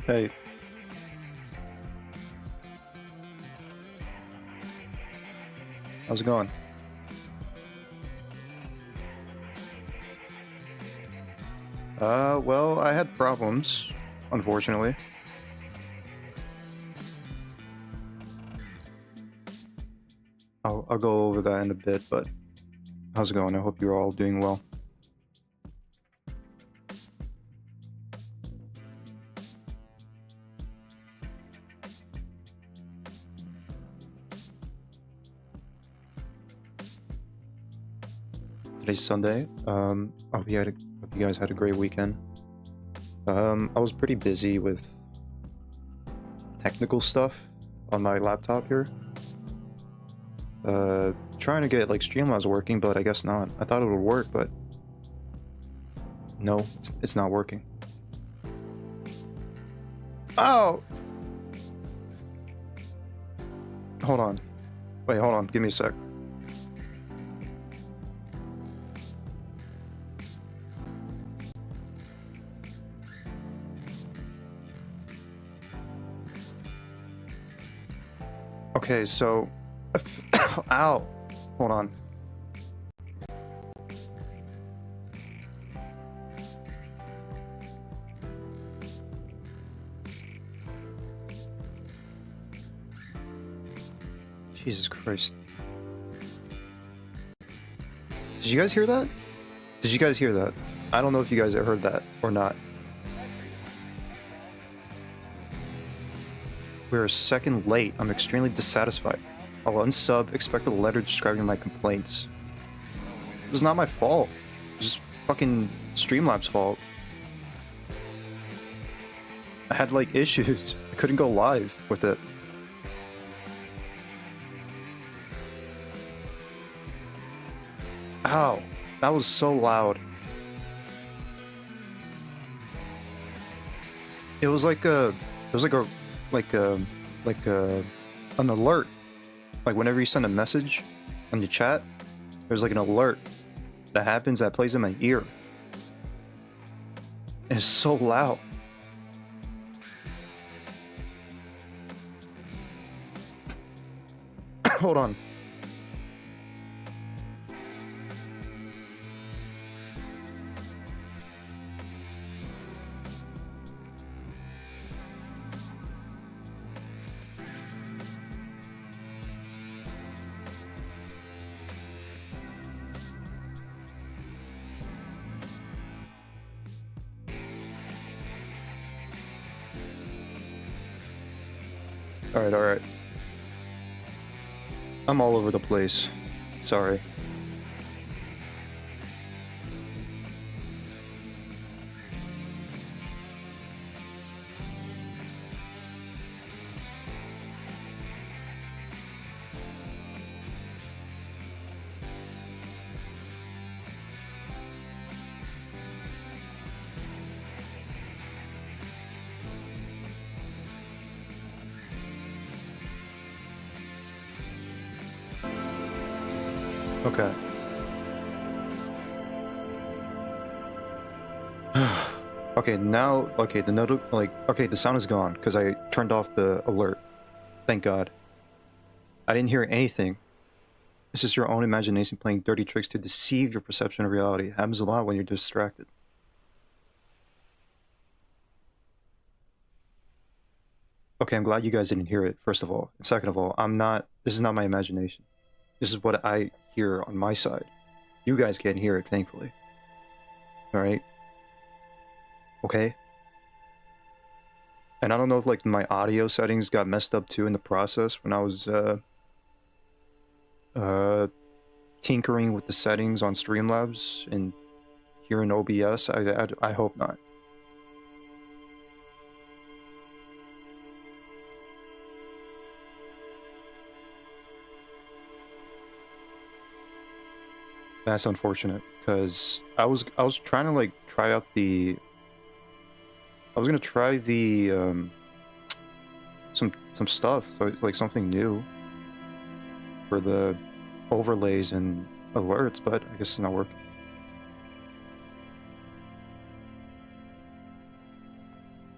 Hey, how's it going? Well, I had problems, unfortunately. I'll go over that in a bit, but how's it going? I hope you're all doing well. Today's Sunday. I hope hope you guys had a great weekend. I was pretty busy with technical stuff on my laptop here. Trying to get like STREAMLABS working, but I guess not. I thought it would work, but no, it's not working. Oh! Hold on. Wait, hold on. Give me a sec. Okay, so... Ow! Hold on. Jesus Christ. Did you guys hear that? Did you guys hear that? I don't know if you guys heard that or not. We're a second late. I'm extremely dissatisfied. I'll unsub, expect a letter describing my complaints. It was not my fault. It was just fucking STREAMLABS' fault. I had like issues. I couldn't go live with it. Ow, that was so loud. It was like an alert. Like whenever you send a message on your chat, there's like an alert that happens that plays in my ear. And it's so loud. Hold on. Alright. I'm all over the place. Sorry. Okay. Okay, now, okay, the sound is gone because I turned off the alert. Thank God. I didn't hear anything. It's just your own imagination playing dirty tricks to deceive your perception of reality. It happens a lot when you're distracted. Okay, I'm glad you guys didn't hear it, first of all. And second of all, this is not my imagination. This is what I hear on my side. You guys can't hear it, thankfully. Alright? Okay? And I don't know if like my audio settings got messed up too in the process when I was tinkering with the settings on STREAMLABS and here in OBS. I hope not. That's unfortunate because I was trying to like try out the I was gonna try the some stuff, so it's like something new for the overlays and alerts, but I guess it's not working.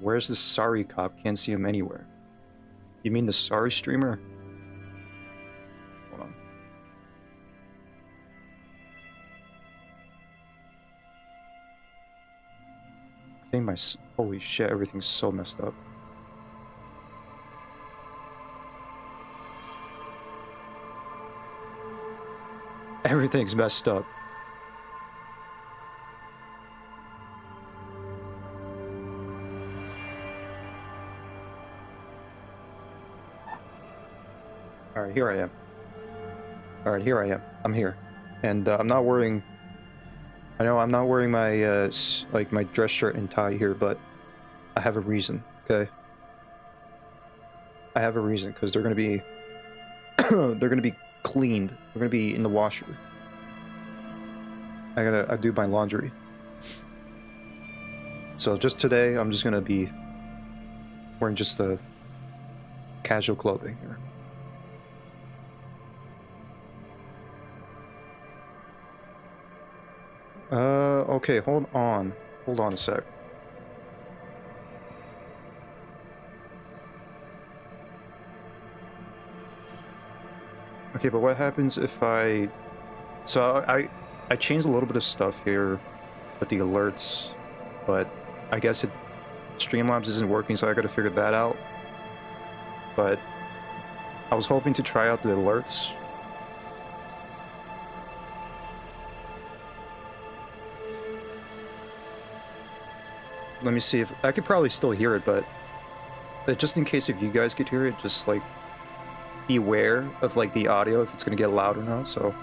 Where's the sorry cop? Can't see him anywhere. You mean the sorry streamer? Hold on. I think my... Holy shit, everything's so messed up. Everything's messed up. Alright, here I am. Alright, here I am. I'm here. And I'm not wearing... I know I'm not wearing my, like, my dress shirt and tie here, but I have a reason, okay? I have a reason, because they're gonna be... they're gonna be cleaned. They're gonna be in the washer. I do my laundry. So just today, I'm just gonna be wearing just the casual clothing here. Okay, hold on. Hold on a sec. Okay, but what happens if I... So I changed a little bit of stuff here with the alerts, but I guess Streamlabs isn't working, so I gotta figure that out. But I was hoping to try out the alerts. Let me see if... I could probably still hear it, but just in case if you guys could hear it, just, like, beware of, like, the audio, if it's gonna get loud or not, so...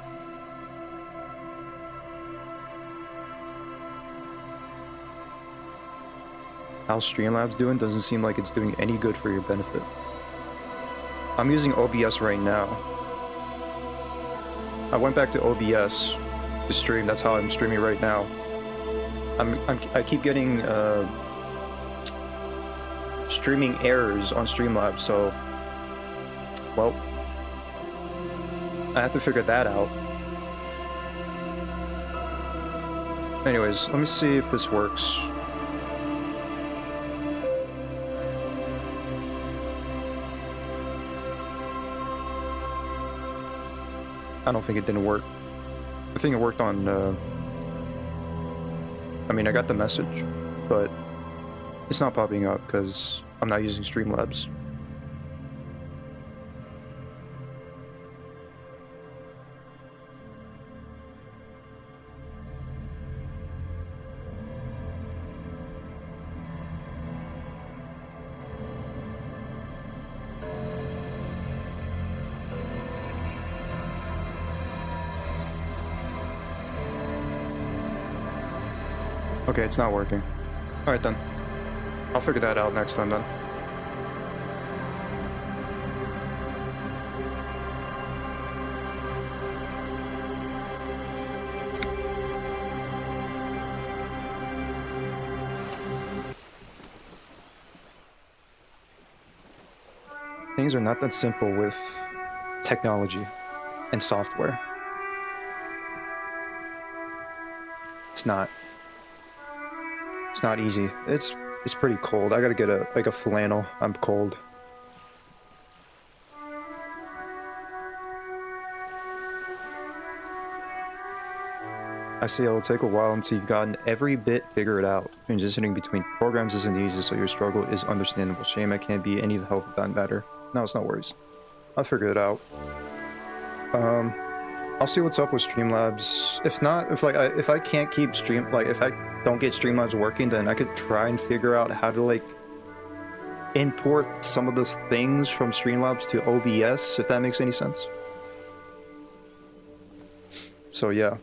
How's Streamlabs doing? Doesn't seem like it's doing any good for your benefit. I'm using OBS right now. I went back to OBS to stream, that's how I'm streaming right now. I keep getting streaming errors on Streamlabs, so well, I have to figure that out. Anyways, let me see if this works. I don't think it didn't work. I think it worked on I mean, I got the message, but it's not popping up because I'm not using Streamlabs. Okay, it's not working. Alright then. I'll figure that out next time then. Things are not that simple with technology and software. It's not. It's not easy. It's pretty cold. I gotta get a flannel. I'm cold. I see it'll take a while until you've gotten every bit figured out. Transitioning between programs isn't easy, so your struggle is understandable. Shame I can't be any help with that matter. No, it's not worries. I'll figure it out. I'll see what's up with Streamlabs. If not, if I can't keep if I don't get Streamlabs working, then I could try and figure out how to like import some of those things from Streamlabs to OBS, if that makes any sense. So yeah.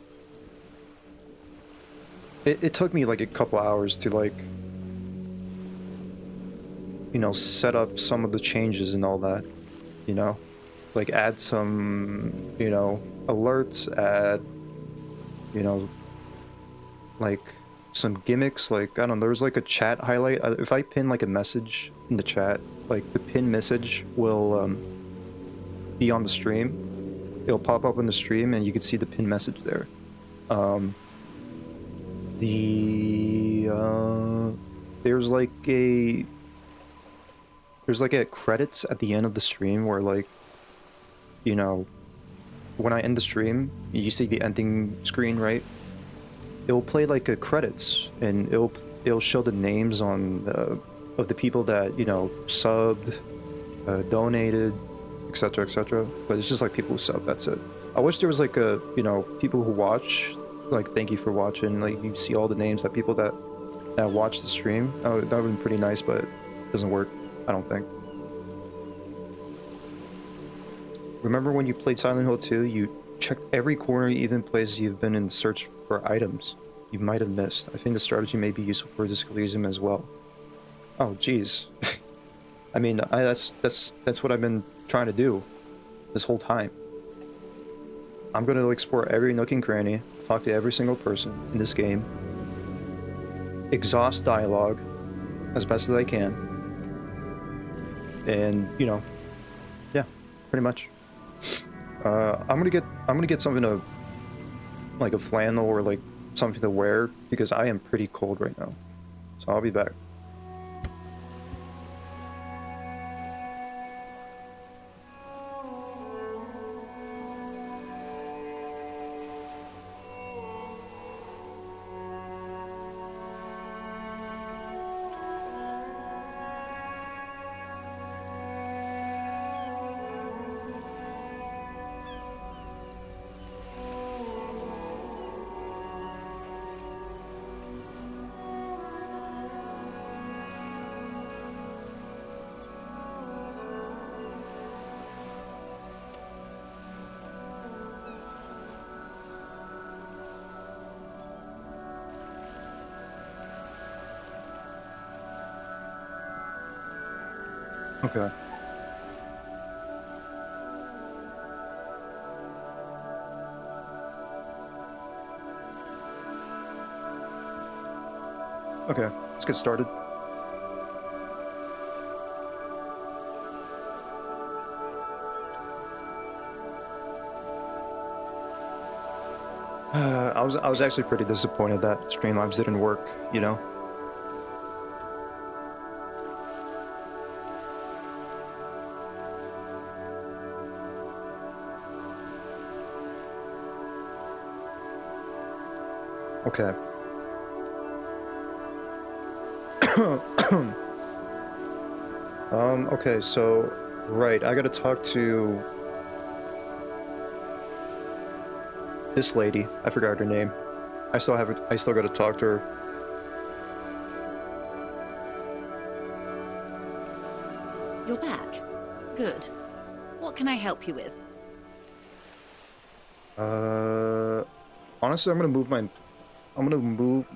It took me like a couple hours to like, you know, set up some of the changes and all that, you know? Like add some, you know, alerts, add, you know, like some gimmicks, like, I don't know, there's like a chat highlight. If I pin like a message in the chat, like the pin message will be on the stream. It'll pop up on the stream and you can see the pin message there. There's like a there's like a credits at the end of the stream where like, you know, when I end the stream, you see the ending screen, right? It'll play like a credits, and it'll show the names on of the people that, you know, subbed, donated, etc., etc. But it's just like people who sub. That's it. I wish there was like a, you know, people who watch, like thank you for watching. Like you see all the names that people that watch the stream. That would have been pretty nice, but it doesn't work. I don't think. Remember when you played Silent Hill 2, you checked every corner, even places you've been in the search for items you might have missed. I think the strategy may be useful for this Elysium as well. Oh, jeez. I mean, that's what I've been trying to do this whole time. I'm gonna explore every nook and cranny, talk to every single person in this game, exhaust dialogue as best as I can, and you know, yeah, pretty much. I'm gonna get something to, like a flannel or like something to wear, because I am pretty cold right now. So I'll be back. Okay. Okay, let's get started. I was actually pretty disappointed that Streamlabs didn't work, you know? Okay. Okay, so, right, I gotta talk to this lady. I forgot her name. I still gotta talk to her. You're back. Good. What can I help you with? Honestly, I'm gonna move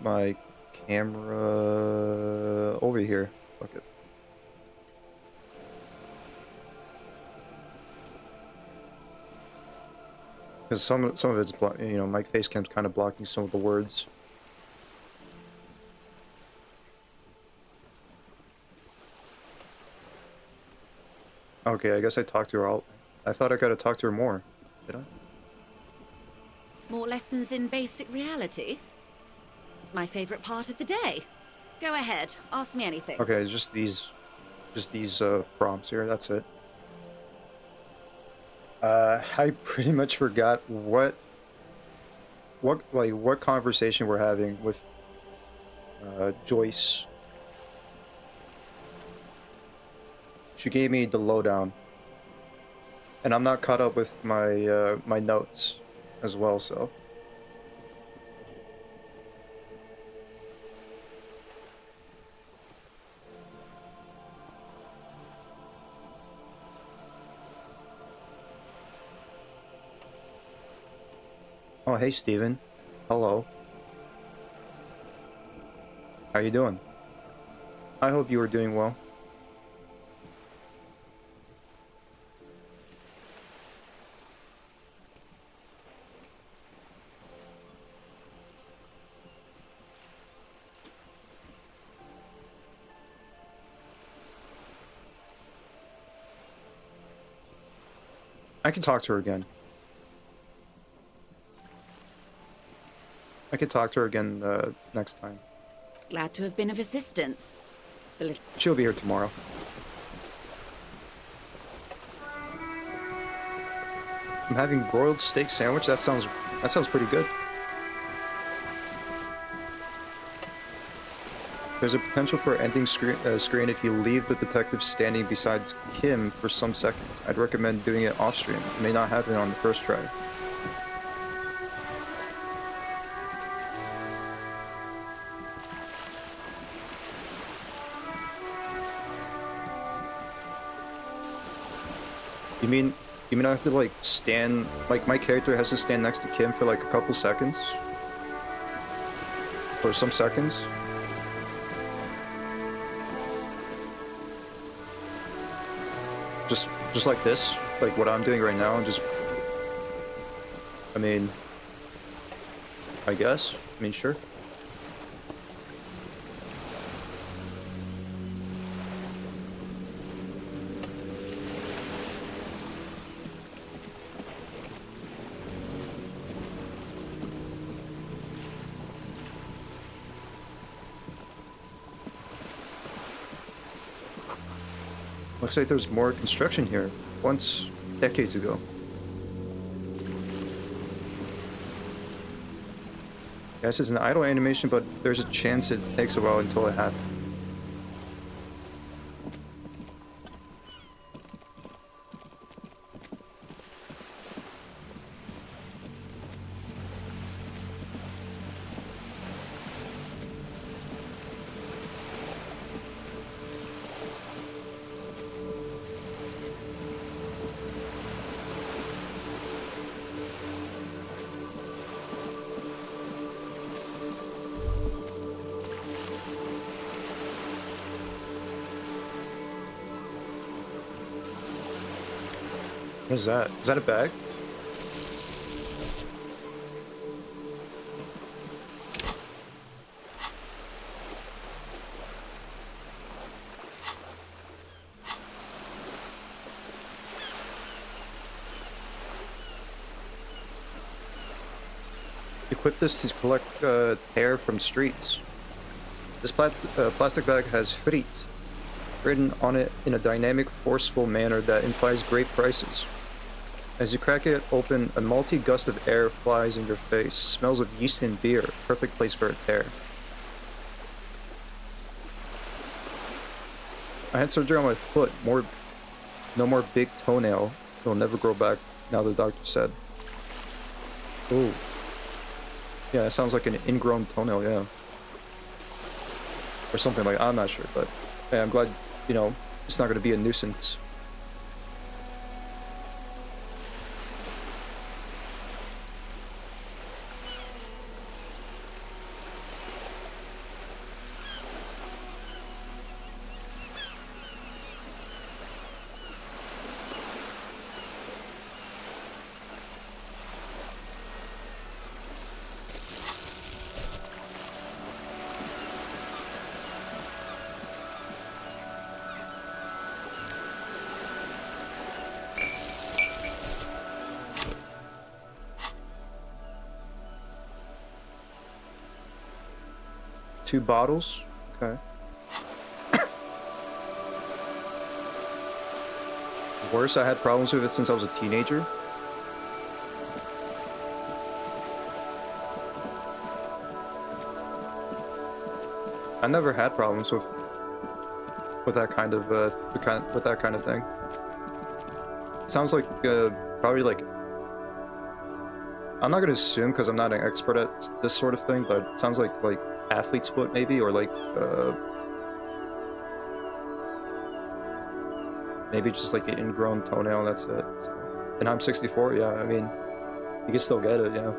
my camera over here. Fuck it. Because some of it's you know, my face cam's kind of blocking some of the words. Okay, I guess I talked to her all. I thought I gotta talk to her more. Did I? More lessons in basic reality? My favorite part of the day. Go ahead, ask me anything. Okay, just these prompts here. That's it. I pretty much forgot what conversation we're having with Joyce. She gave me the lowdown, and I'm not caught up with my my notes as well, so. Oh, hey, Steven. Hello. How you doing? I hope you are doing well. I can talk to her again. I could talk to her again next time. Glad to have been of assistance. She'll be here tomorrow. I'm having broiled steak sandwich. That sounds pretty good. There's a potential for ending screen if you leave the detective standing beside Kim for some seconds. I'd recommend doing it off stream. It may not happen on the first try. You mean I have to like stand, like my character has to stand next to Kim for like a couple seconds? For some seconds? Just like this? Like what I'm doing right now, and just... I mean... I guess? I mean, sure. Looks like there's more construction here. Once, decades ago. Yes, it's an idle animation, but there's a chance it takes a while until it happens. What is that? Is that a bag? Equip this to collect tear from streets. This plastic bag has "Friet" written on it in a dynamic, forceful manner that implies great prices. As you crack it open, a malty gust of air flies in your face. Smells of yeast and beer. Perfect place for a tear. I had surgery on my foot. No more big toenail. It'll never grow back, now the doctor said. Ooh. Yeah, it sounds like an ingrown toenail, yeah. Or something like, I'm not sure, but yeah, I'm glad, you know, it's not going to be a nuisance. Two bottles? Okay. Worse, I had problems with it since I was a teenager. I never had problems with that kind of with that kind of thing. Sounds like probably like, I'm not gonna assume because I'm not an expert at this sort of thing, but it sounds like athlete's foot maybe, or like maybe just like an ingrown toenail. That's it. And I'm 64. Yeah, I mean, you can still get it. Yeah.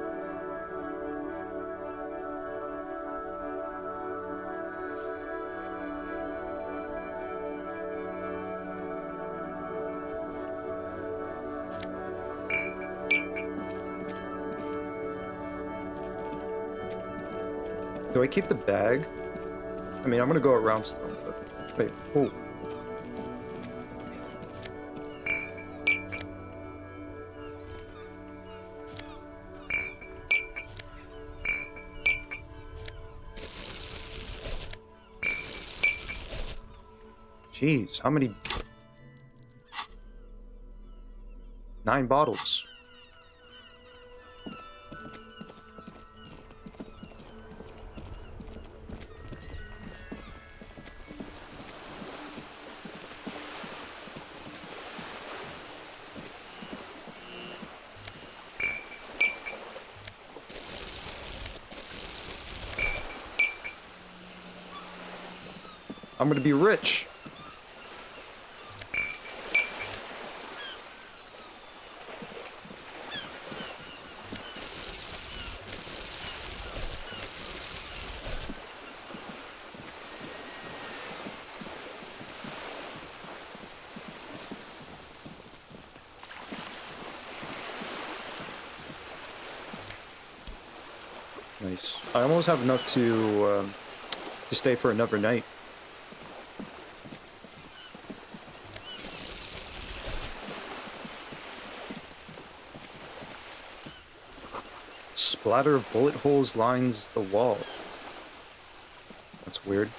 Do I keep the bag? I mean, I'm gonna go around still, but... Wait, oh. Jeez, how many... 9 bottles. I'm gonna be rich. Nice. I almost have enough to stay for another night. Splatter of bullet holes lines the wall. That's weird.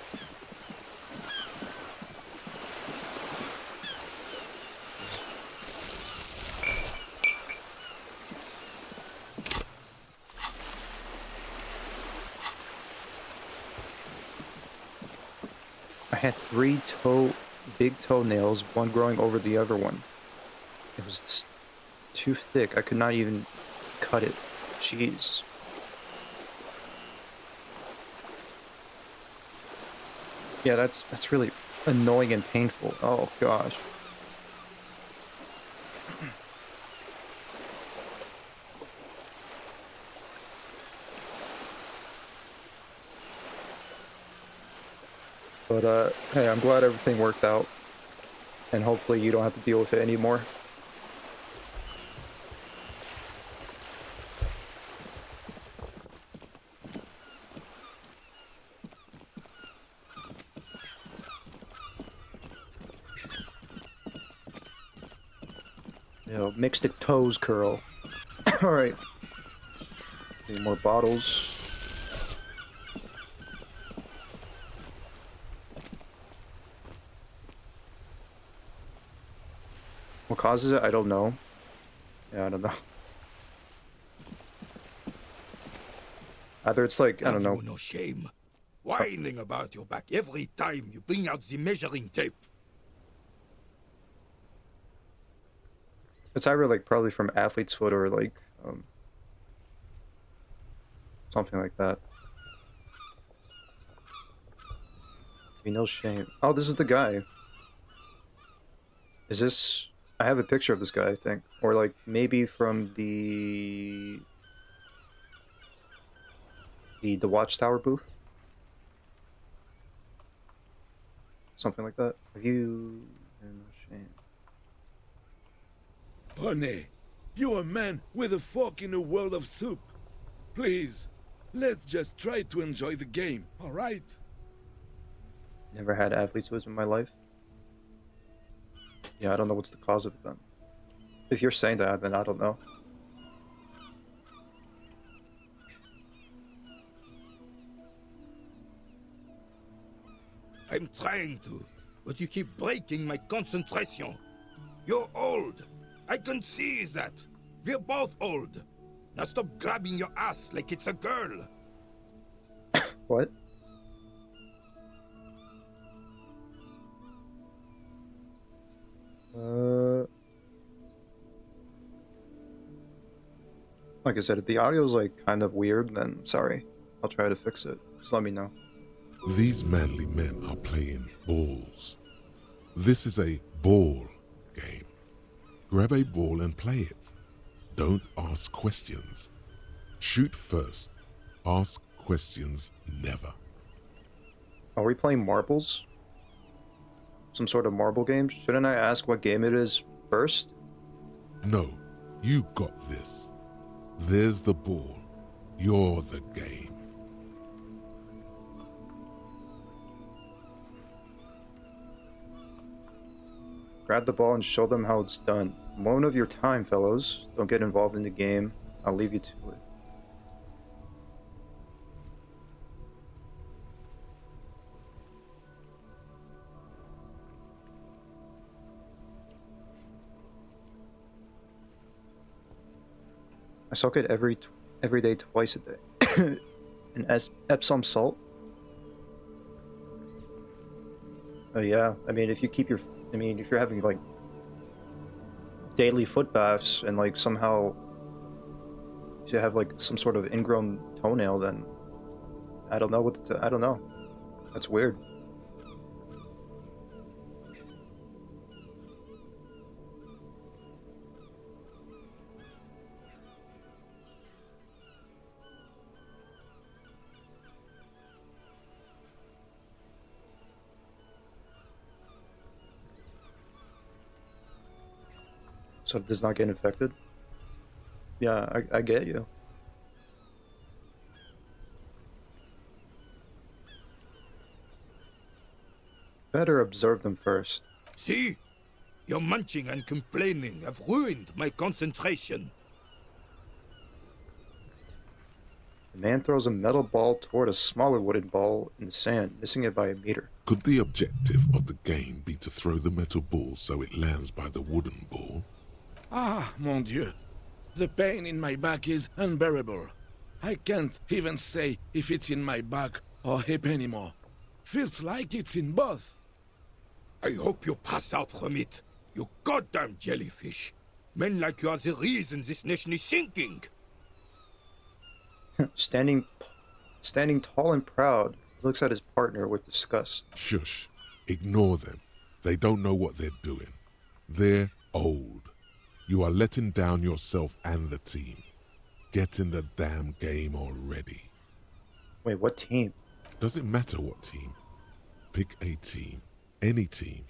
I had 3 big toenails, one growing over the other one. It was too thick. I could not even cut it. Jeez. Yeah, that's really annoying and painful. Oh gosh. But hey, I'm glad everything worked out. And hopefully you don't have to deal with it anymore. Mix the toes curl. Alright. Need more bottles. What causes it? I don't know. Yeah, I don't know. Either it's like, I don't know. No shame. Whining about your back every time you bring out the measuring tape. It's either like probably from athlete's foot or like something like that. Be no shame. Oh, this is the guy. Is this? I have a picture of this guy, I think, or like maybe from the Watchtower booth, something like that. Have you? No shame. Honey, you're a man with a fork in a world of soup. Please, let's just try to enjoy the game, alright? Never had athlete's foot in my life. Yeah, I don't know what's the cause of it then. If you're saying that, then I don't know. I'm trying to, but you keep breaking my concentration. You're old. I can see that. We're both old. Now stop grabbing your ass like it's a girl. What? Like I said, if the audio's like kind of weird, then sorry. I'll try to fix it. Just let me know. These manly men are playing balls. This is a ball game. Grab a ball and play it. Don't ask questions. Shoot first. Ask questions never. Are we playing marbles? Some sort of marble game? Shouldn't I ask what game it is first? No, you got this. There's the ball. You're the game. Grab the ball and show them how it's done. Moment of your time, fellows. Don't get involved in the game. I'll leave you to it. I soak it every day, twice a day. And Epsom salt. Oh yeah, I mean if you keep if you're having like daily foot baths and like somehow you have like some sort of ingrown toenail, then I don't know I don't know. That's weird. So it does not get infected? Yeah, I get you. Better observe them first. See? Your munching and complaining have ruined my concentration. The man throws a metal ball toward a smaller wooden ball in the sand, missing it by a meter. Could the objective of the game be to throw the metal ball so it lands by the wooden ball? Ah, mon Dieu. The pain in my back is unbearable. I can't even say if it's in my back or hip anymore. Feels like it's in both. I hope you pass out from it, you goddamn jellyfish. Men like you are the reason this nation is sinking. Standing tall and proud, he looks at his partner with disgust. Shush. Ignore them. They don't know what they're doing. They're old. You are letting down yourself and the team. Get in the damn game already. Wait, what team? Doesn't matter what team. Pick a team. Any team.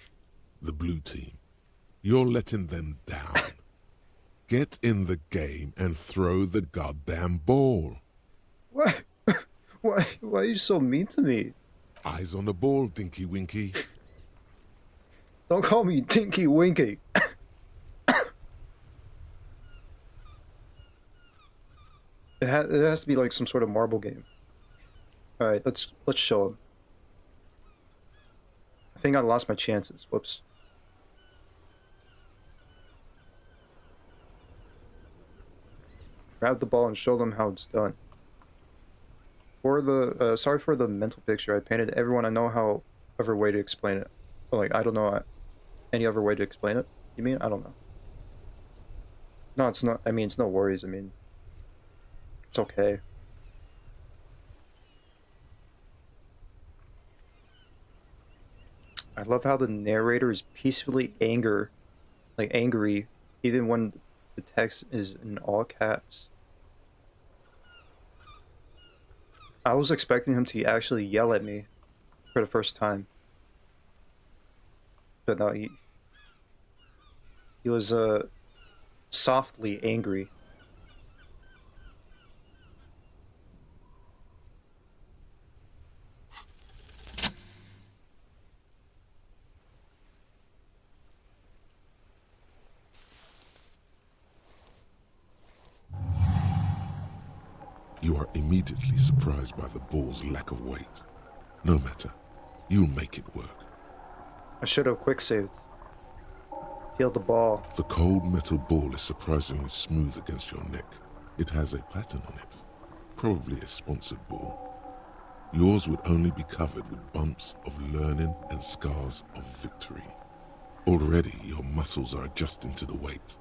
The blue team. You're letting them down. Get in the game and throw the goddamn ball. What? Why are you so mean to me? Eyes on the ball, Dinky Winky. Don't call me Tinky Winky. It has to be like some sort of marble game. All right, let's show him. I think I lost my chances. Whoops. Grab the ball and show them how it's done. For the sorry for the mental picture I painted. Everyone, I know how other way to explain it. Or like I don't know any other way to explain it. You mean? I don't know. No, it's not. I mean, it's no worries. I mean, it's okay. I love how the narrator is peacefully angry, even when the text is in all caps. I was expecting him to actually yell at me for the first time. But no, he was softly angry. You are immediately surprised by the ball's lack of weight. No matter. You'll make it work. I should have quick saved. Feel the ball. The cold metal ball is surprisingly smooth against your neck. It has a pattern on it. Probably a sponsored ball. Yours would only be covered with bumps of learning and scars of victory. Already your muscles are adjusting to the weight,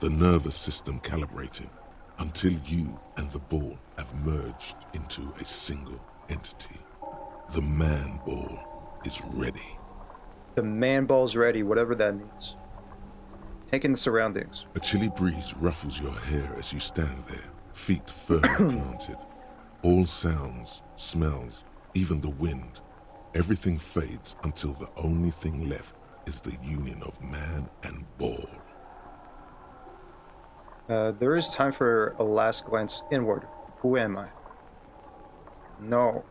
the nervous system calibrating, until you and the ball have merged into a single entity. The man ball is ready. The man ball's ready, whatever that means. Taking the surroundings. A chilly breeze ruffles your hair as you stand there, feet firmly planted. All sounds, smells, even the wind, everything fades until the only thing left is the union of man and ball. There is time for a last glance inward. Who am I? No.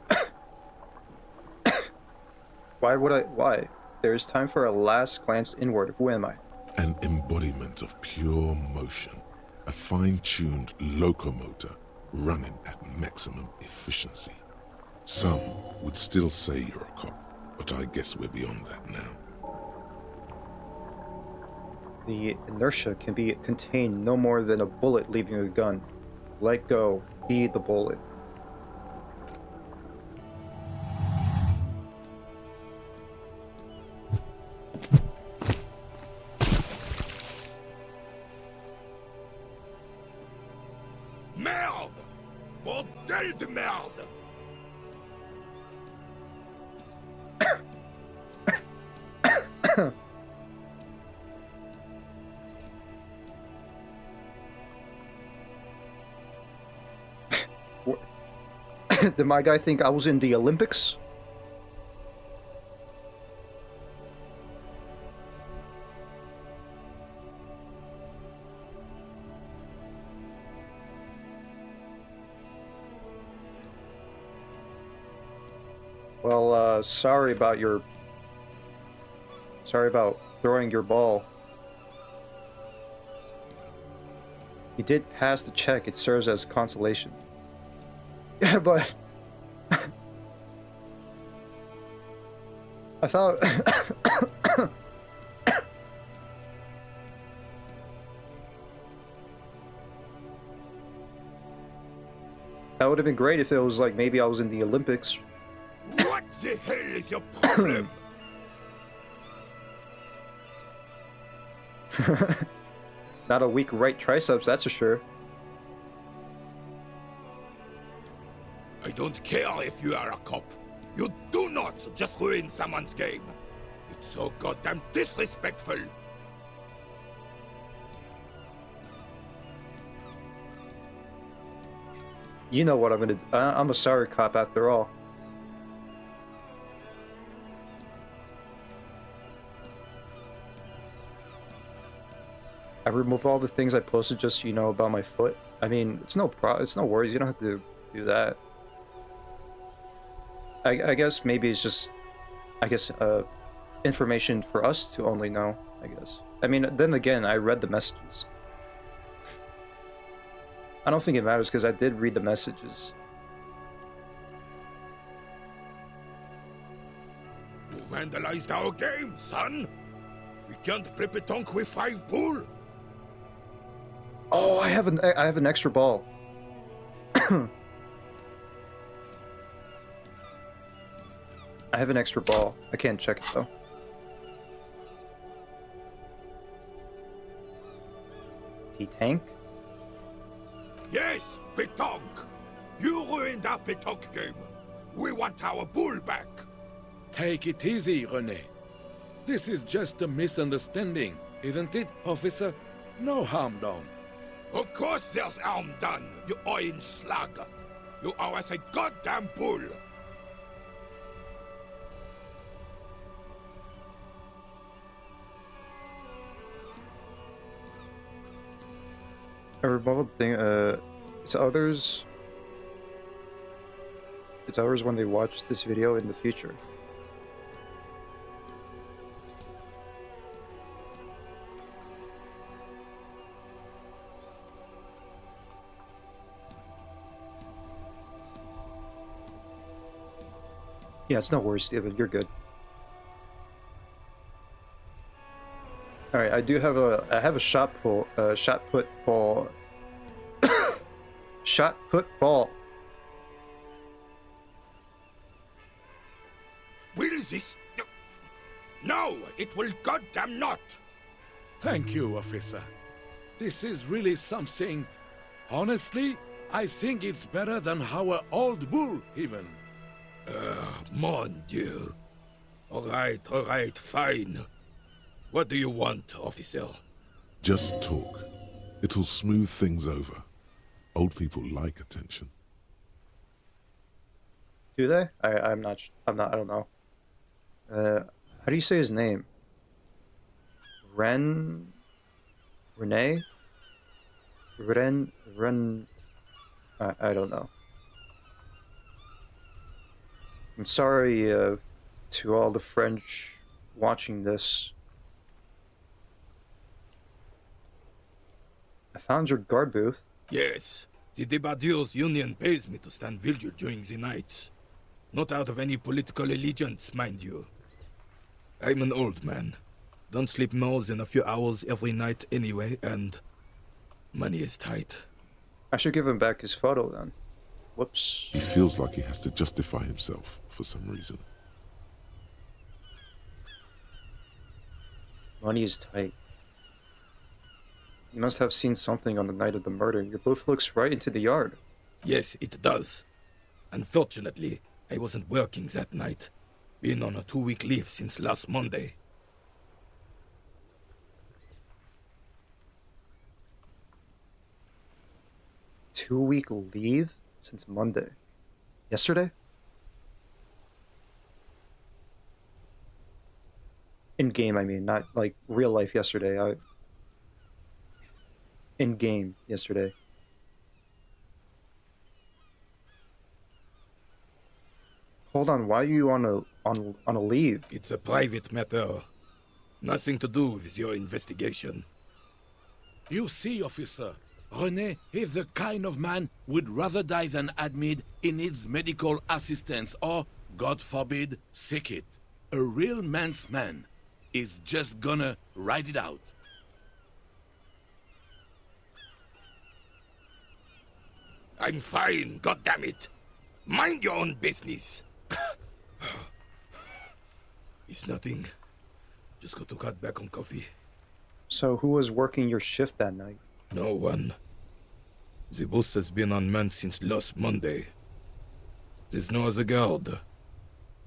Why? There is time for a last glance inward. Who am I? An embodiment of pure motion. A fine-tuned locomotor running at maximum efficiency. Some would still say you're a cop, but I guess we're beyond that now. The inertia can be contained no more than a bullet leaving a gun. Let go. Be the bullet. Merde! Bordel de merde! Did my guy think I was in the Olympics? Well, sorry about your... Sorry about throwing your ball. You did pass the check. It serves as consolation. Yeah, but... I thought... That would have been great if it was like maybe I was in the Olympics. What the hell is your problem? Not a weak right triceps, that's for sure. I don't care if you are a cop. You do not just ruin someone's game. It's so goddamn disrespectful. You know what I'm gonna do. I'm a sorry cop after all. I remove all the things I posted just, you know, about my foot. I mean, it's no worries. You don't have to do that. I guess maybe it's just, information for us to only know, I guess. I mean, then again, I read the messages. I don't think it matters because I did read the messages. You vandalized our game, son. We can't play pétanque with 5 bull. Oh, I have an extra ball. I have an extra ball. I can't check it though. Tank? Yes, pétanque. You ruined our pétanque game. We want our bull back. Take it easy, René. This is just a misunderstanding, isn't it, officer? No harm done. Of course there's harm done, you orange slug. You owe us a goddamn bull. I removed the thing, it's others when they watch this video in the future. Yeah, it's no worries, Steven. You're good. All right, I have a shot put ball. Shot put ball. Will this... No, it will goddamn not. Thank you, officer. This is really something. Honestly, I think it's better than our old bull, even. Mon Dieu. All right, fine. What do you want, officer? Just talk. It'll smooth things over. Old people like attention. Do they? I don't know. How do you say his name? Rene? I don't know. I'm sorry to all the French watching this. I found your guard booth. Yes. The Debardeurs Union pays me to stand vigil during the nights. Not out of any political allegiance, mind you. I'm an old man. Don't sleep more than a few hours every night anyway, and money is tight. I should give him back his photo then. Whoops. He feels like he has to justify himself for some reason. Money is tight. You must have seen something on the night of the murder. Your booth looks right into the yard. Yes, it does. Unfortunately, I wasn't working that night. Been on a 2-week leave since last Monday. Two-week leave since Monday. Yesterday? In game, I mean, not like real life yesterday. In game yesterday. Hold on, why are you on a leave? It's a private matter. Nothing to do with your investigation. You see, officer, René is the kind of man would rather die than admit he needs medical assistance or, God forbid, seek it. A real man's man is just gonna ride it out. I'm fine, goddammit. Mind your own business. It's nothing. Just got to cut back on coffee. So who was working your shift that night? No one. The boss has been unmanned since last Monday. There's no other guard.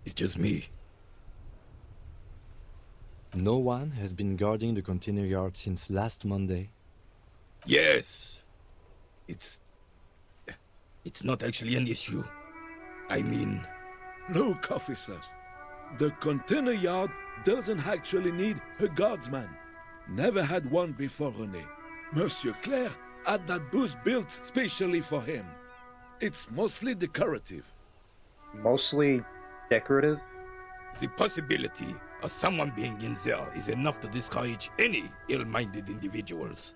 It's just me. No one has been guarding the container yard since last Monday. Yes. It's not actually an issue. I mean... Look, officer, the container yard doesn't actually need a guardsman. Never had one before René. Monsieur Claire had that booth built specially for him. It's mostly decorative. Mostly decorative? The possibility of someone being in there is enough to discourage any ill-minded individuals.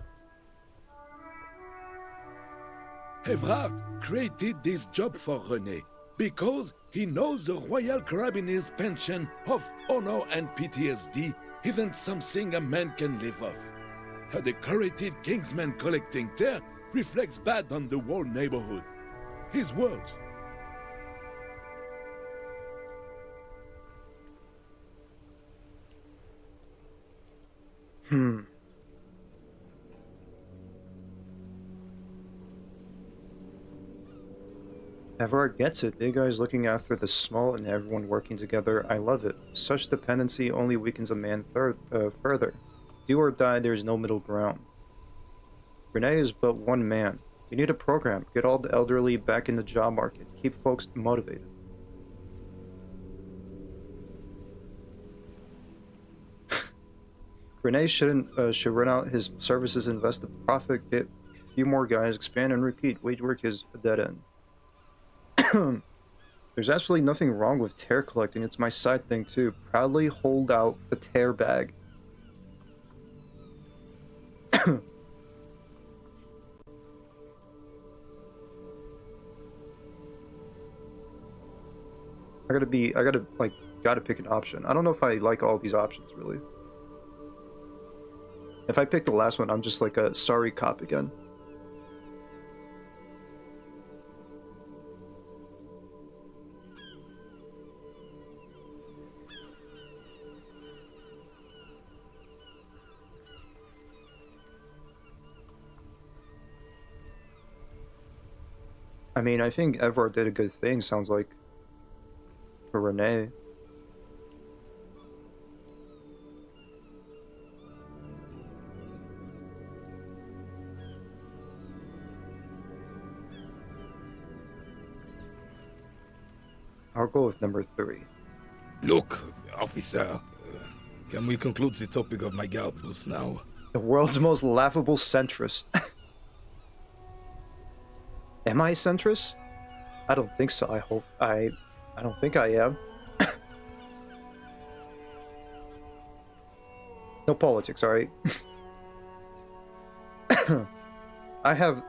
Evrard created this job for René because he knows the Royal Carabiniers' pension of honor and PTSD isn't something a man can live off. A decorated Kingsman collecting tear reflects bad on the whole neighborhood. His words. Everard gets it. Big Eyes looking after the small and everyone working together. I love it. Such dependency only weakens a man further. Do or die, there is no middle ground. René is but one man. You need a program. Get all the elderly back in the job market. Keep folks motivated. René should run out his services, invest the profit, get a few more guys, expand and repeat. Wage work is a dead end. There's absolutely nothing wrong with tear collecting. It's my side thing too. Proudly hold out the tear bag. gotta pick an option. I don't know if I like all these options really. If I pick the last one, I'm just like a sorry cop again. I mean, I think Everard did a good thing, sounds like, for René. I'll go with number 3. Look, officer, can we conclude the topic of my guard booth now? The world's most laughable centrist. Am I centrist? I don't think so. I don't think I am. No politics, alright? I have...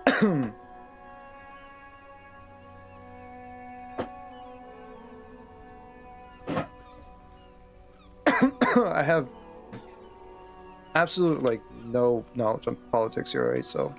I have absolute, like, no knowledge on politics here, right? So...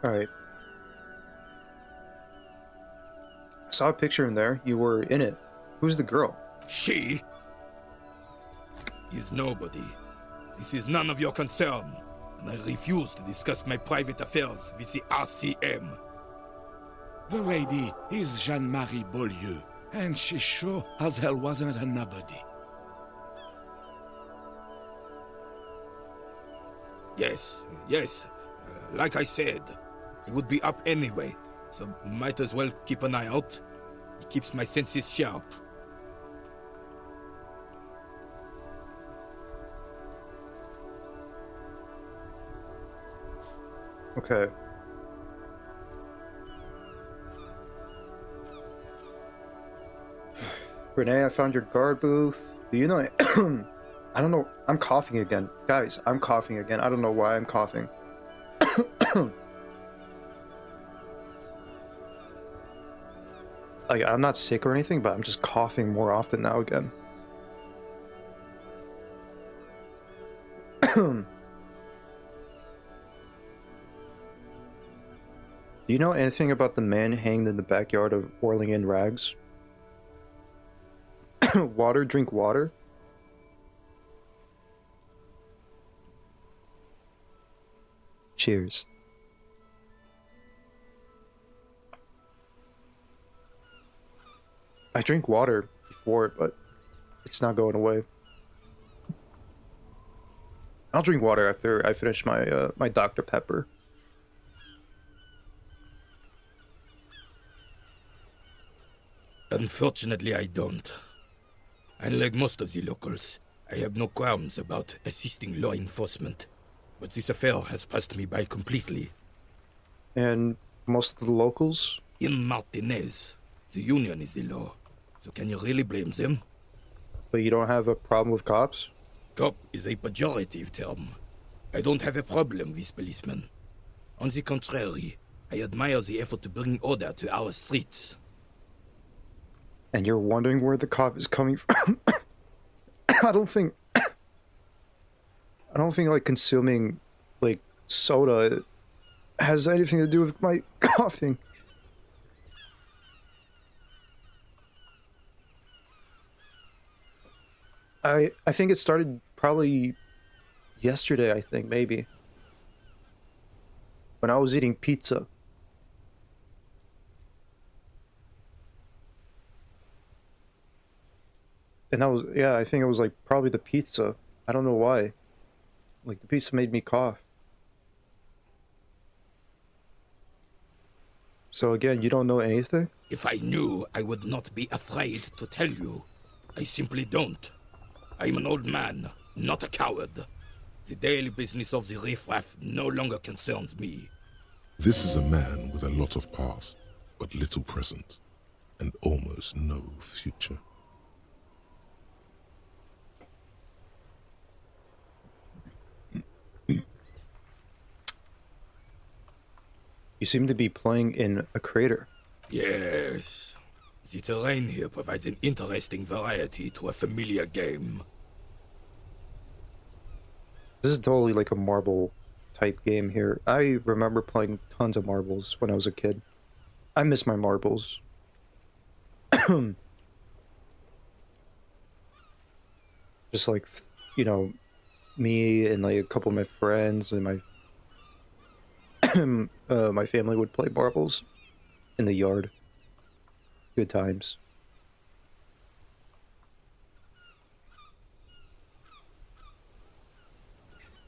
Alright. I saw a picture in there. You were in it. Who's the girl? She is nobody. This is none of your concern, and I refuse to discuss my private affairs with the RCM. The lady is Jeanne-Marie Beaulieu, and she sure as hell wasn't a nobody. Yes. Like I said, it would be up anyway, so might as well keep an eye out. He keeps my senses sharp. Okay. Renee, I found your guard booth. Do you know? I don't know. I'm coughing again. Guys, I'm coughing again. I don't know why I'm coughing. Like, I'm not sick or anything, but I'm just coughing more often now again. Do you know anything about the man hanged in the backyard of Whirling in Rags? Water, drink water? Cheers. I drink water before, but it's not going away. I'll drink water after I finish my my Dr. Pepper. Unfortunately, I don't. Unlike most of the locals, I have no qualms about assisting law enforcement. But this affair has passed me by completely. And most of the locals? In Martinez, the union is the law. So can you really blame them? But you don't have a problem with cops? Cop is a pejorative term. I don't have a problem with policemen. On the contrary, I admire the effort to bring order to our streets. And you're wondering where the cop is coming from? I don't think like consuming like soda has anything to do with my coughing. I think it started probably yesterday, I think, maybe. When I was eating pizza. And that was, yeah, I think it was like probably the pizza. I don't know why. Like the pizza made me cough. So again, you don't know anything? If I knew, I would not be afraid to tell you. I simply don't. I'm an old man, not a coward. The daily business of the riffraff no longer concerns me. This is a man with a lot of past, but little present, and almost no future. You seem to be playing in a crater. Yes. The terrain here provides an interesting variety to a familiar game. This is totally like a marble type game here. I remember playing tons of marbles when I was a kid. I miss my marbles. Just like, you know, me and like a couple of my friends and my my family would play marbles in the yard. Good times.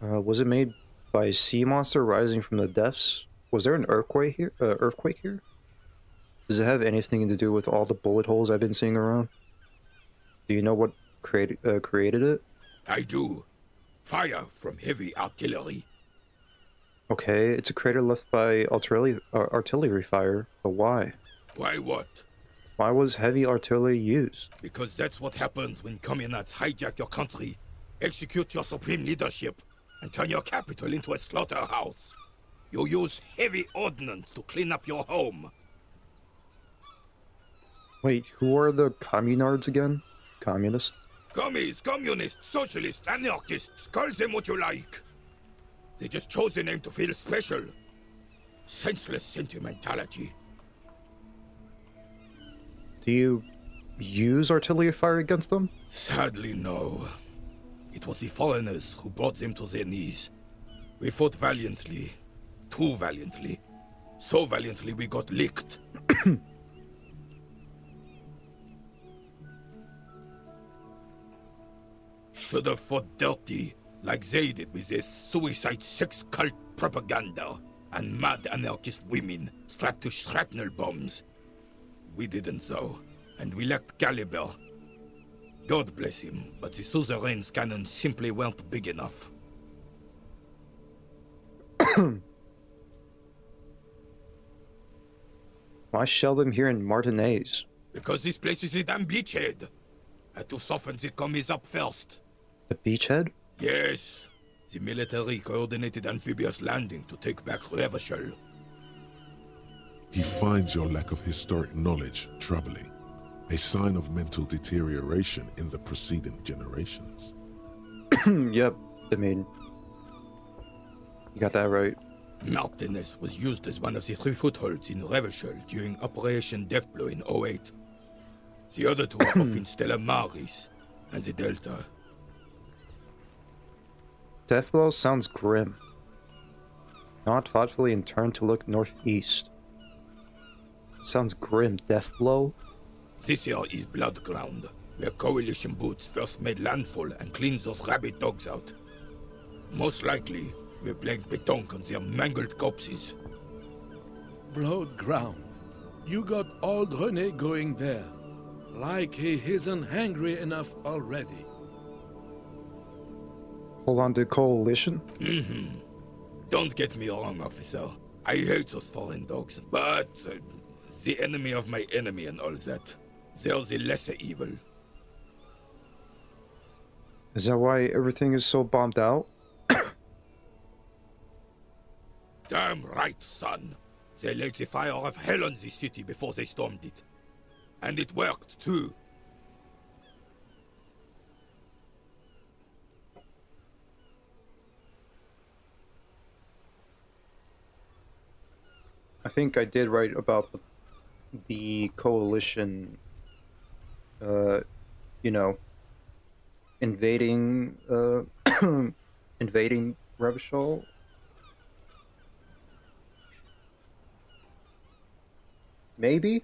Was it made by a sea monster rising from the depths? Was there an earthquake here? Does it have anything to do with all the bullet holes I've been seeing around? Do you know what created it? I do. Fire from heavy artillery. Okay, it's a crater left by artillery fire, but why? Why what? Why was heavy artillery used? Because that's what happens when communists hijack your country, execute your supreme leadership, and turn your capital into a slaughterhouse. You use heavy ordnance to clean up your home. Wait, who are the communards again? Communists? Commies, communists, socialists, anarchists, call them what you like. They just chose the name to feel special. Senseless sentimentality. Do you use artillery fire against them? Sadly, no. It was the foreigners who brought them to their knees. We fought valiantly. Too valiantly. So valiantly we got licked. Should have fought dirty, like they did with their suicide sex cult propaganda and mad anarchist women strapped to shrapnel bombs. we didn't so. And we lacked caliber. God bless him, but the suzerain's cannons simply weren't big enough. Why shell them here in Martinez? Because this place is a damn beachhead. Had to soften the commies up first. The beachhead? Yes. The military coordinated amphibious landing to take back Revachol. He finds your lack of historic knowledge troubling, a sign of mental deterioration in the preceding generations. Yep, I mean, you got that right. Martinez was used as one of the 3 footholds in Revachol during Operation Deathblow in 08. The other 2 are off in Stella Maris and the Delta. Deathblow sounds grim. Not thoughtfully and turn to look northeast. Sounds grim. Deathblow? This here is Blood Ground, where Coalition boots first made landfall and cleaned those rabid dogs out. Most likely, we're playing pétanque on their mangled corpses. Blood ground. You got old René going there. Like he isn't hungry enough already. Hold on to Coalition? Don't get me wrong, officer. I hate those foreign dogs, but the enemy of my enemy and all that. They're the lesser evil. Is that why everything is so bombed out? Damn right, son. They laid the fire of hell on the city before they stormed it. And it worked, too. I think I did write about the Coalition, you know, invading, invading Revachol. Maybe?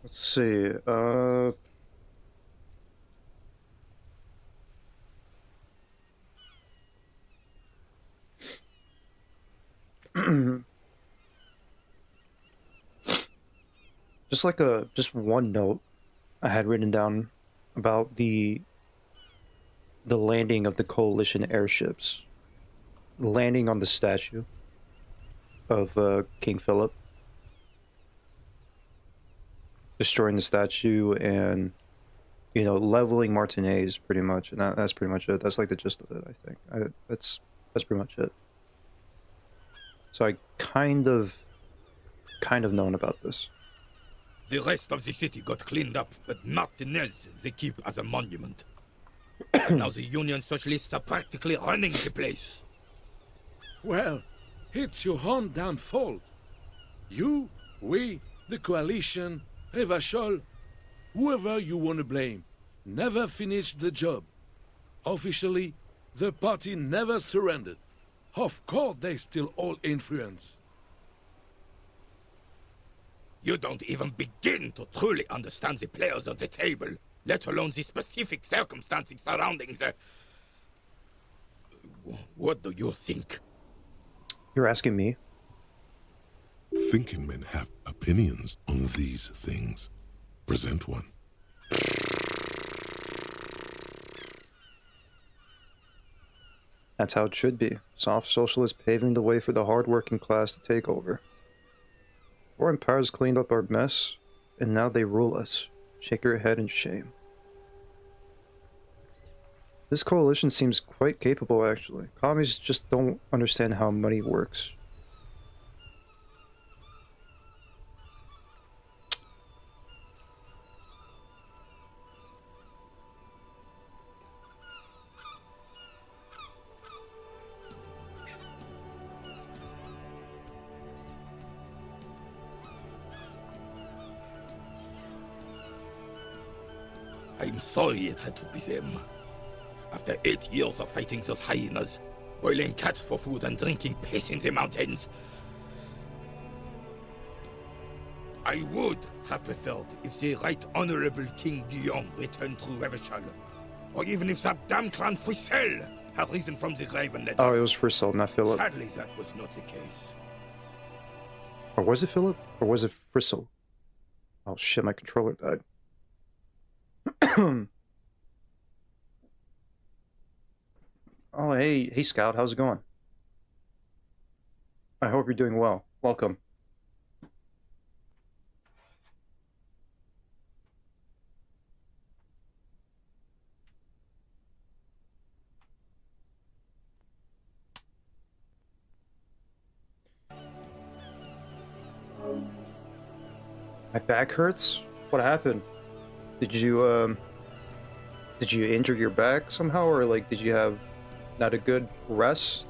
Let's see, just one note I had written down about the landing of the Coalition airships. Landing on the statue of King Philip. Destroying the statue and, you know, leveling Martinez pretty much, and that's pretty much it. That's like the gist of it, I think. That's pretty much it. So I kind of known about this. The rest of the city got cleaned up, but Martinez they keep as a monument. Now the Union Socialists are practically running the place. Well, it's your own damn fault. You, we, the Coalition, Revachol, whoever you want to blame, never finished the job. Officially, the party never surrendered. Of course, they still all influence. You don't even begin to truly understand the players at the table, let alone the specific circumstances surrounding the... What do you think? You're asking me? Thinking men have opinions on these things. Present one. That's how it should be. Soft socialists paving the way for the hard-working class to take over. Foreign powers cleaned up our mess, and now they rule us. Shake your head in shame. This coalition seems quite capable, actually. Commies just don't understand how money works. I'm sorry it had to be them. After 8 years of fighting those hyenas, boiling cats for food and drinking piss in the mountains, I would have preferred if the Right Honorable King Guillaume returned to Revachol, or even if that damn clan Frisell had risen from the grave and led Oh, us. it was Frizzle, not Philip. Sadly, that was not the case. Or was it Philip? Or was it Frizzle? Oh shit, my controller died. Oh, hey Scout, how's it going? I hope you're doing well. Welcome. My back hurts? What happened? Did you injure your back somehow, or like did you have not a good rest?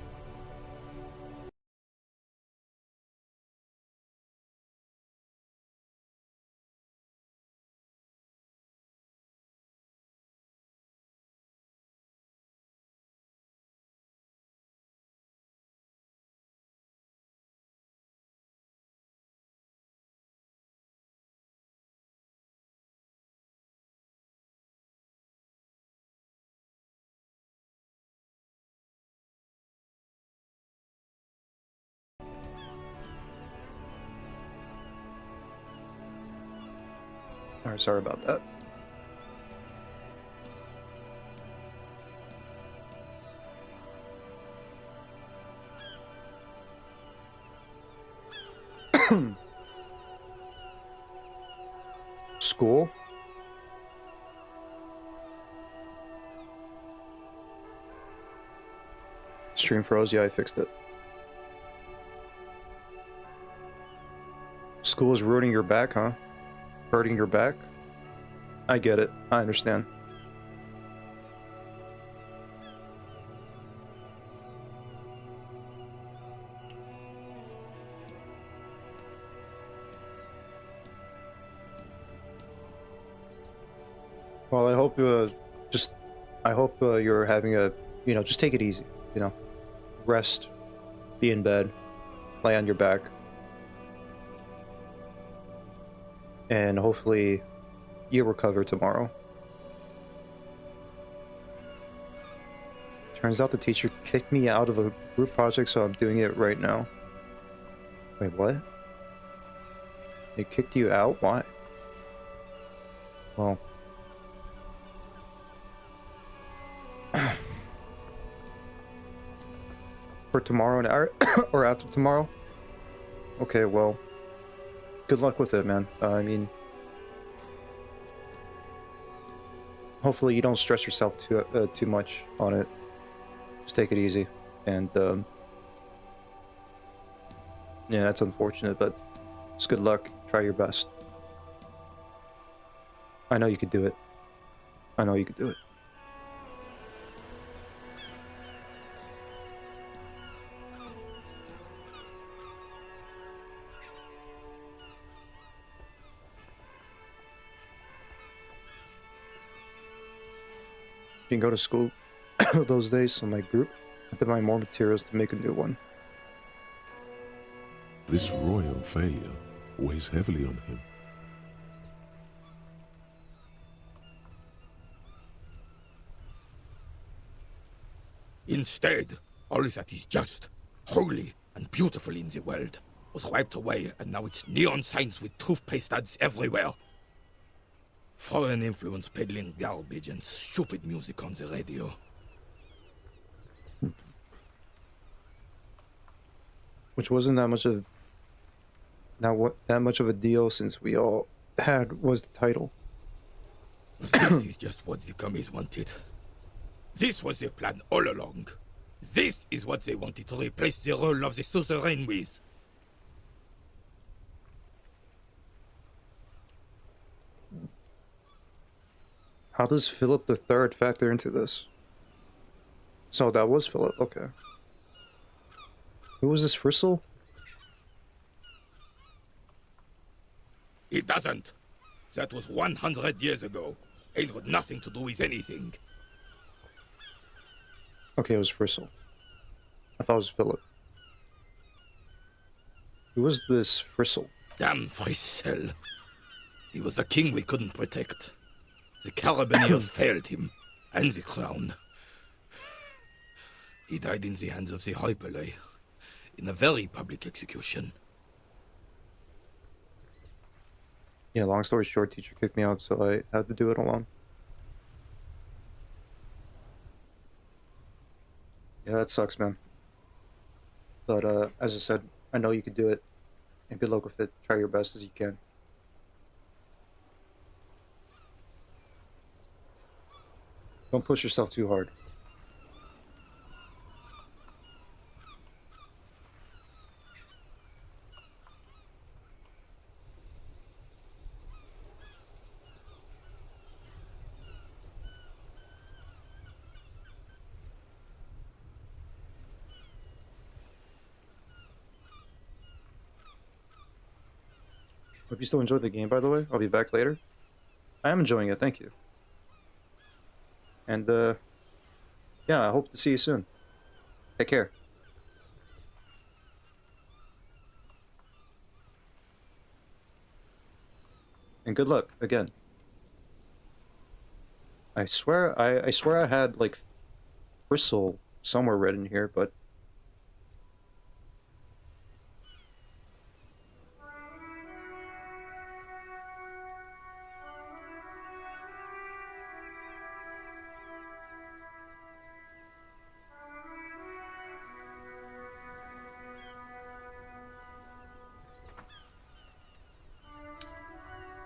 Alright, sorry about that. School? Stream froze, yeah, I fixed it. School is ruining your back, huh? Hurting your back? I get it. I understand. Well, I hope you're having a, just take it easy, rest, be in bed, lay on your back, and hopefully you'll recover tomorrow. Turns out the teacher kicked me out of a group project, so I'm doing it right now. Wait, what? They kicked you out? Why? Well... for tomorrow or after tomorrow? Okay, well... good luck with it, man. I mean... hopefully you don't stress yourself too much on it. Just take it easy. And, yeah, that's unfortunate, but it's good luck. Try your best. I know you could do it. I know you could do it. Didn't go to school those days, so my group had to buy more materials to make a new one. This royal failure weighs heavily on him. Instead, all that is just, holy, and beautiful in the world was wiped away, and now it's neon signs with toothpaste ads everywhere. Foreign influence peddling garbage and stupid music on the radio. Which wasn't that much of a deal, since we all had was the title. This is just what the commies wanted. This was their plan all along. This is what they wanted to replace the role of the suzerain with. How does Philip III factor into this? So that was Philip, okay. Who was this Frizzle? It doesn't. That was 100 years ago. Ain't got nothing to do with anything. Okay, it was Frizzle. I thought it was Philip. Who was this Frizzle? Damn Frizzell. He was the king we couldn't protect. The Carabineers failed him, and the crown. He died in the hands of the Hyperlay, in a very public execution. Yeah, long story short, teacher kicked me out, so I had to do it alone. Yeah, that sucks, man. But, as I said, I know you can do it. And good luck with it. Try your best as you can. Don't push yourself too hard. Hope you still enjoyed the game, by the way. I'll be back later. I am enjoying it, thank you. And, yeah, I hope to see you soon. Take care. And good luck, again. I swear I had, like, Bristle somewhere written here, but...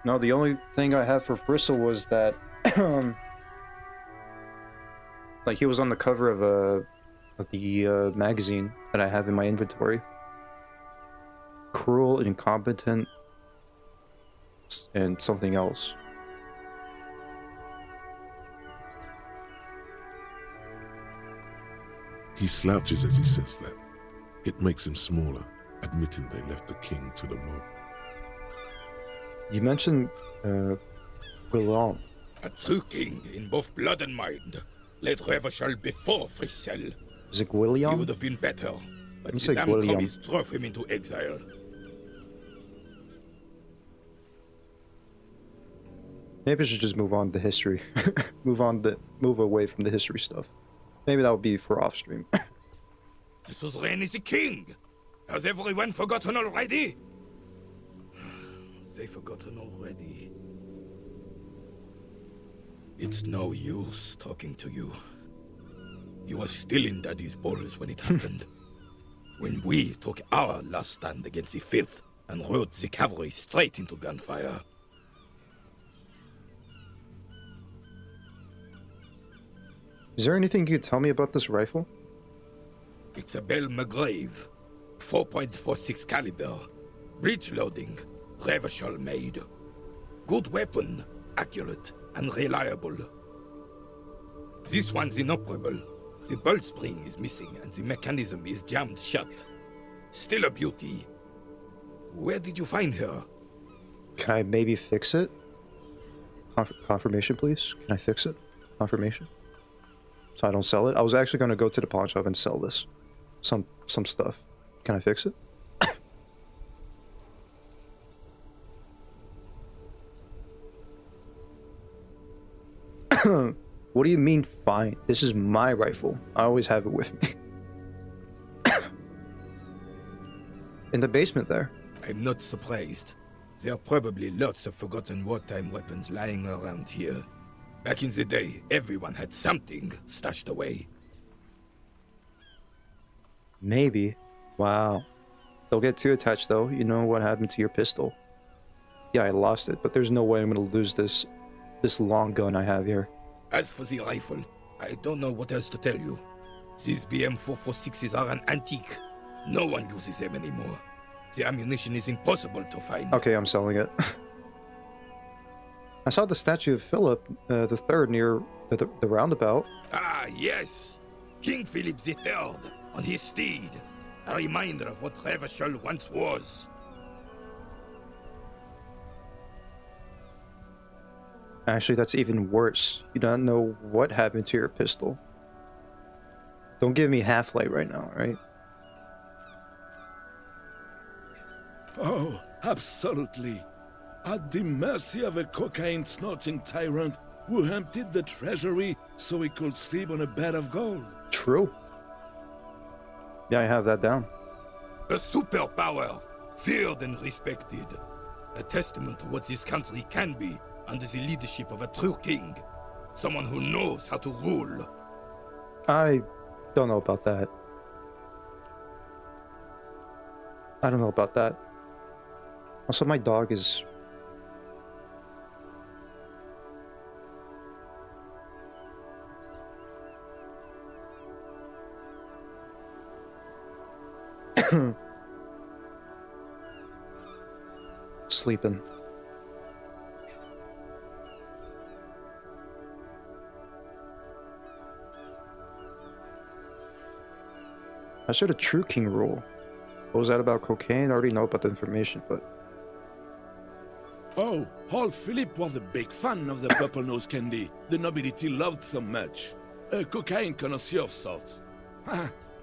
No, the only thing I have for Bristle was that, like, he was on the cover of the magazine that I have in my inventory. Cruel, incompetent, and something else. He slouches as he says that. It makes him smaller, admitting they left the king to the mob. You mentioned, Guillaume. A true king in both blood and mind. Led Revachol before Frizzell. Is it He Guillaume? would have been better, but It's the like damn William. commies drove him into exile. Maybe I should just move on to history. Move away from the history stuff. Maybe that would be for off stream. This was reign as a king. Has everyone forgotten already? They forgotten already. It's no use talking to you. You were still in Daddy's balls when it happened. When we took our last stand against the filth and rode the cavalry straight into gunfire. Is there anything you could tell me about this rifle? It's a Bell McGrave. 4.46 caliber. Breech loading. Revachol made. Good weapon. Accurate and reliable. This one's inoperable. The bolt spring is missing and the mechanism is jammed shut. Still a beauty. Where did you find her? Can I maybe fix it? Confirmation, please. Can I fix it? Confirmation. So I don't sell it. I was actually going to go to the pawn shop and sell this. Some stuff. Can I fix it? What do you mean fine? This is my rifle. I always have it with me. In the basement there. I'm not surprised. There are probably lots of forgotten wartime weapons lying around here. Back in the day, everyone had something stashed away. Maybe. Wow. Don't get too attached though. You know what happened to your pistol. Yeah, I lost it, but there's no way I'm gonna lose this long gun I have here. As for the rifle, I don't know what else to tell you. These BM 446s are an antique. No one uses them anymore. The ammunition is impossible to find. Okay, I'm selling it. I saw the statue of Philip the Third near the roundabout. Ah, yes. King Philip III on his steed. A reminder of what Revachol once was. Actually, that's even worse. You don't know what happened to your pistol. Don't give me Half-Life right now, right? Oh, absolutely. At the mercy of a cocaine-snorting tyrant who emptied the treasury so he could sleep on a bed of gold. True. Yeah, I have that down. A superpower, feared and respected. A testament to what this country can be under the leadership of a true king. Someone who knows how to rule. I don't know about that. I don't know about that. Also, my dog is... sleeping. I said a true king rule. What was that about cocaine? I already know about the information, but... Oh, old Philip was a big fan of the purple nose candy the nobility loved so much. A cocaine connoisseur of sorts.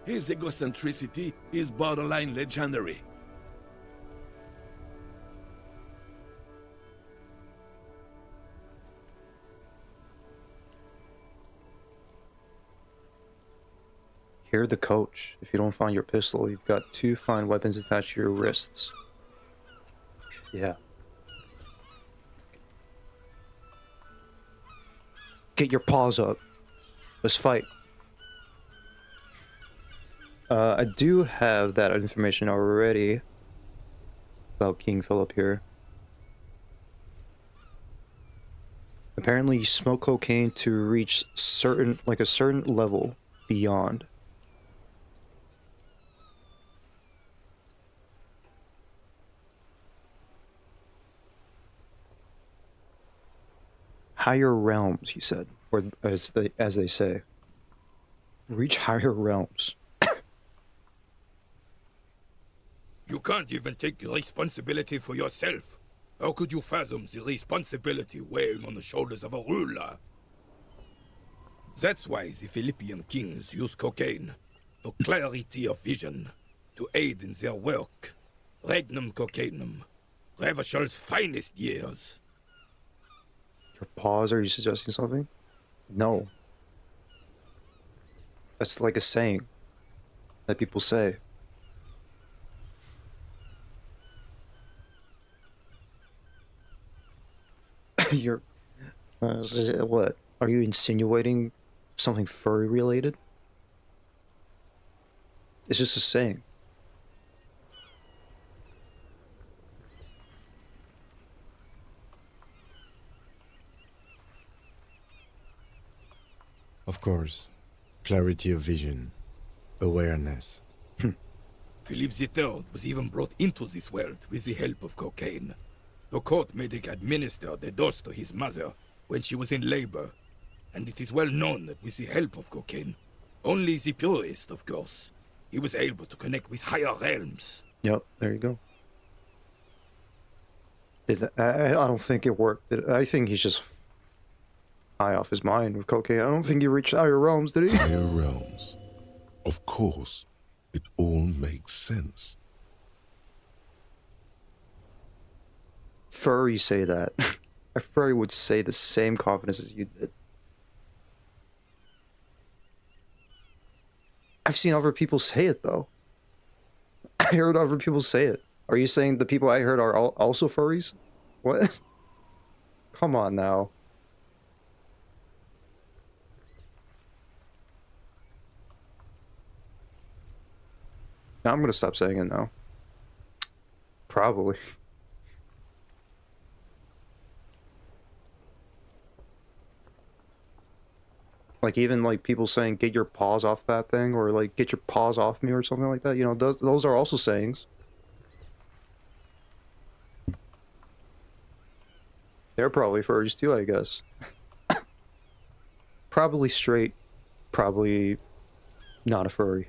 His egocentricity is borderline legendary. Hear the coach. If you don't find your pistol, you've got 2 fine weapons attached to your wrists. Yeah. Get your paws up. Let's fight. I do have that information already about King Philip here. Apparently, you smoke cocaine to reach a certain level beyond. Higher realms, he said, or as they say. Reach higher realms. You can't even take responsibility for yourself. How could you fathom the responsibility weighing on the shoulders of a ruler? That's why the Philippian kings use cocaine, for clarity of vision, to aid in their work. Regnum cocainum, Revishal's finest years. Your paws, are you suggesting something? No. That's like a saying that people say. You're... what? Are you insinuating something furry related? It's just a saying. Of course. Clarity of vision. Awareness. Philip III was even brought into this world with the help of cocaine. The court medic administered a dose to his mother when she was in labor, and it is well known that with the help of cocaine, only the purest, of course, he was able to connect with higher realms. Yep, there you go. I don't think it worked. I think he's just high off his mind with cocaine. I don't think he reached higher realms, did he? Higher realms. Of course, it all makes sense. Furry say that. A furry would say the same confidence as you did. I've seen other people say it, though. I heard other people say it. Are you saying the people I heard are also furries? What? Come on now. Now I'm gonna stop saying it now. Probably. Like, even, like, people saying, get your paws off that thing, or, like, get your paws off me, or something like that. You know, those are also sayings. They're probably furries too, I guess. Probably straight, probably not a furry.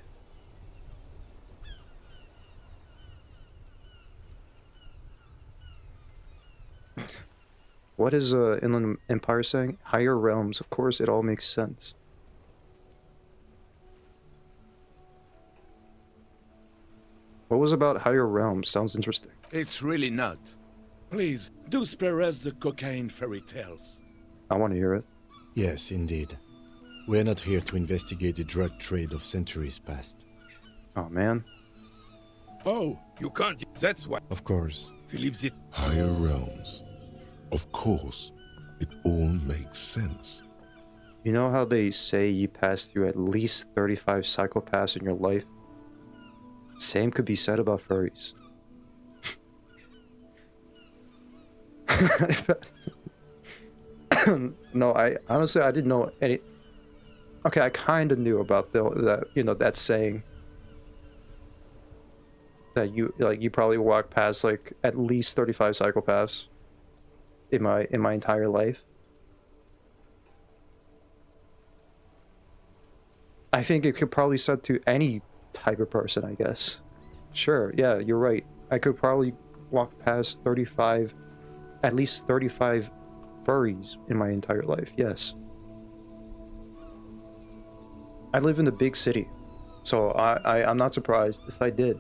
What is Inland Empire saying? Higher realms. Of course, it all makes sense. What was about higher realms? Sounds interesting. It's really not. Please, do spare us the cocaine fairy tales. I want to hear it. Yes, indeed. We're not here to investigate the drug trade of centuries past. Oh man. Oh, you can't. That's why Of course. Philippe's it. Higher realms. Of course, it all makes sense. You know how they say you pass through at least 35 psychopaths in your life? Same could be said about furries. No, I honestly I didn't know any. Okay, I kind of knew about that, you know, that saying that you probably walk past like at least 35 psychopaths in my entire life. I think it could probably said to any type of person, I guess. Sure, yeah, you're right. I could probably walk past 35, at least 35 furries in my entire life, yes. I live in a big city, so I'm not surprised if I did.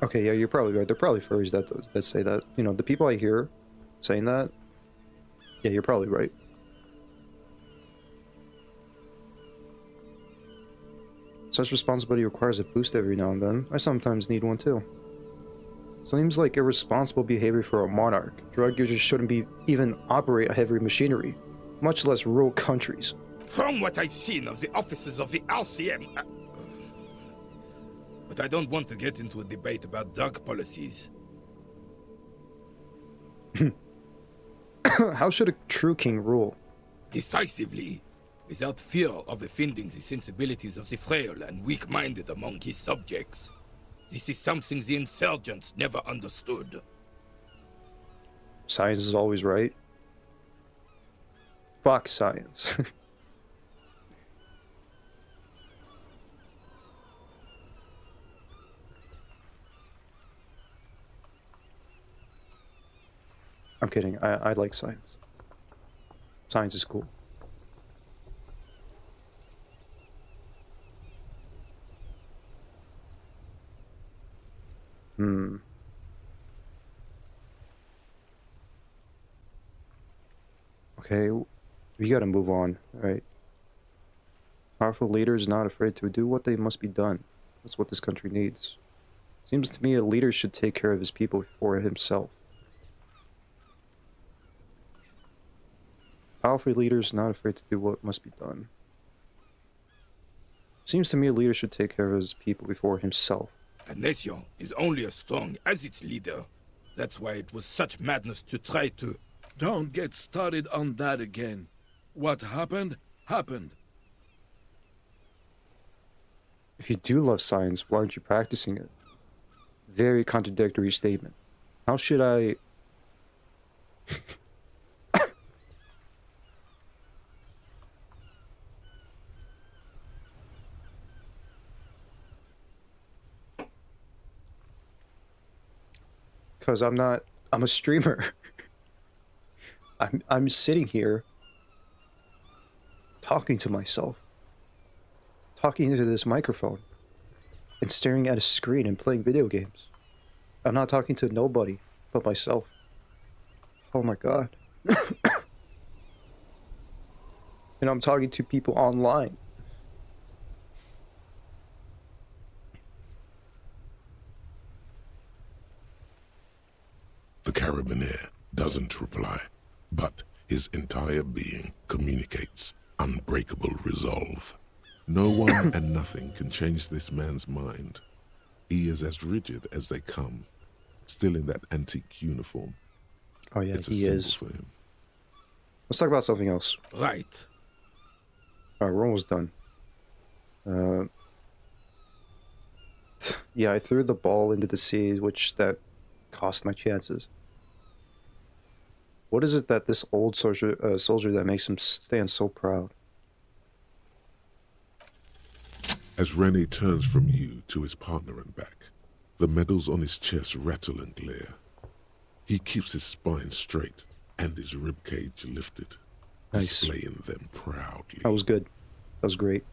Okay, yeah, you're probably right. They're probably furries that say that. You know, the people I hear saying that, yeah, you're probably right. Such responsibility requires a boost every now and then. I sometimes need one too. Seems like irresponsible behavior for a monarch. Drug users shouldn't be even operate a heavy machinery, much less rule countries. From what I've seen of the offices of the RCM. But I don't want to get into a debate about drug policies. How should a true king rule? Decisively, without fear of offending the sensibilities of the frail and weak-minded among his subjects. This is something the insurgents never understood. Science is always right. Fuck science. I'm kidding. I like science. Science is cool. Okay, we gotta move on, right? Powerful leaders not afraid to do what they must be done. That's what this country needs. Seems to me a leader should take care of his people before himself. Powerful leaders not afraid to do what must be done. Seems to me a leader should take care of his people before himself. A nation is only as strong as its leader. That's why it was such madness to try to... Don't get started on that again. What happened, happened. If you do love science, why aren't you practicing it? Very contradictory statement. How should I... Because I'm a streamer. I'm sitting here talking to myself, talking into this microphone, and staring at a screen and playing video games. I'm not talking to nobody but myself. Oh my god. And I'm talking to people online. The Carabiner doesn't reply, but his entire being communicates unbreakable resolve. No one and nothing can change this man's mind. He is as rigid as they come, still in that antique uniform. Oh yeah, It's a he symbol is. for him. Let's talk about something else. Right. Alright, we're almost done. Yeah, I threw the ball into the sea, which that cost my chances. What is it that this old soldier that makes him stand so proud? As Rene turns from you to his partner and back, the medals on his chest rattle and glare. He keeps his spine straight and his ribcage lifted, Nice. displaying them proudly. That was good. That was great.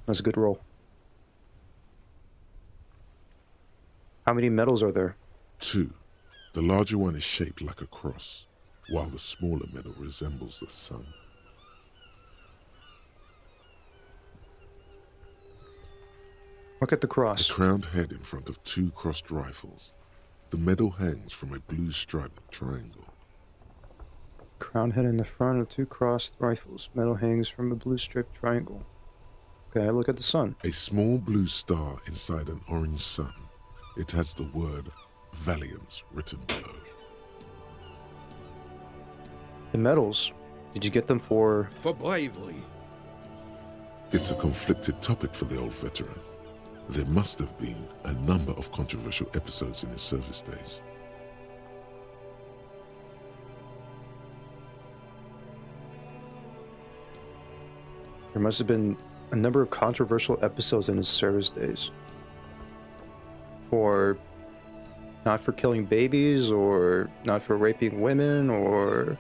That's a good roll. How many medals are there? 2. The larger one is shaped like a cross, while the smaller medal resembles the sun. Look at the A cross. crowned head in front of 2 crossed rifles. The medal hangs from a blue striped triangle. Crown head in the front of 2 crossed rifles. Medal hangs from a blue striped triangle. Okay, look at the sun. A small blue star inside an orange sun. It has the word Valiance written below. The medals. Did you get them for... For bravery. It's a conflicted topic for the old veteran. There must have been a number of controversial episodes in his service days. There must have been a number of controversial episodes in his service days. For... Not for killing babies, or not for raping women, or...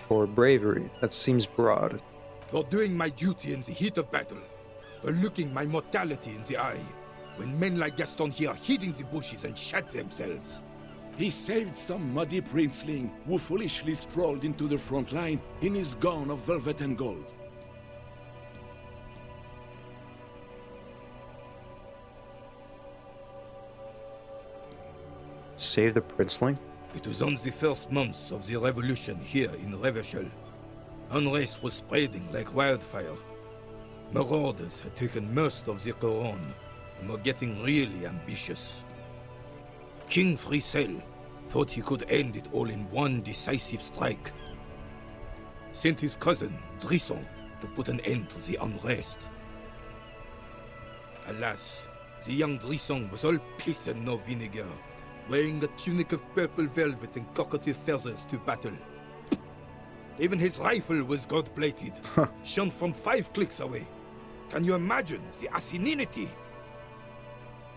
For bravery. That seems broad. For doing my duty in the heat of battle. For looking my mortality in the eye. When men like Gaston here hid in the bushes and shat themselves. He saved some muddy princeling who foolishly strolled into the front line in his gown of velvet and gold. Save the princeling? It was on the first months of the revolution here in Revachol. Unrest was spreading like wildfire. Marauders had taken most of the Couronne and were getting really ambitious. King Frisel thought he could end it all in one decisive strike. Sent his cousin, Drisson, to put an end to the unrest. Alas, the young Drisson was all piss and no vinegar, wearing a tunic of purple velvet and cockatiel feathers to battle. Even his rifle was gold-plated, shone from 5 clicks away. Can you imagine the asininity?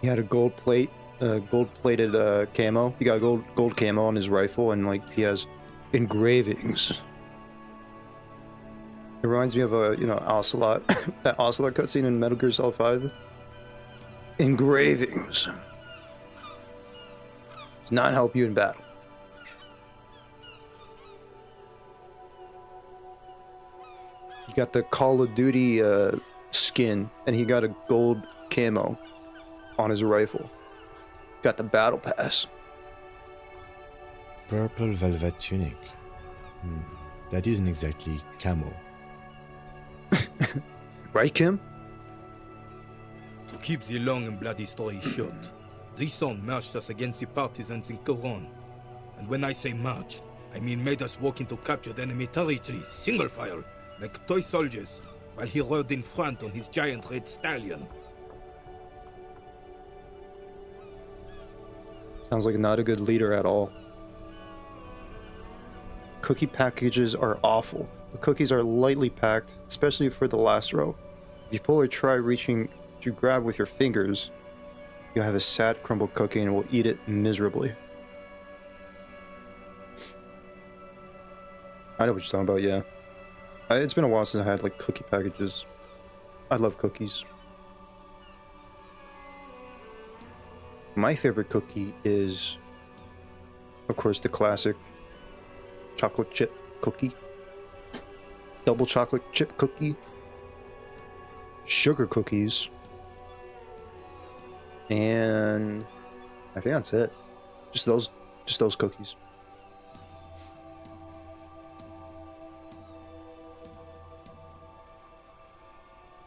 He had a gold-plated camo. He got gold camo on his rifle, and like he has engravings. It reminds me of a Ocelot, that Ocelot cutscene in Metal Gear Solid 5. Engravings. Does not help you in battle. He got the Call of Duty skin, and he got a gold camo on his rifle. Got the battle pass. Purple velvet tunic. That isn't exactly camo. Right, Kim? To keep the long and bloody story short, Drisson marched us against the partisans in Couronne. And when I say marched, I mean made us walk into captured enemy territory, single file, like toy soldiers, while he rode in front on his giant red stallion. Sounds like not a good leader at all. Cookie packages are awful. The cookies are lightly packed, especially for the last row. If you pull or try reaching to grab with your fingers, you'll have a sad crumbled cookie and will eat it miserably. I know what you're talking about, yeah. It's been a while since I had like cookie packages. I love cookies. My favorite cookie is, of course, the classic chocolate chip cookie, double chocolate chip cookie, sugar cookies, and I think that's it. Just those cookies.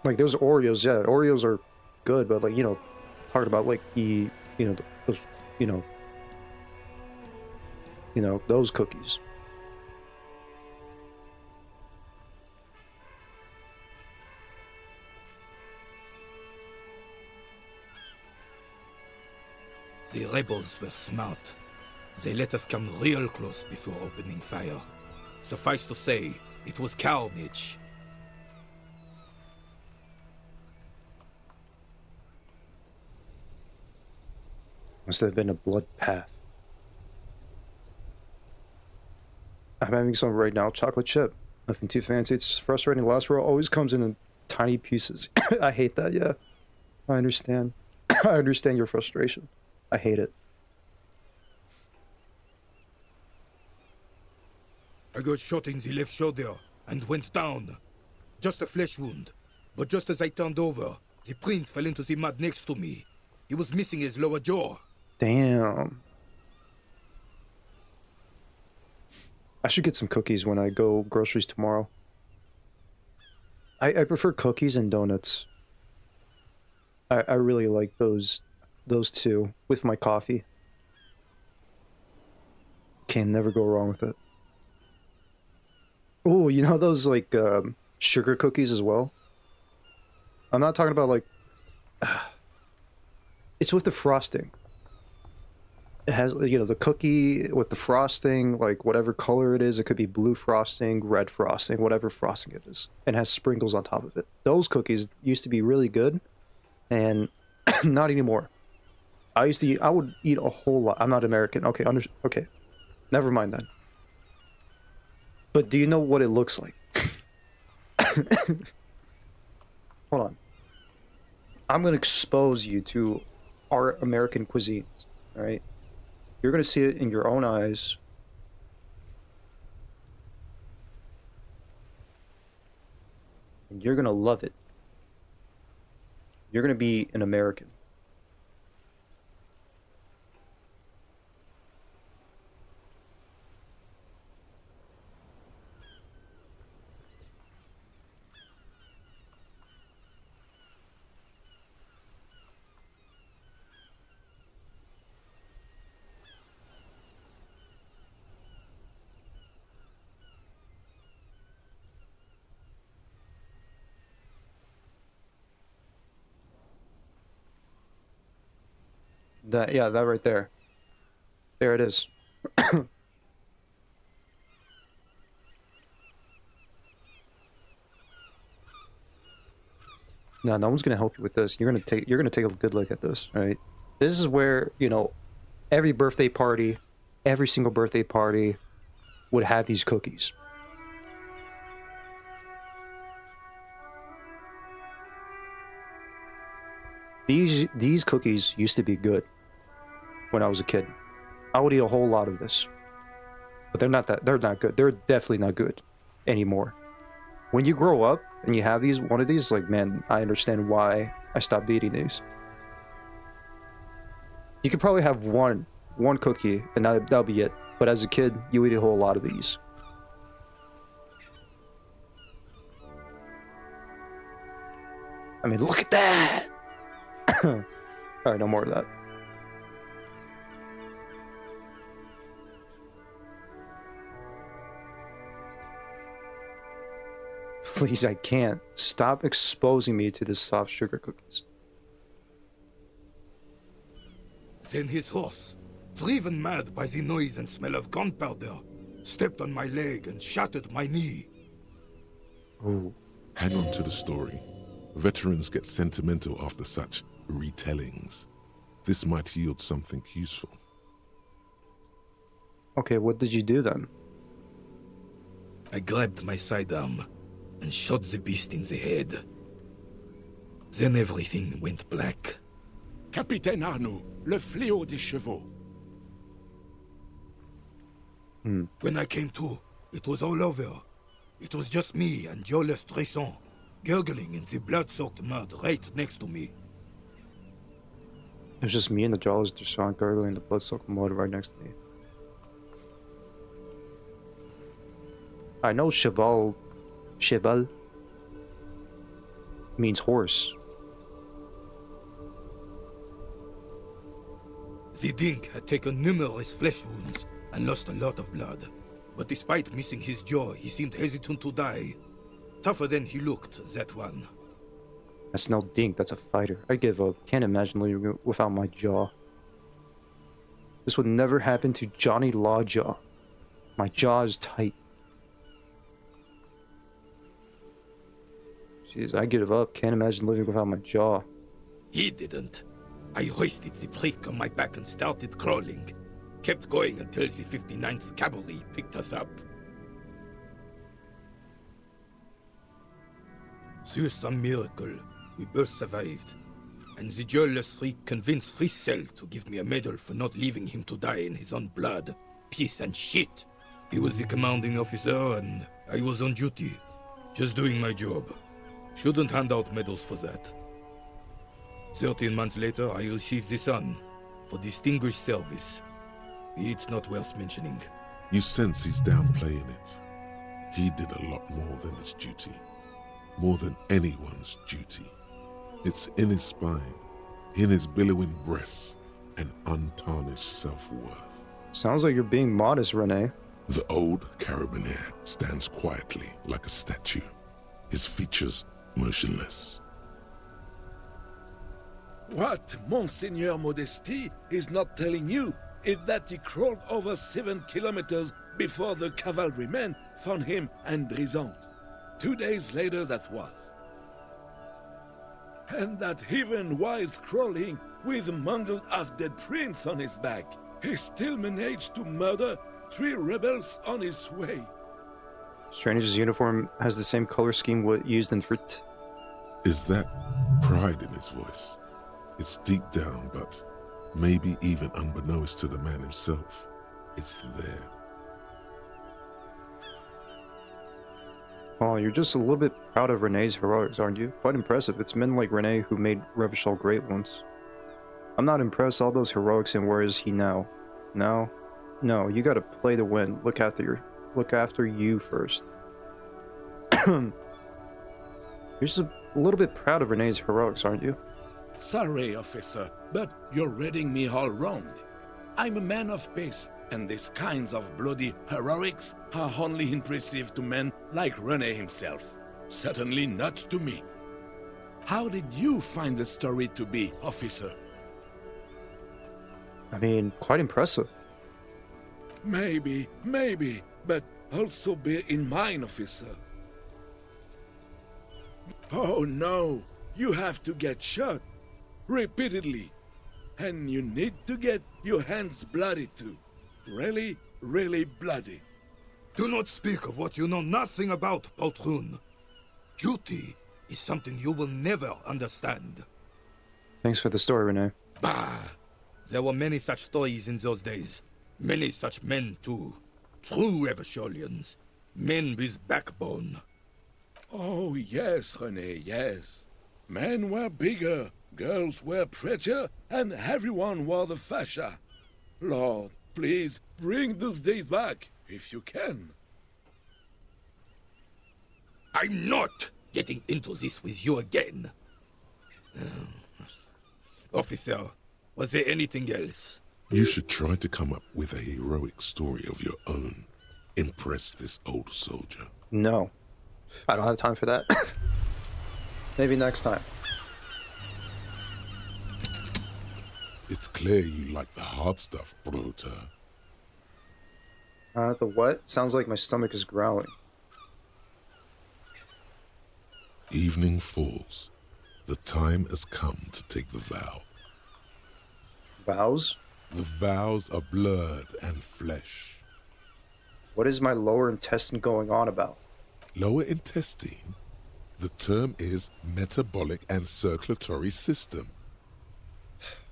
Like those Oreos, yeah, Oreos are good, but like, talking about like those, those cookies. The rebels were smart. They let us come real close before opening fire. Suffice to say, it was carnage. Must have been a blood path. I'm having some right now, chocolate chip. Nothing too fancy. It's frustrating. The last row always comes in tiny pieces. I hate that, yeah. I understand. I understand your frustration. I hate it. I got shot in the left shoulder and went down. Just a flesh wound. But just as I turned over, the prince fell into the mud next to me. He was missing his lower jaw. Damn. I should get some cookies when I go groceries tomorrow. I prefer cookies and donuts. I really like those two with my coffee. Can never go wrong with it. Oh, you know those like sugar cookies as well? I'm not talking about like it's with the frosting. It has, you know, the cookie with the frosting, like whatever color it is. It could be blue frosting, red frosting, whatever frosting it is. And has sprinkles on top of it. Those cookies used to be really good, and not anymore. I would eat a whole lot. I'm not American. Okay, okay. Never mind then. But do you know what it looks like? Hold on. I'm going to expose you to our American cuisines, all right? You're going to see it in your own eyes. And you're going to love it. You're going to be an American. Yeah, that right there. There it is. No, no one's gonna help you with this. You're gonna take a good look at this, right? This is where, you know, every single birthday party would have these cookies. These cookies used to be good when I was a kid. I would eat a whole lot of this. But they're not good. They're definitely not good anymore. When you grow up and you have one of these, like, man, I understand why I stopped eating these. You could probably have one cookie and that'll be it. But as a kid, you eat a whole lot of these. I mean, look at that! Alright, no more of that. Please, I can't. Stop exposing me to the soft sugar cookies. Then his horse, driven mad by the noise and smell of gunpowder, stepped on my leg and shattered my knee. Ooh. Hang on to the story. Veterans get sentimental after such retellings. This might yield something useful. Okay, what did you do then? I grabbed my sidearm and shot the beast in the head. Then everything went black. Capitaine Arnoux, le fléau des chevaux. When I came to, it was all over. It was just me and Joe Stresson, gurgling in the blood-soaked mud right next to me. It was just me and the Jawless Deshaun gargling the blood-soaked mud right next to me. I know cheval means horse. The Dink had taken numerous flesh wounds and lost a lot of blood. But despite missing his jaw, he seemed hesitant to die. Tougher than he looked, that one. That's no Dink, that's a fighter. I give up. Can't imagine living without my jaw. This would never happen to Johnny Lawjaw. My jaw is tight. Jeez, I give up. Can't imagine living without my jaw. He didn't. I hoisted the brake on my back and started crawling. Kept going until the 59th Cavalry picked us up. Through some miracle, we both survived. And the jailless freak convinced Frissell to give me a medal for not leaving him to die in his own blood. Piece and shit. He was the commanding officer and I was on duty. Just doing my job. Shouldn't hand out medals for that. 13 months later, I received the Sun for distinguished service. It's not worth mentioning. You sense he's downplaying it. He did a lot more than his duty. More than anyone's duty. It's in his spine, in his billowing breasts, and untarnished self-worth. Sounds like you're being modest, Rene. The old carabinier stands quietly like a statue, his features motionless. What Monseigneur Modesty is not telling you is that he crawled over 7 kilometers before the cavalrymen found him and Drizant. 2 days later that was. And that even while crawling with a mangled half-dead prince on his back, he still managed to murder 3 rebels on his way. Strange's uniform has the same color scheme used in Frit. Is that pride in his voice? It's deep down, but maybe even unbeknownst to the man himself, it's there. Oh, you're just a little bit proud of Rene's heroics, aren't you? Quite impressive. It's men like Rene who made Revachol great once. I'm not impressed. All those heroics, and where is he now? No, you gotta play to win. Look after you first. You're just a little bit proud of Rene's heroics, aren't you? Sorry, officer, but you're reading me all wrong. I'm a man of peace, and these kinds of bloody heroics are only impressive to men like Rene himself. Certainly not to me. How did you find the story to be, officer? I mean, quite impressive. Maybe, but also bear in mind, officer. Oh no, you have to get shot. Repeatedly. And you need to get your hands bloody too. Really, really bloody. Do not speak of what you know nothing about, Poltroon. Duty is something you will never understand. Thanks for the story, Rene. Bah! There were many such stories in those days. Many such men, too. True Revacholians. Men with backbone. Oh yes, René, yes. Men were bigger, girls were prettier, and everyone wore the fascia. Lord, please, bring those days back, if you can. I'm not getting into this with you again. Officer, was there anything else? You should try to come up with a heroic story of your own. Impress this old soldier. No. I don't have time for that. Maybe next time. It's clear you like the hard stuff, Brota. The what? Sounds like my stomach is growling. Evening falls. The time has come to take the vow. Vows? The vows are blood and flesh. What is my lower intestine going on about? Lower intestine? The term is metabolic and circulatory system.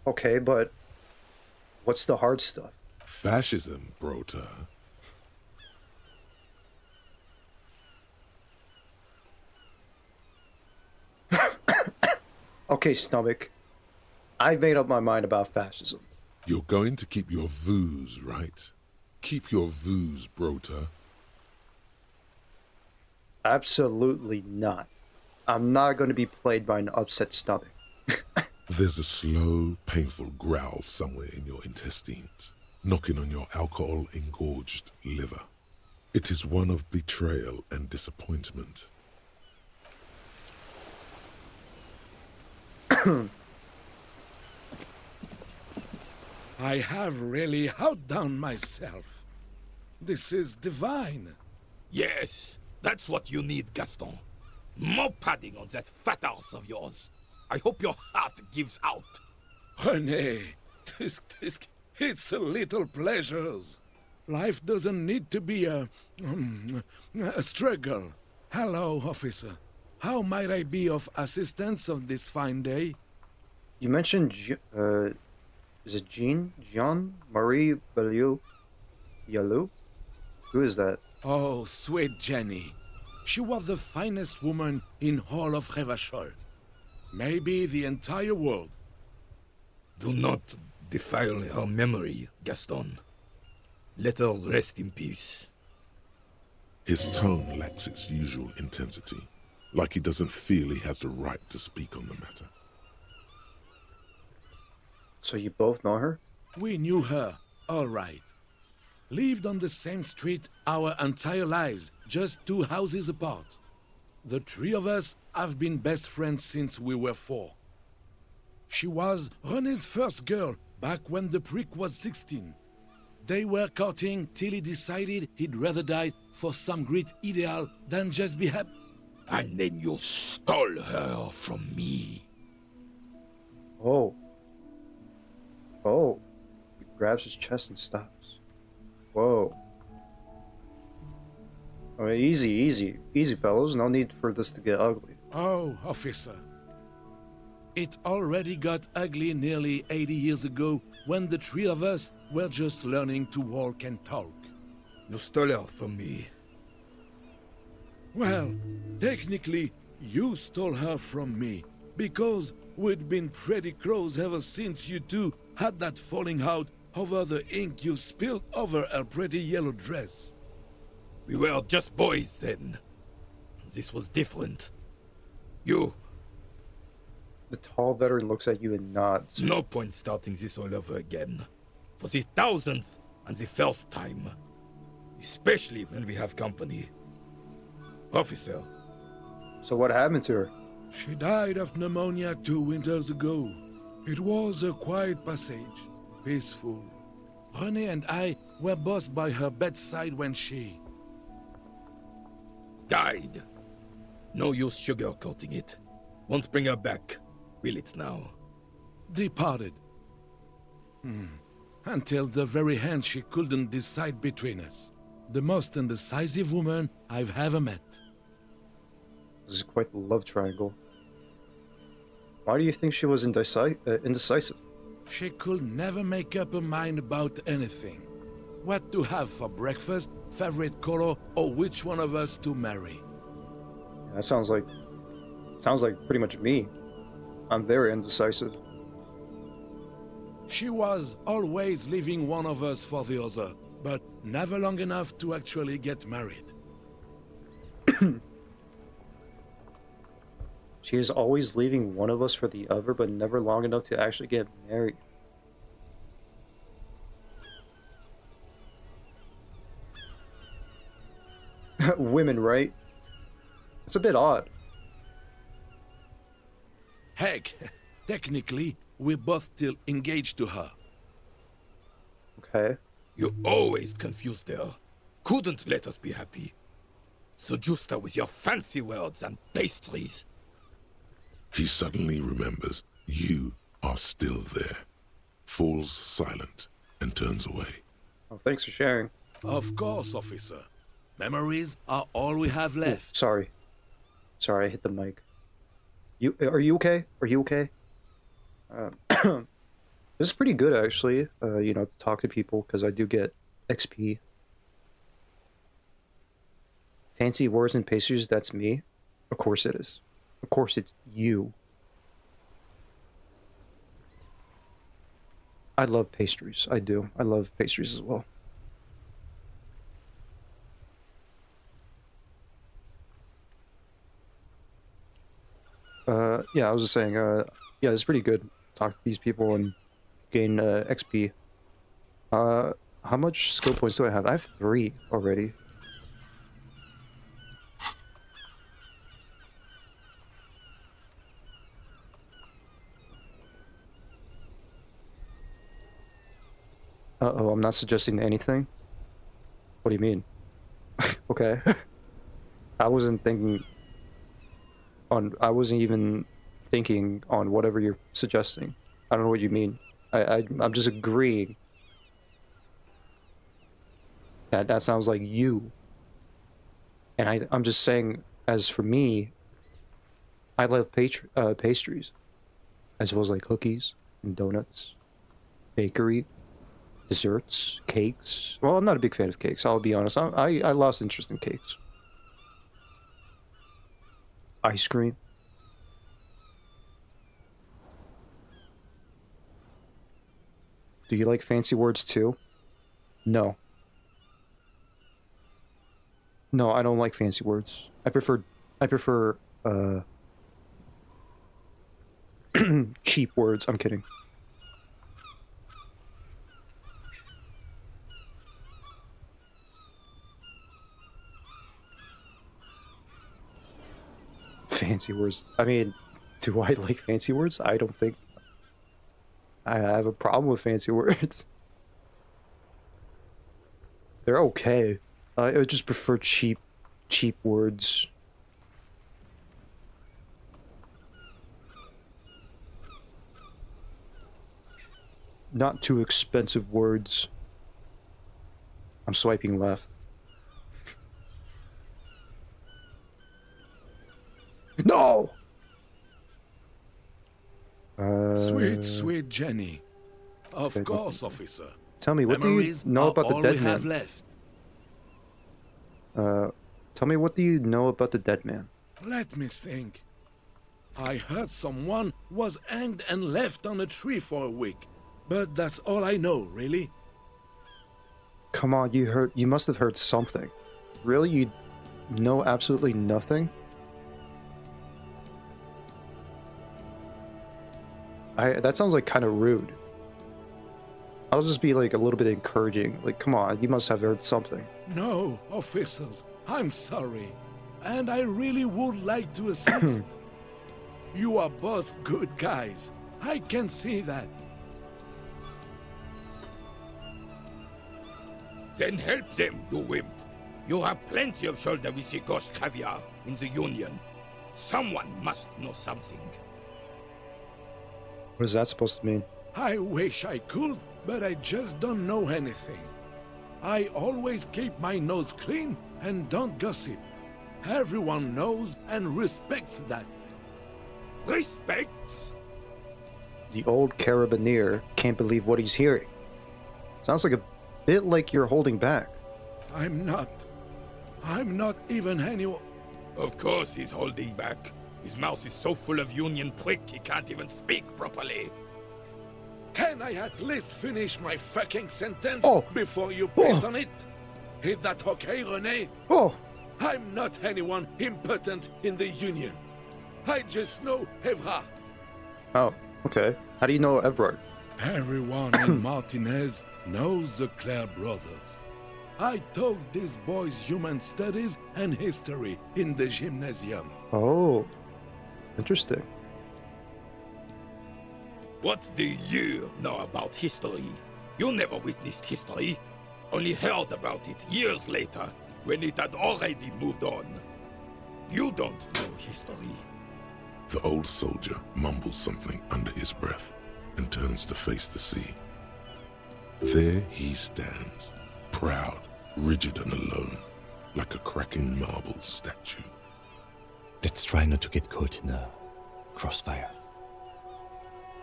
Okay, but what's the hard stuff? Fascism, Brota. Okay, stomach. I've made up my mind about fascism. You're going to keep your views, right? Keep your views, Brota. Absolutely not. I'm not going to be played by an upset stomach. There's a slow, painful growl somewhere in your intestines, knocking on your alcohol-engorged liver. It is one of betrayal and disappointment. I have really outdone myself. This is divine. Yes, that's what you need, Gaston. More padding on that fat ass of yours. I hope your heart gives out. René, it's a little pleasures. Life doesn't need to be a struggle. Hello, officer. How might I be of assistance on this fine day? You mentioned, is it Jean-Marie Belliot? Yalou? Who is that? Oh, sweet Jenny. She was the finest woman in all of Revachol. Maybe the entire world. Do not defile her memory, Gaston. Let her rest in peace. His tone lacks its usual intensity, like he doesn't feel he has the right to speak on the matter. So you both know her? We knew her, all right. Lived on the same street our entire lives, just 2 houses apart. The 3 of us have been best friends since we were 4. She was René's first girl back when the prick was 16. They were courting till he decided he'd rather die for some great ideal than just be happy. And then you stole her from me. Oh. Oh. He grabs his chest and stops. Whoa. Oh, easy, fellows. No need for this to get ugly. Oh, officer. It already got ugly nearly 80 years ago when the 3 of us were just learning to walk and talk. You stole her from me. Well, technically, you stole her from me, because we'd been pretty close ever since you two had that falling out over the ink you spilled over her pretty yellow dress. We were just boys then. This was different. You... The tall veteran looks at you and nods. No point starting this all over again. For the 1000th and the first time. Especially when we have company. Officer. So what happened to her? She died of pneumonia 2 winters ago. It was a quiet passage, peaceful. René and I were both by her bedside when she... died. No use sugarcoating it. Won't bring her back. Will it now? departed. Until the very end she couldn't decide between us. The most indecisive woman I've ever met. This is quite the love triangle. Why do you think she was indecisive? She could never make up her mind about anything. What to have for breakfast, favorite color, or which one of us to marry. That sounds like pretty much me. I'm very indecisive. She was always leaving one of us for the other, but never long enough to actually get married. She is always leaving one of us for the other, but never long enough to actually get married. Women, right? It's a bit odd. Heck, technically, we're both still engaged to her. Okay. You always confused her. Couldn't let us be happy. So Justa with your fancy words and pastries. He suddenly remembers you are still there, falls silent, and turns away. Well, thanks for sharing. Of course, officer. Memories are all we have left. Sorry, I hit the mic. Are you okay? Are you okay? This is pretty good, actually. You know, to talk to people, because I do get XP. Fancy words and pastries, that's me. Of course it is. Of course it's you. I love pastries. I do. I love pastries as well. Yeah, I was just saying, yeah, it's pretty good. Talk to these people and gain XP. How much skill points do I have? I have 3 already. Uh-oh, I'm not suggesting anything? What do you mean? Okay. I wasn't even thinking on whatever you're suggesting. I don't know what you mean. I'm just agreeing. That sounds like you. And I'm just saying, as for me, I love pastries. As well as like cookies and donuts, bakery, desserts, cakes. Well, I'm not a big fan of cakes, I'll be honest. I lost interest in cakes. Ice cream. Do you like fancy words too? No. No, I don't like fancy words. I prefer cheap words. I'm kidding. Fancy words. I mean, do I like fancy words? I don't think I have a problem with fancy words. They're okay. I would just prefer cheap words. Not too expensive words. I'm swiping left. No! Sweet Jenny. Of Okay, course, officer. Tell me, what do you Memories know are about the all dead we have man? left. Tell me, what do you know about the dead man? Let me think. I heard someone was hanged and left on a tree for a week. But that's all I know, really. Come on, you must have heard something. Really? You know absolutely nothing? That sounds like kind of rude. I'll just be like a little bit encouraging. Like, come on, you must have heard something. No, officers, I'm sorry. And I really would like to assist. You are both good guys. I can see that. Then help them, you wimp. You have plenty of shoulder with the ghost caviar in the Union. Someone must know something. What is that supposed to mean? I wish I could, but I just don't know anything. I always keep my nose clean and don't gossip. Everyone knows and respects that. Respects? The old carabineer can't believe what he's hearing. Sounds like a bit like you're holding back. I'm not even anyone. Of course he's holding back. His mouth is so full of Union prick he can't even speak properly. Can I at least finish my fucking sentence Oh. before you piss on it? Is that okay, René? Oh! I'm not anyone important in the Union. I just know Evrard. Oh, okay. How do you know Everard? Everyone in Martinez knows the Clare brothers. I taught these boys human studies and history in the gymnasium. Oh. Interesting. What do you know about history? You never witnessed history, only heard about it years later, when it had already moved on. You don't know history. The old soldier mumbles something under his breath and turns to face the sea. There he stands, proud, rigid and alone, like a cracking marble statue. Let's try not to get caught in a crossfire.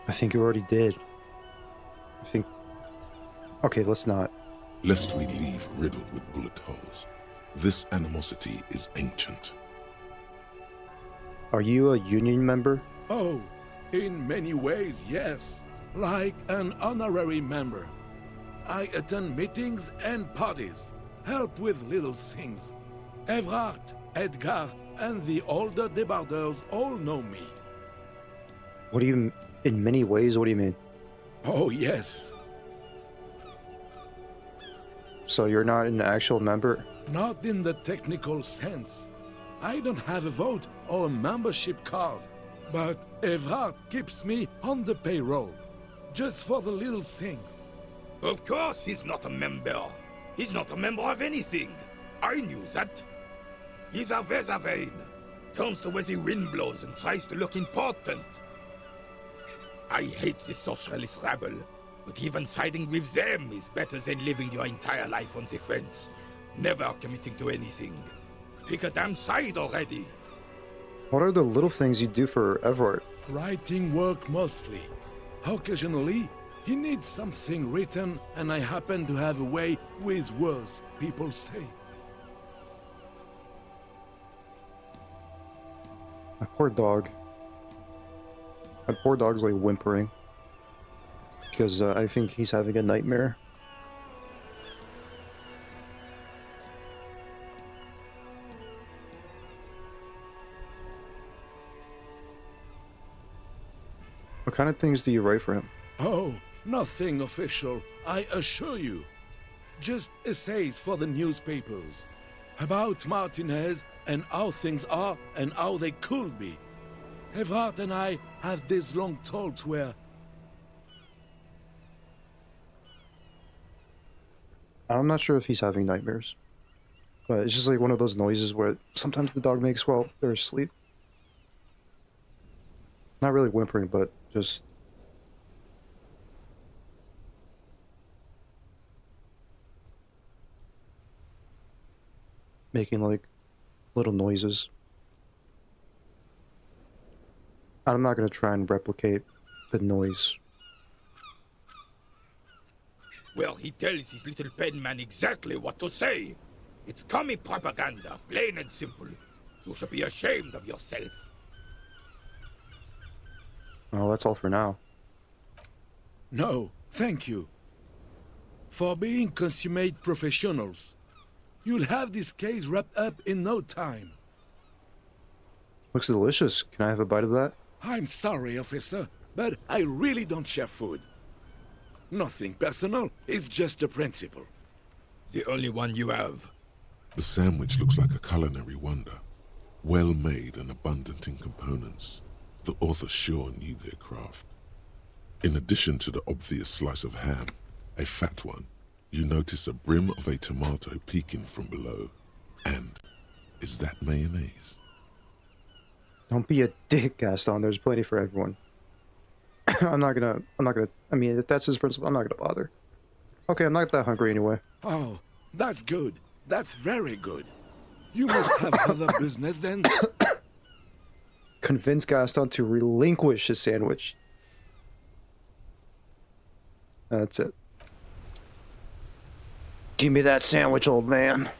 I think you already did. I think... Okay, let's not. Lest we leave riddled with bullet holes. This animosity is ancient. Are you a union member? Oh, in many ways, yes. Like an honorary member. I attend meetings and parties, help with little things. Evrard, Edgar, and the older debardeurs all know me. What do you... In many ways, what do you mean? Oh, yes. So you're not an actual member? Not in the technical sense. I don't have a vote or a membership card. But Evrard keeps me on the payroll, just for the little things. Of course he's not a member. He's not a member of anything. I knew that. He's a Weservein. Turns to where the wind blows and tries to look important. I hate the socialist rabble, but even siding with them is better than living your entire life on the fence, never committing to anything. Pick a damn side already. What are the little things you do for Everett? Writing work mostly. Occasionally, he needs something written, and I happen to have a way with words, people say. My poor dog. My poor dog's like whimpering. Because I think he's having a nightmare. What kind of things do you write for him? Oh, nothing official, I assure you. Just essays for the newspapers. About Martinez and how things are and how they could be. Evrard and I have these long talks where... I'm not sure if he's having nightmares. But it's just like one of those noises where sometimes the dog makes while they're asleep. Not really whimpering, but just... making like little noises. I'm not gonna try and replicate the noise. Well, he tells his little pen man exactly what to say. It's commie propaganda, plain and simple. You should be ashamed of yourself. Well, that's all for now. No, thank you. For being consummate professionals. You'll have this case wrapped up in no time. Looks delicious. Can I have a bite of that? I'm sorry, officer, but I really don't share food. Nothing personal, it's just a principle. The only one you have. The sandwich looks like a culinary wonder. Well made and abundant in components. The author sure knew their craft. In addition to the obvious slice of ham, a fat one, you notice a brim of a tomato peeking from below. And is that mayonnaise? Don't be a dick, Gaston. There's plenty for everyone. I'm not gonna, I mean, if that's his principle, I'm not gonna bother. Okay, I'm not that hungry anyway. Oh, that's good. That's very good. You must have other business then? Convince Gaston to relinquish his sandwich. That's it. Give me that sandwich, old man.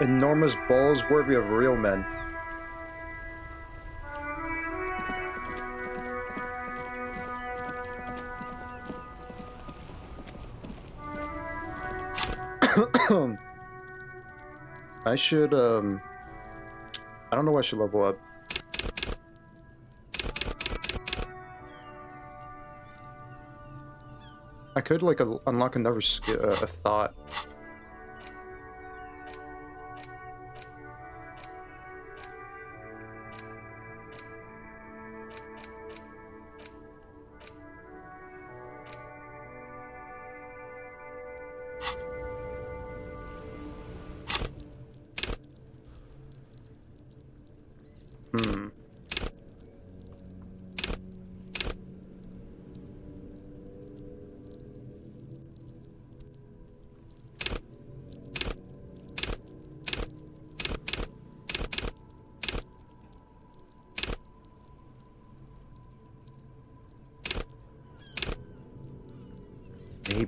Enormous balls worthy of real men. I should, I don't know what I should level up. I could, like, unlock another skill, a thought.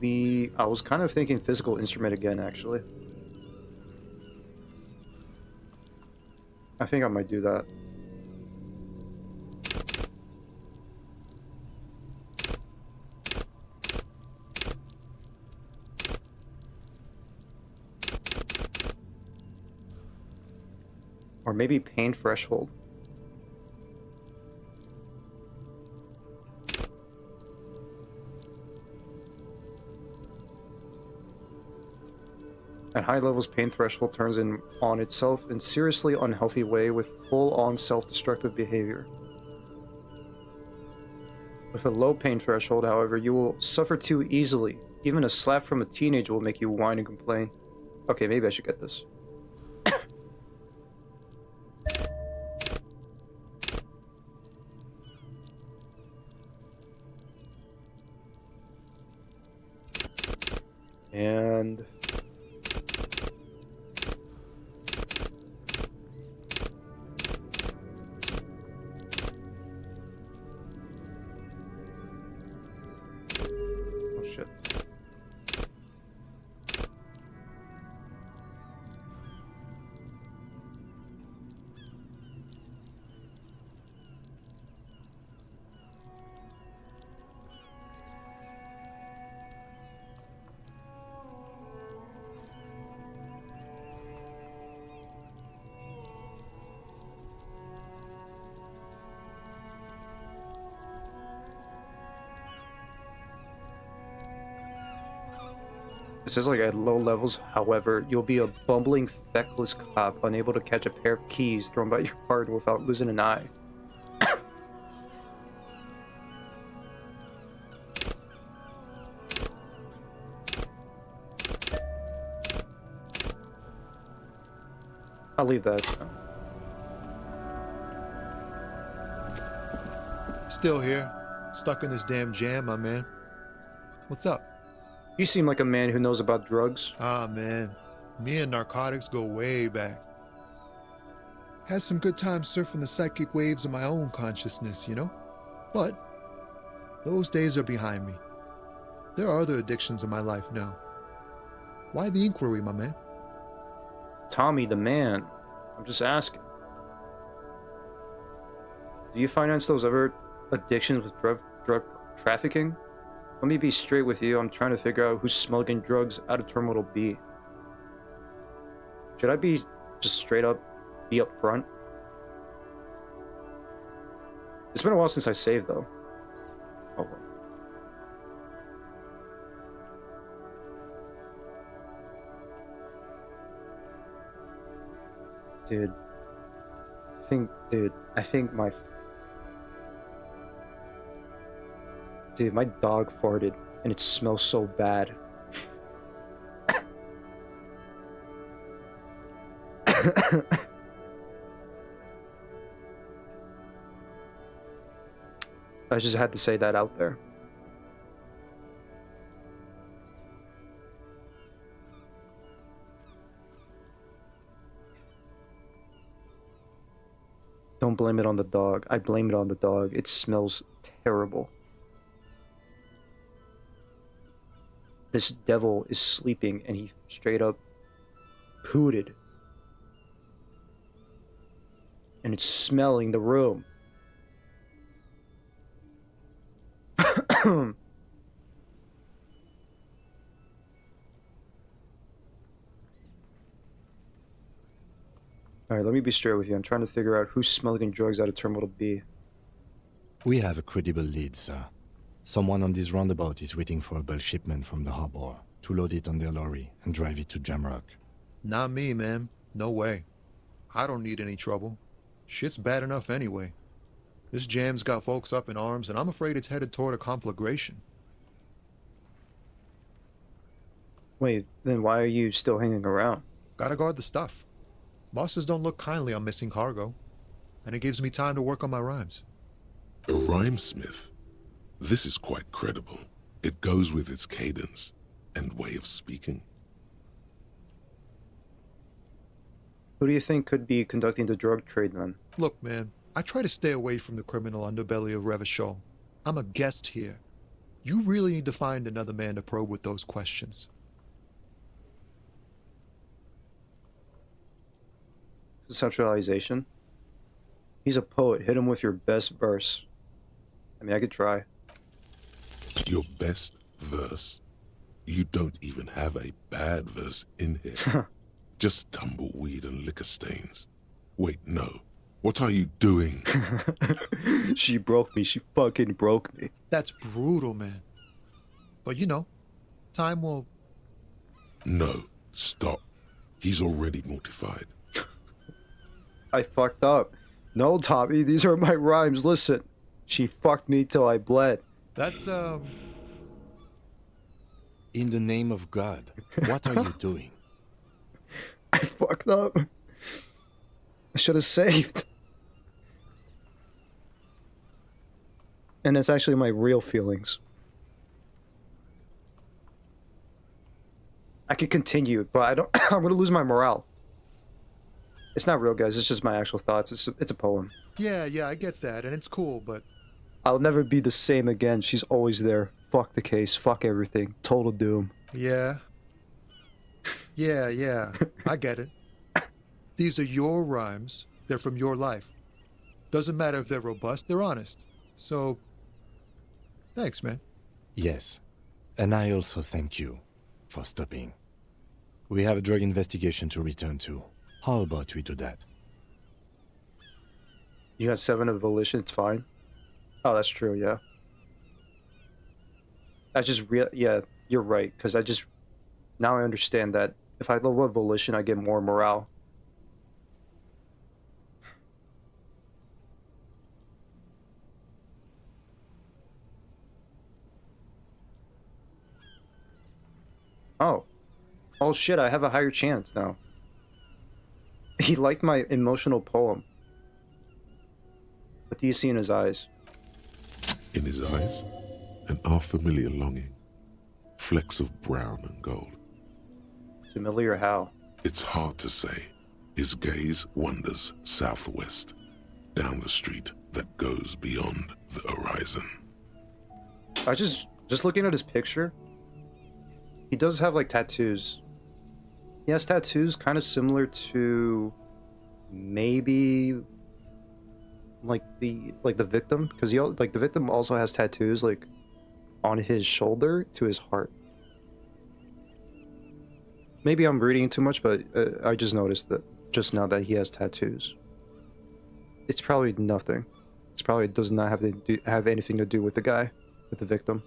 maybe... I was kind of thinking physical instrument again, actually. I think I might do that. Or maybe pain threshold. At high levels, pain threshold turns in on itself in seriously unhealthy way with full-on self-destructive behavior. With a low pain threshold, however, you will suffer too easily. Even a slap from a teenager will make you whine and complain. Okay, maybe I should get this. And... oh shit. It says like at low levels, however, you'll be a bumbling, feckless cop, unable to catch a pair of keys thrown by your partner without losing an eye. I'll leave that. Still here. Stuck in this damn jam, my man. What's up? You seem like a man who knows about drugs. Ah, man. Me and narcotics go way back. Had some good times surfing the psychic waves of my own consciousness, you know? But those days are behind me. There are other addictions in my life now. Why the inquiry, my man? Tommy, the man. I'm just asking. Do you finance those other addictions with drug trafficking? Let me be straight with you. I'm trying to figure out who's smuggling drugs out of Terminal B. Should I be just straight up, be up front? It's been a while since I saved, though. Oh, well. Dude. I think my... Dude, my dog farted, and it smells so bad. I just had to say that out there. Don't blame it on the dog. I blame it on the dog. It smells terrible. This devil is sleeping and he straight up pooted. And it's smelling the room. Alright, let me be straight with you. I'm trying to figure out who's smuggling drugs out of Terminal B. We have a credible lead, sir. Someone on this roundabout is waiting for a bulk shipment from the harbor to load it on their lorry and drive it to Jamrock. Not me, man. No way. I don't need any trouble. Shit's bad enough anyway. This jam's got folks up in arms, and I'm afraid it's headed toward a conflagration. Wait, then why are you still hanging around? Gotta guard the stuff. Bosses don't look kindly on missing cargo, and it gives me time to work on my rhymes. A rhymesmith? This is quite credible. It goes with its cadence and way of speaking. Who do you think could be conducting the drug trade then? Look, man, I try to stay away from the criminal underbelly of Revachol. I'm a guest here. You really need to find another man to probe with those questions. Conceptualization. He's a poet. Hit him with your best verse. I mean, I could try. Your best verse? You don't even have a bad verse in here. Just tumbleweed and liquor stains. Wait, no. What are you doing? She broke me. She fucking broke me. That's brutal, man. But you know, time will... No, stop. He's already mortified. I fucked up. No, Tommy, these are my rhymes. Listen. She fucked me till I bled. That's, In the name of God, what are you doing? I fucked up. I should have saved. And it's actually my real feelings. I could continue, but I don't. I'm gonna lose my morale. It's not real, guys. It's just my actual thoughts. It's a poem. yeah, I get that, and it's cool, but... I'll never be the same again. She's always there. Fuck the case. Fuck everything. Total doom. Yeah. Yeah, I get it. These are your rhymes. They're from your life. Doesn't matter if they're robust, they're honest. So, thanks, man. Yes, and I also thank you for stopping. We have a drug investigation to return to. How about we do that? You got 7 of volition. It's fine. Oh, that's true. Yeah. I just yeah, you're right. Because I just now I understand that if I level up volition, I get more morale. Oh. Oh shit, I have a higher chance now. He liked my emotional poem. What do you see in his eyes? In his eyes, an unfamiliar longing. Flecks of brown and gold. Familiar how? It's hard to say. His gaze wanders southwest, down the street that goes beyond the horizon. I just looking at his picture, he does have like tattoos. He has tattoos kind of similar to maybe like the victim, because he like the victim also has tattoos like on his shoulder to his heart. Maybe I'm reading too much, but I just noticed that just now that he has tattoos. It's probably nothing. It's probably does not have anything to do with the guy, with the victim.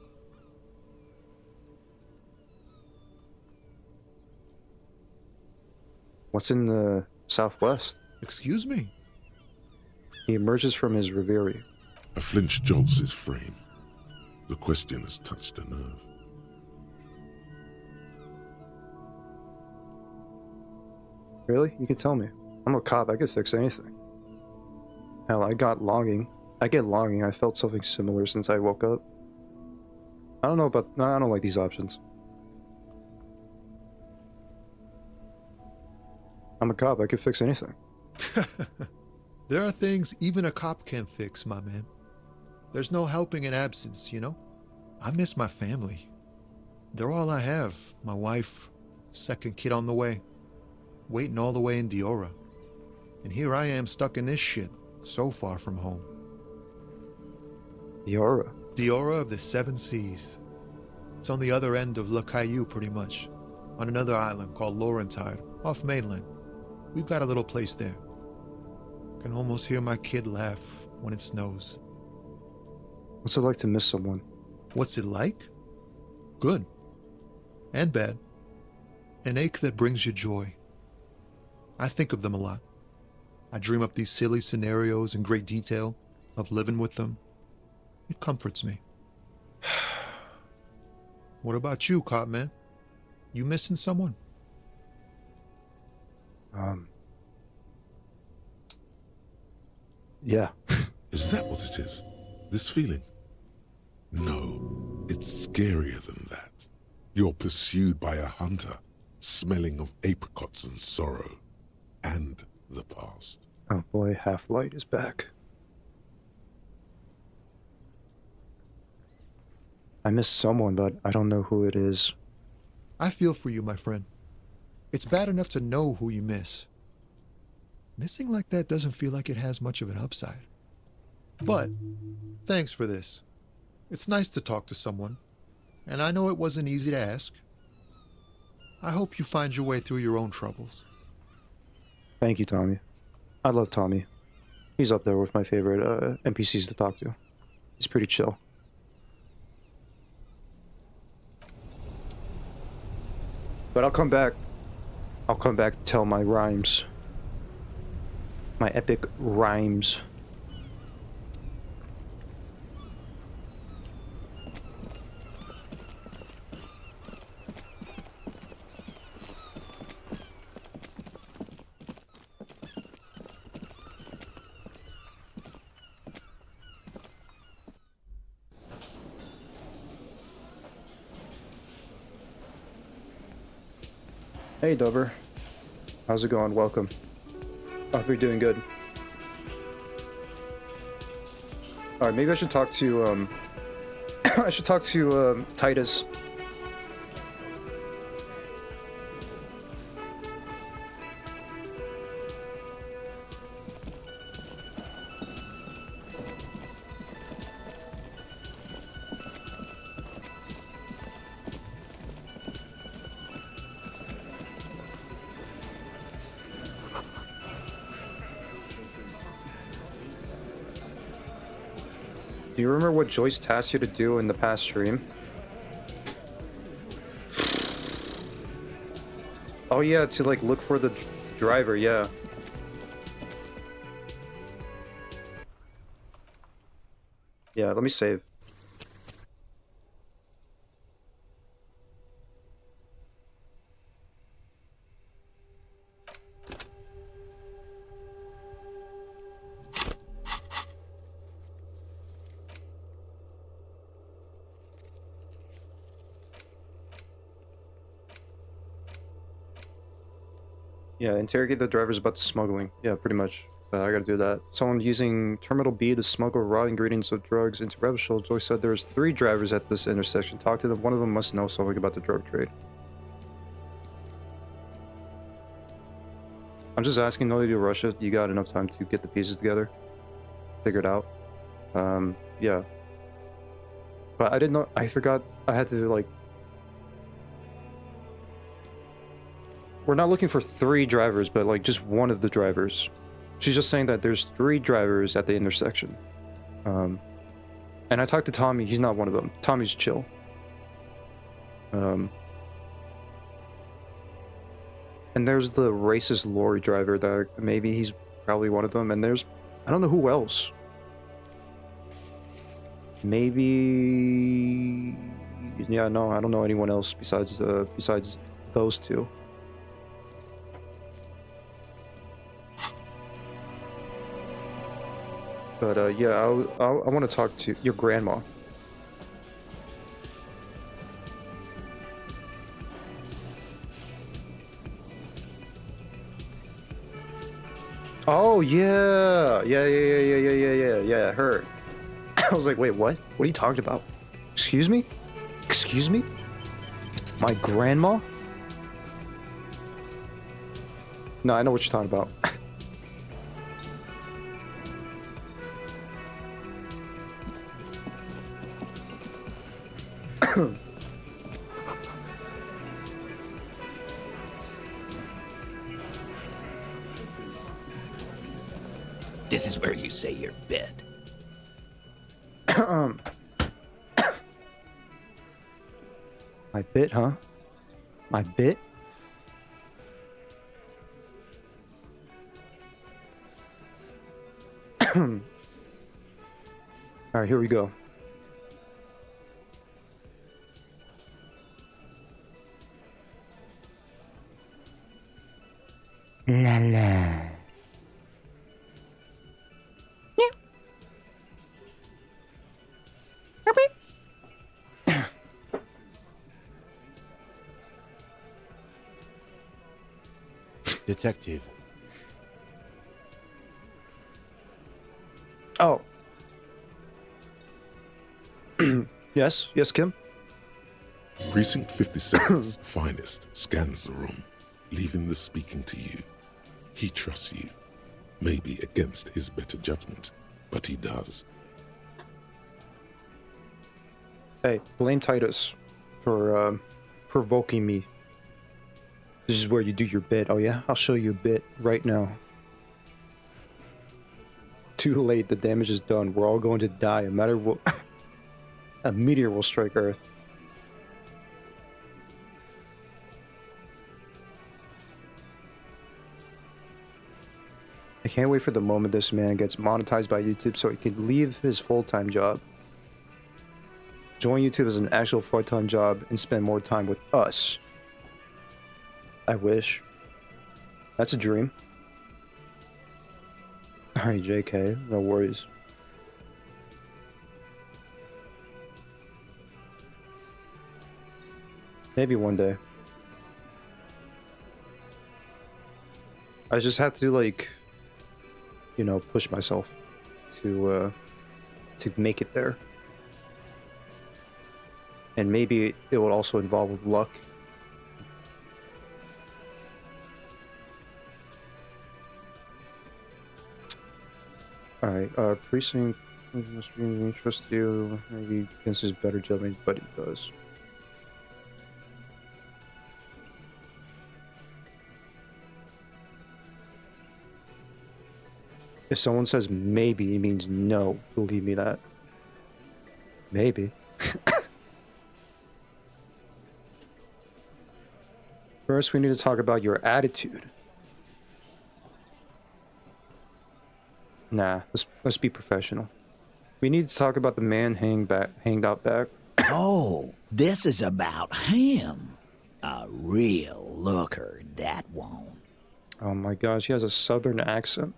What's in the southwest? Excuse me? He emerges from his reverie. A flinch jolts his frame. The question has touched a nerve. Really? You can tell me. I'm a cop. I could fix anything. Hell, I got longing. I get longing. I felt something similar since I woke up. I don't know about... No, I don't like these options. I'm a cop. I could fix anything. There are things even a cop can't fix, my man. There's no helping in absence, you know? I miss my family. They're all I have. My wife, second kid on the way, waiting all the way in Diora. And here I am stuck in this shit, so far from home. Diora. Diora of the Seven Seas. It's on the other end of Le Caillou, pretty much, on another island called Laurentide, off mainland. We've got a little place there. Can almost hear my kid laugh when it snows. What's it like to miss someone? What's it like? Good. And bad. An ache that brings you joy. I think of them a lot. I dream up these silly scenarios in great detail of living with them. It comforts me. What about you, cop man? You missing someone? Yeah. Is that what it is? This feeling? No, it's scarier than that. You're pursued by a hunter, smelling of apricots and sorrow, and the past. Oh boy, Half-Light is back. I miss someone, but I don't know who it is. I feel for you, my friend. It's bad enough to know who you miss. Missing like that doesn't feel like it has much of an upside. But, thanks for this. It's nice to talk to someone, and I know it wasn't easy to ask. I hope you find your way through your own troubles. Thank you, Tommy. I love Tommy. He's up there with my favorite NPCs to talk to. He's pretty chill. But I'll come back. I'll come back to tell my rhymes. My epic rhymes. Hey, Dover. How's it going? Welcome. I hope you're doing good. Alright, maybe I should talk to, I should talk to, Titus. Do you remember what Joyce tasked you to do in the past stream? Oh yeah, to like look for the driver, yeah. Yeah, let me save. Yeah, interrogate the drivers about the smuggling. Yeah, pretty much. I gotta do that. Someone using Terminal B to smuggle raw ingredients of drugs into Revachol. Joyce said there's 3 drivers at this intersection. Talk to them. One of them must know something about the drug trade. I'm just asking, no need to rush it. You got enough time to get the pieces together. Figure it out. Yeah. But I didn't know. I forgot I had to, like... We're not looking for 3 drivers, but like just one of the drivers. She's just saying that there's 3 drivers at the intersection. And I talked to Tommy, he's not one of them. Tommy's chill. And there's the racist lorry driver that maybe he's probably one of them. And there's, I don't know who else. Maybe, yeah, no, I don't know anyone else besides those 2. But yeah, I want to talk to your grandma. Oh yeah, yeah, her. I was like, wait, what? What are you talking about? Excuse me? Excuse me? My grandma? No, I know what you're talking about. This is where you say your bit. My bit, huh? My bit? Alright, here we go. La la. Detective. Oh. Yes, yes, Kim? Precinct 57's finest scans the room, leaving the speaking to you. He trusts you, maybe against his better judgment, but he does. Hey, blame Titus for provoking me. This is where you do your bit. Oh yeah? I'll show you a bit right now. Too late, the damage is done. We're all going to die. No matter what. A meteor will strike Earth. I can't wait for the moment this man gets monetized by YouTube so he can leave his full-time job, join YouTube as an actual full-time job, and spend more time with us. I wish. That's a dream. Alright, JK, no worries. Maybe one day. I just have to, like, you know, push myself to make it there. And maybe it would also involve luck. Alright, Precinct must really trust you. Maybe against his better judgment, but he does. If someone says maybe, it means no. Believe me that. Maybe. First, we need to talk about your attitude. Nah, let's be professional. We need to talk about the man hanged out back. Oh, this is about him. A real looker, that one. Oh my gosh, he has a southern accent.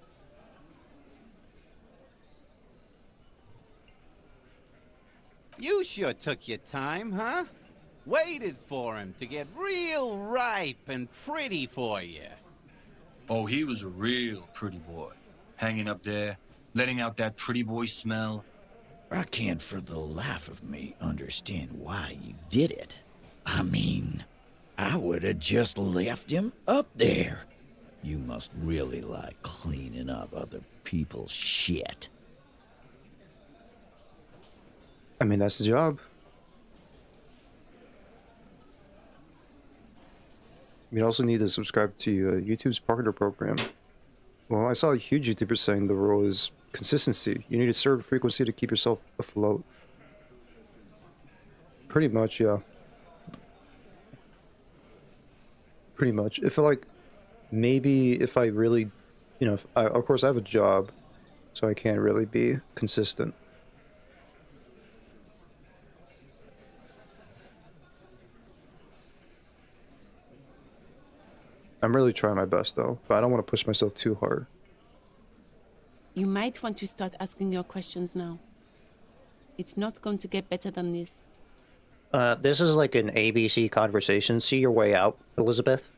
You sure took your time, huh? Waited for him to get real ripe and pretty for you. Oh, he was a real pretty boy. Hanging up there, letting out that pretty boy smell. I can't for the life of me understand why you did it. I mean, I would have just left him up there. You must really like cleaning up other people's shit. I mean, that's the job. You also need to subscribe to YouTube's partner program. Well, I saw a huge YouTuber saying the rule is consistency. You need a certain frequency to keep yourself afloat. Pretty much, yeah. Pretty much. If like, maybe if I really, you know, of course I have a job, so I can't really be consistent. I'm really trying my best though, but I don't want to push myself too hard. You might want to start asking your questions now. It's not going to get better than this. This is like an ABC conversation. See your way out, Elizabeth.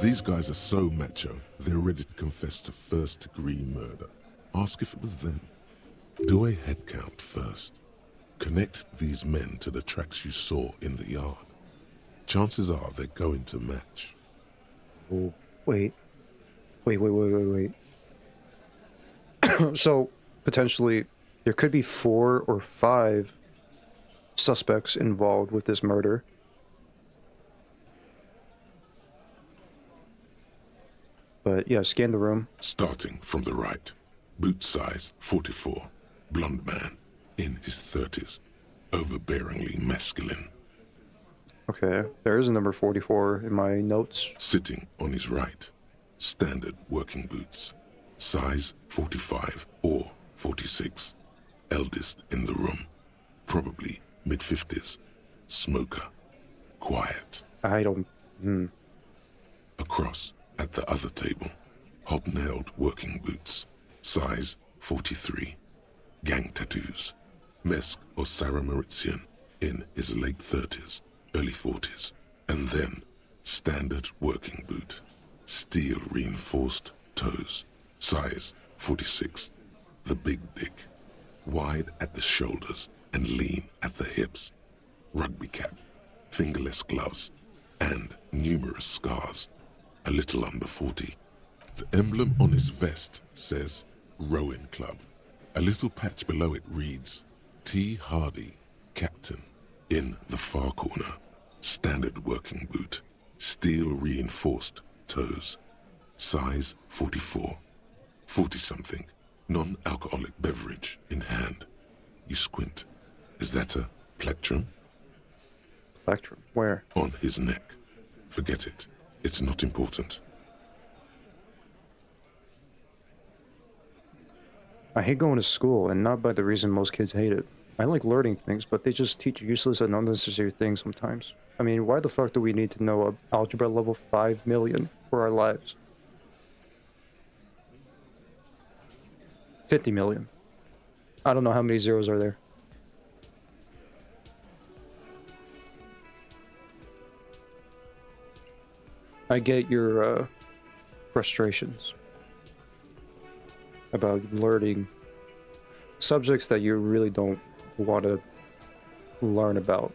These guys are so macho, they're ready to confess to first-degree murder. Ask if it was them. Do a head count first. Connect these men to the tracks you saw in the yard. Chances are they're going to match. Oh, wait. Wait. So, potentially, there could be 4 or 5 suspects involved with this murder. But, yeah, scan the room. Starting from the right. Boot size 44. Blonde man. In his 30s. Overbearingly masculine. Okay, there is a number 44 in my notes. Sitting on his right. Standard working boots. Size 45 or 46. Eldest in the room. Probably mid-50s. Smoker. Quiet. I don't... Across at the other table. Hobnailed working boots. Size 43. Gang tattoos. Mesk or Sarah Mauritian. In his late 30s. Early 40s. And then standard working boot. Steel reinforced toes. Size 46. The big dick. Wide at the shoulders and lean at the hips. Rugby cap, fingerless gloves, and numerous scars. A little under 40. The emblem on his vest says Rowing Club. A little patch below it reads T. Hardy, Captain. In the far corner, standard working boot, steel reinforced toes. Size 44. 40-something, non-alcoholic beverage in hand. You squint. Is that a plectrum? Plectrum? Where? On his neck. Forget it. It's not important. I hate going to school, and not by the reason most kids hate it. I like learning things, but they just teach useless and unnecessary things sometimes. I mean, why the fuck do we need to know algebra level 5 million for our lives? 50 million. I don't know how many zeros are there. I get your frustrations about learning subjects that you really don't want to learn about.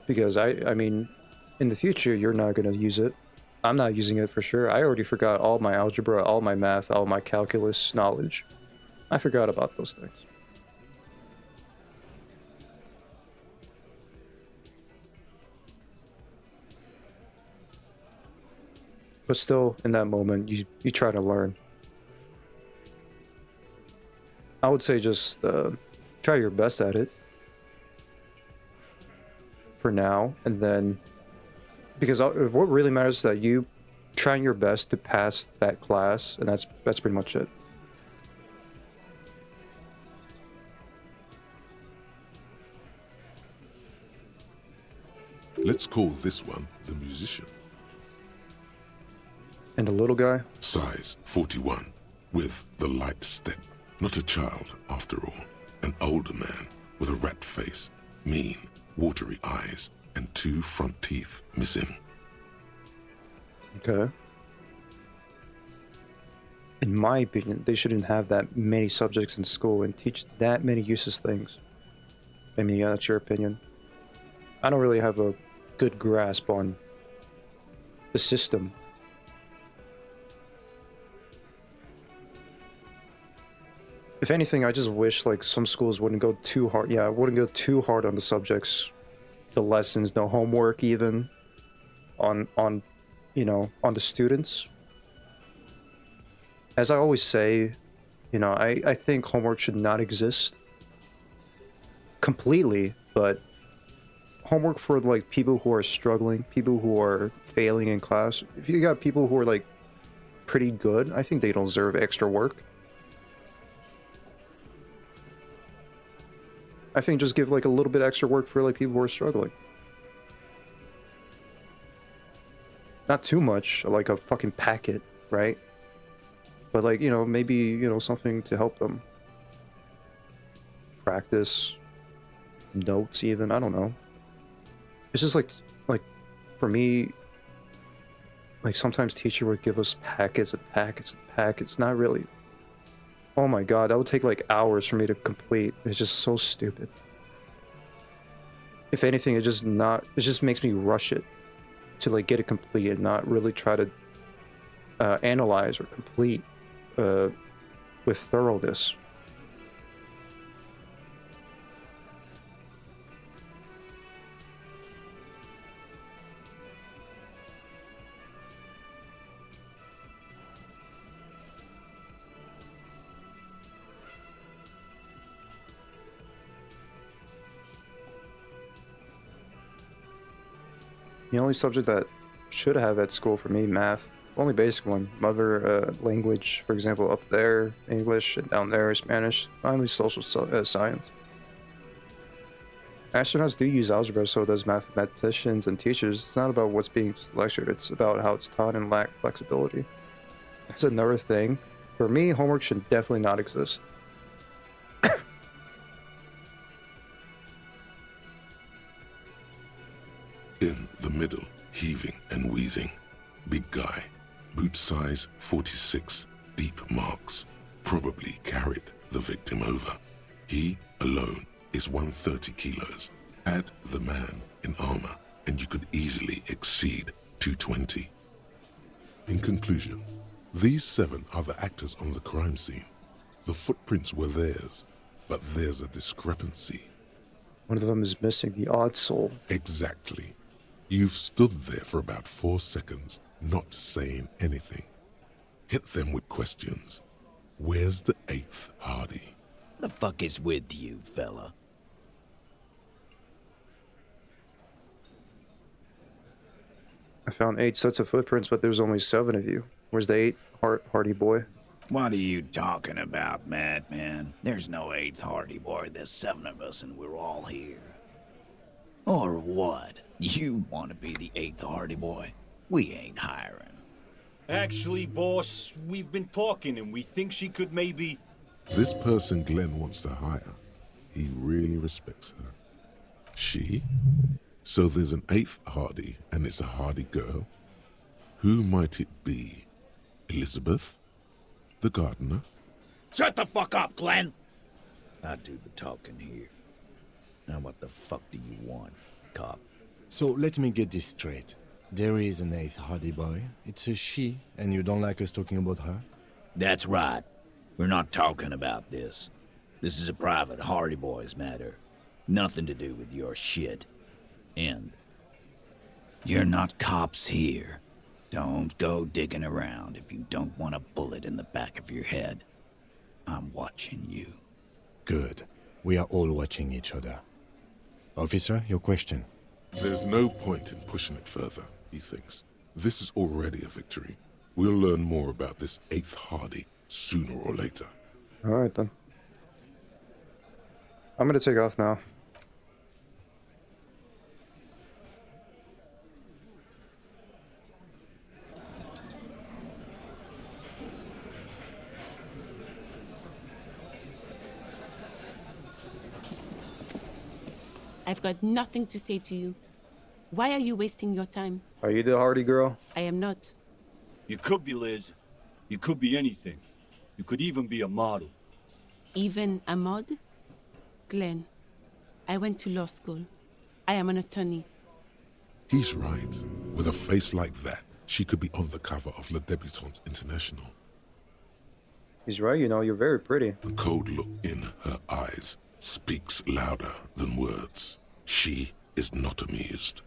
Because I mean, in the future, you're not going to use it. I'm not using it for sure. I already forgot all my algebra, all my math, all my calculus knowledge. I forgot about those things. But still, in that moment, you try to learn. I would say just try your best at it. For now, and then... Because what really matters is that you trying your best to pass that class, and that's pretty much it. Let's call this one the musician. And the little guy? Size 41, with the light step. Not a child, after all. An older man with a rat face, mean, watery eyes, and 2 front teeth missing. Okay. In my opinion, they shouldn't have that many subjects in school and teach that many useless things. I mean, yeah, that's your opinion. I don't really have a good grasp on the system. If anything, I just wish like some schools wouldn't go too hard. Yeah, wouldn't go too hard on the subjects, the lessons, no homework even on you know, on the students. As I always say, you know, I think homework should not exist completely, but homework for like people who are struggling, people who are failing in class. If you got people who are like pretty good, I think they don't deserve extra work. I think just give like a little bit extra work for like people who are struggling. Not too much, like a fucking packet, right? But like, you know, maybe, you know, something to help them. Practice. Notes even, I don't know. It's just like for me, like sometimes teacher would give us packets and packets and packets. Not really. Oh my god, that would take like hours for me to complete. It's just so stupid. If anything, it just makes me rush it to like get it complete and not really try to analyze or complete with thoroughness. The only subject that should have at school for me, math. Only basic one. Mother language, for example, up there, English, and down there, Spanish. Finally, social science. Astronauts do use algebra, so does mathematicians and teachers. It's not about what's being lectured, it's about how it's taught and lack flexibility. That's another thing. For me, homework should definitely not exist. In the middle, heaving and wheezing. Big guy. Boot size 46. deep marks, probably carried the victim over. He alone is 130 kilos. Add the man in armor, and you could easily exceed 220. In conclusion, these 7 are the actors on the crime scene. The footprints were theirs, but there's a discrepancy. One of them is missing the odd soul. Exactly. You've stood there for about 4 seconds, not saying anything. Hit them with questions. Where's the 8th Hardy? The fuck is with you, fella? I found 8 sets of footprints, but there's only 7 of you. Where's the 8th Hardy boy? What are you talking about, madman? There's no 8th Hardy boy. There's 7 of us and we're all here. Or what? You want to be the 8th Hardy boy? We ain't hiring. Actually, boss, we've been talking and we think she could maybe... This person Glenn wants to hire, he really respects her. She? So there's an 8th Hardy, and it's a Hardy girl? Who might it be? Elizabeth? The gardener? Shut the fuck up, Glenn! I do the talking here. Now what the fuck do you want, cop? So let me get this straight. There is an 8th Hardy boy. It's a she, and you don't like us talking about her? That's right. We're not talking about this. This is a private Hardy Boys matter. Nothing to do with your shit. End. You're not cops here. Don't go digging around if you don't want a bullet in the back of your head. I'm watching you. Good. We are all watching each other. Officer, your question. There's no point in pushing it further, he thinks. This is already a victory. We'll learn more about this 8th Hardy sooner or later. Alright then. I'm gonna take off now. I've got nothing to say to you. Why are you wasting your time? Are you the Hardy girl? I am not. You could be Liz. You could be anything. You could even be a model. Even a mod? Glenn, I went to law school. I am an attorney. He's right. With a face like that, she could be on the cover of Le Debutante International. He's right, you know, you're very pretty. The cold look in her eyes speaks louder than words. She is not amused.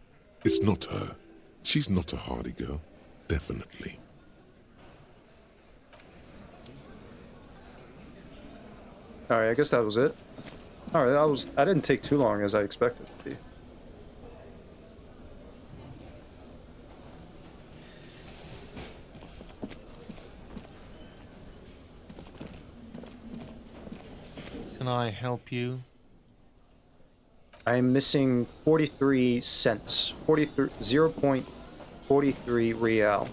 It's not her. She's not a Hardy girl. Definitely. Alright, I guess that was it. Alright, I didn't take too long as I expected it to be. Can I help you? I'm missing 43 cents. 0.43 real.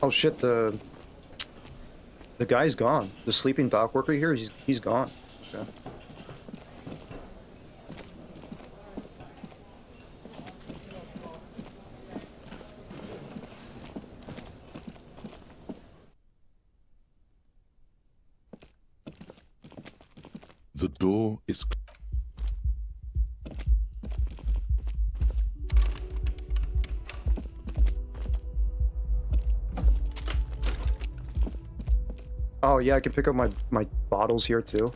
Oh shit, the guy's gone. The sleeping dock worker here, he's gone. Okay. The door is... Oh yeah, I can pick up my bottles here too.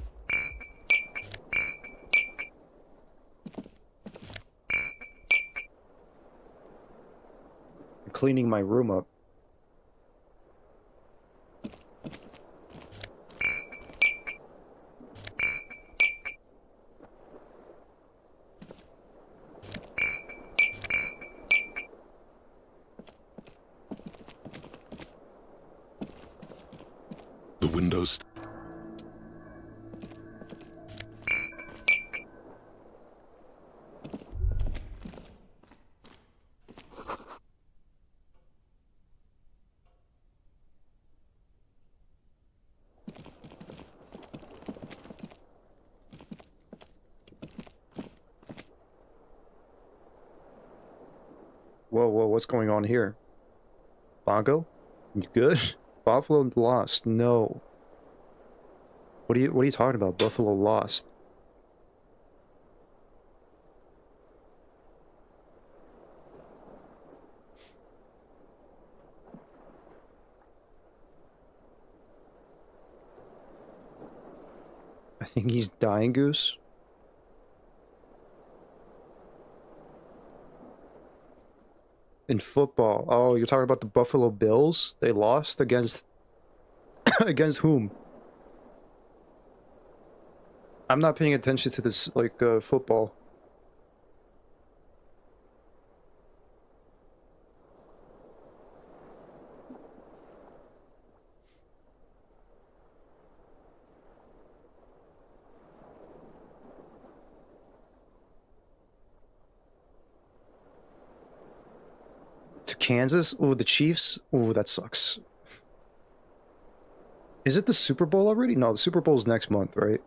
I'm cleaning my room up. The windows... Whoa, what's going on here? Bongo? You good? Buffalo lost. No. What are you talking about? Buffalo lost. I think he's dying, Goose. In football. Oh, you're talking about the Buffalo Bills? They lost against against whom? I'm not paying attention to this like football. To Kansas? Ooh, the Chiefs? Ooh, that sucks. Is it the Super Bowl already? No, the Super Bowl's next month, right?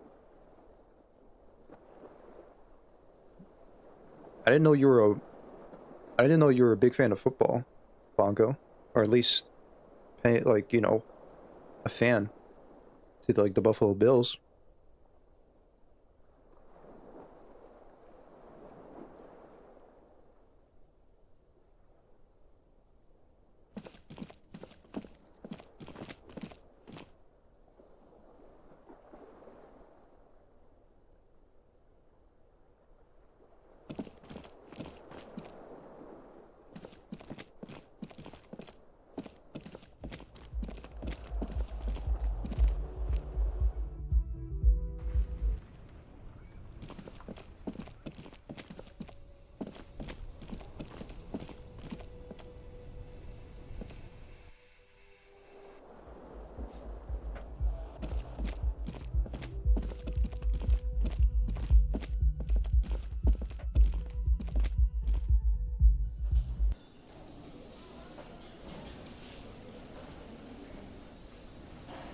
I didn't know you were a big fan of football, Bongo. Or at least like, you know, a fan to like the Buffalo Bills.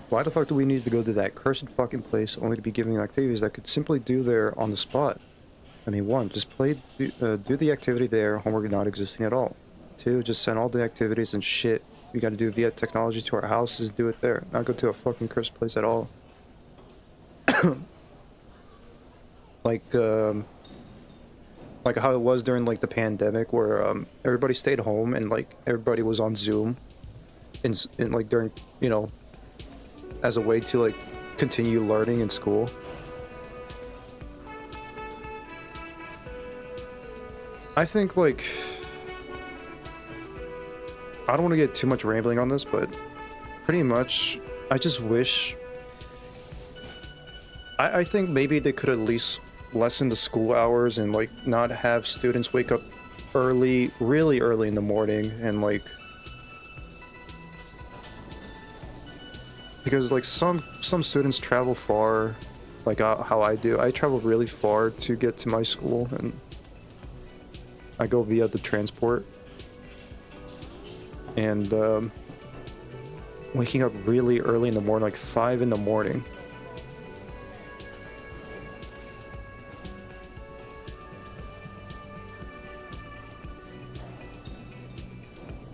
Why the fuck do we need to go to that cursed fucking place only to be giving activities that could simply do there on the spot? I mean, 1, just do the activity there, homework not existing at all. 2, just send all the activities and shit we gotta do via technology to our houses, do it there. Not go to a fucking cursed place at all. Like how it was during like the pandemic where everybody stayed home and like everybody was on Zoom in like during, you know, as a way to like continue learning in school. I think like I don't want to get too much rambling on this, but pretty much I just wish I think maybe they could at least lessen the school hours and like not have students wake up early, really early in the morning, and like because like some students travel far, like how I do. I travel really far to get to my school, and I go via the transport. And waking up really early in the morning, like 5 in the morning.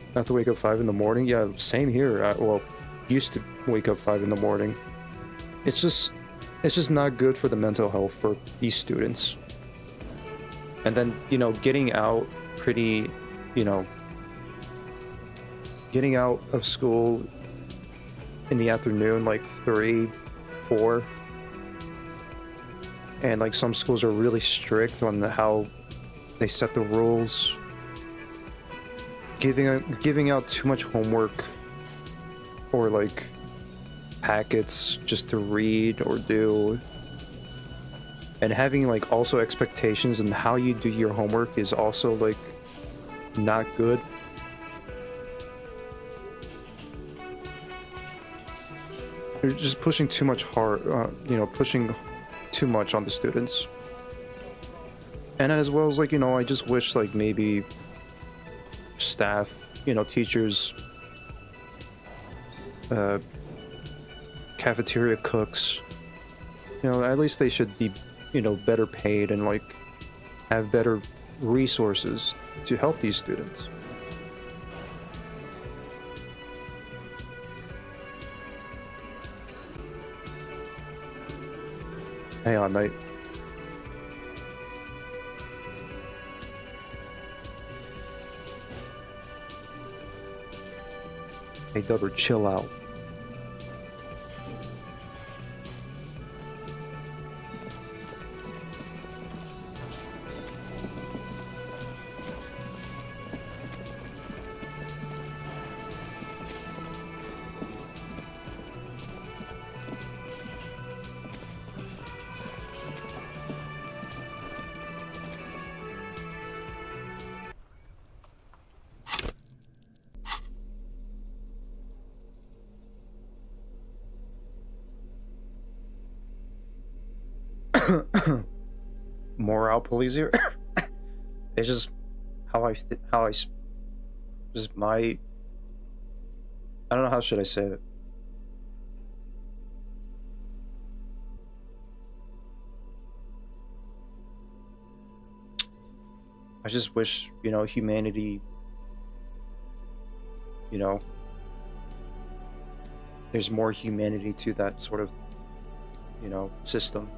I have to wake up 5 in the morning? Yeah, same here. Well, used to wake up 5 in the morning. It's just not good for the mental health for these students. And then, you know, getting out pretty, you know, getting out of school in the afternoon, like 3, 4. And like some schools are really strict on how they set the rules. Giving out too much homework or like packets just to read or do, and having like also expectations on how you do your homework is also like not good. You're just pushing too much you know, pushing too much on the students. And as well as like, you know, I just wish like maybe staff, you know, teachers, cafeteria cooks, you know, at least they should be, you know, better paid and like have better resources to help these students. Hey, on night. Hey, Dubber, chill out. Morale police here. It's just just my, I don't know, how should I say it? I just wish, you know, humanity, you know, there's more humanity to that sort of, you know, system.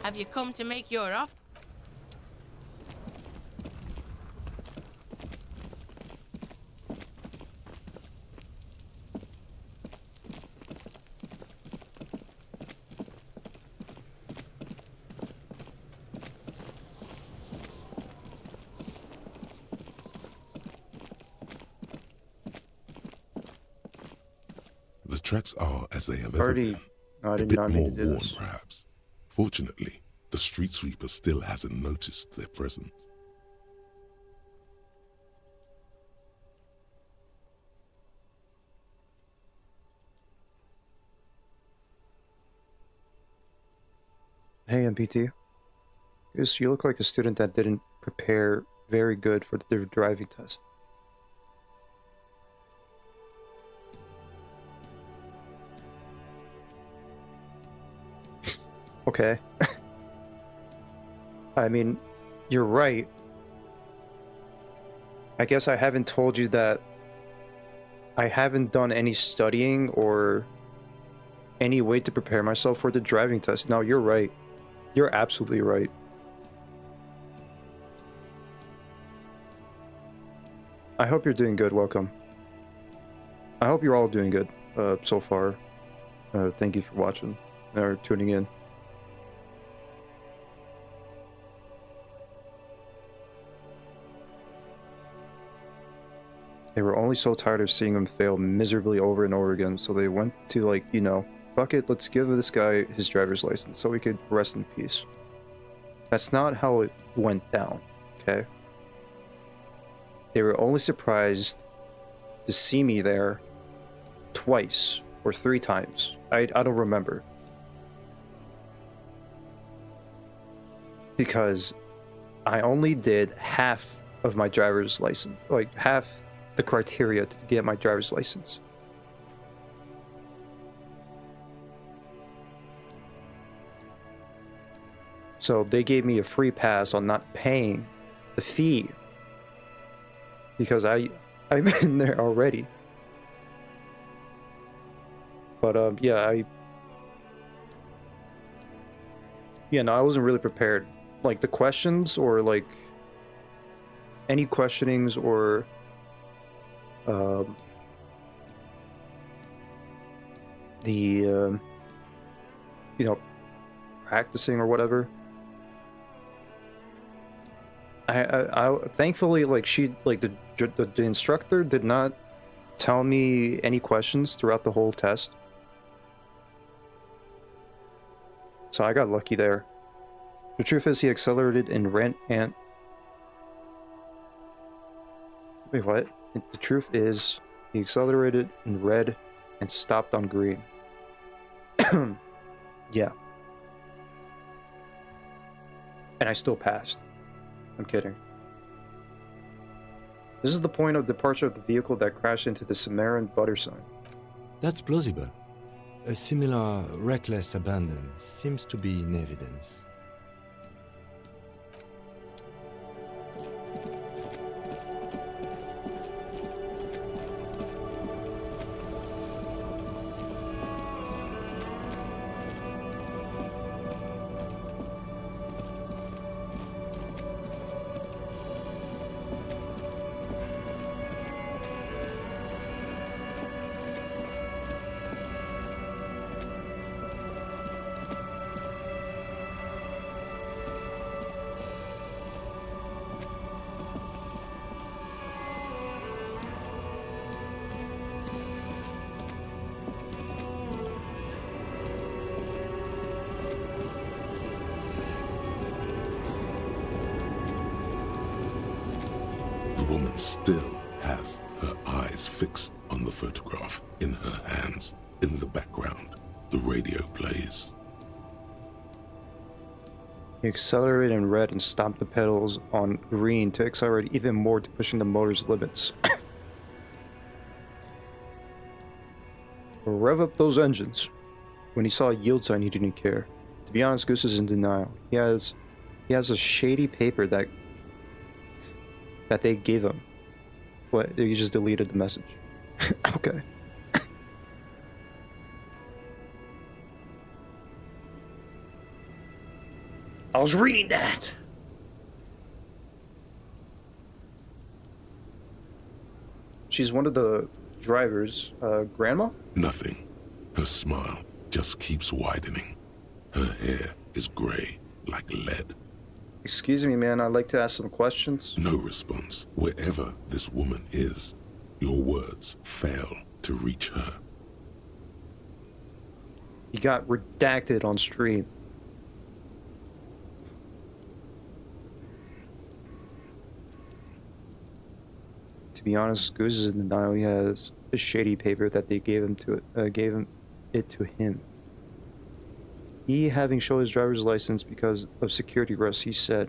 Have you come to make your offer? The tracks are as they have ever Already, been. I A did bit not more need to do worn, this. perhaps. Fortunately, the street sweeper still hasn't noticed their presence. Hey, MPT. You look like a student that didn't prepare very good for their driving test. Okay. I mean, you're right. I guess I haven't told you that I haven't done any studying or any way to prepare myself for the driving test. No, you're right. You're absolutely right. I hope you're doing good. Welcome. I hope you're all doing good so far. Thank you for watching or tuning in. They were only so tired of seeing him fail miserably over and over again, so they went to, like, you know, fuck it, let's give this guy his driver's license so he could rest in peace. That's not how it went down, okay? They were only surprised to see me there twice or 3 times. I don't remember. Because I only did half of my driver's license, like half the criteria to get my driver's license. So they gave me a free pass on not paying the fee because I've been there already. But yeah, no, I wasn't really prepared. Like the questions or like any questionings or the you know, practicing or whatever. I thankfully, like, she, like, the instructor did not tell me any questions throughout the whole test, so I got lucky there. The truth is, he accelerated and ran and wait, what? The truth is, he accelerated in red and stopped on green. Yeah. And I still passed. I'm kidding. This is the point of departure of the vehicle that crashed into the Samaritan butter sign. That's plausible. A similar reckless abandon seems to be in evidence. The woman still has her eyes fixed on the photograph in her hands. In the background, the radio plays. He accelerated in red and stomped the pedals on green to accelerate even more to pushing the motor's limits. Rev up those engines. When he saw a yield sign, he didn't care. To be honest, Goose is in denial. He has a shady paper that they gave him. What? You just deleted the message. Okay. I was reading that. She's one of the drivers. Grandma? Nothing. Her smile just keeps widening. Her hair is gray like lead. Excuse me, man. I'd like to ask some questions. No response. Wherever this woman is, your words fail to reach her. He got redacted on stream. To be honest, Goose is in denial. He has a shady paper that they gave him to him. He having shown his driver's license because of security risks, he said.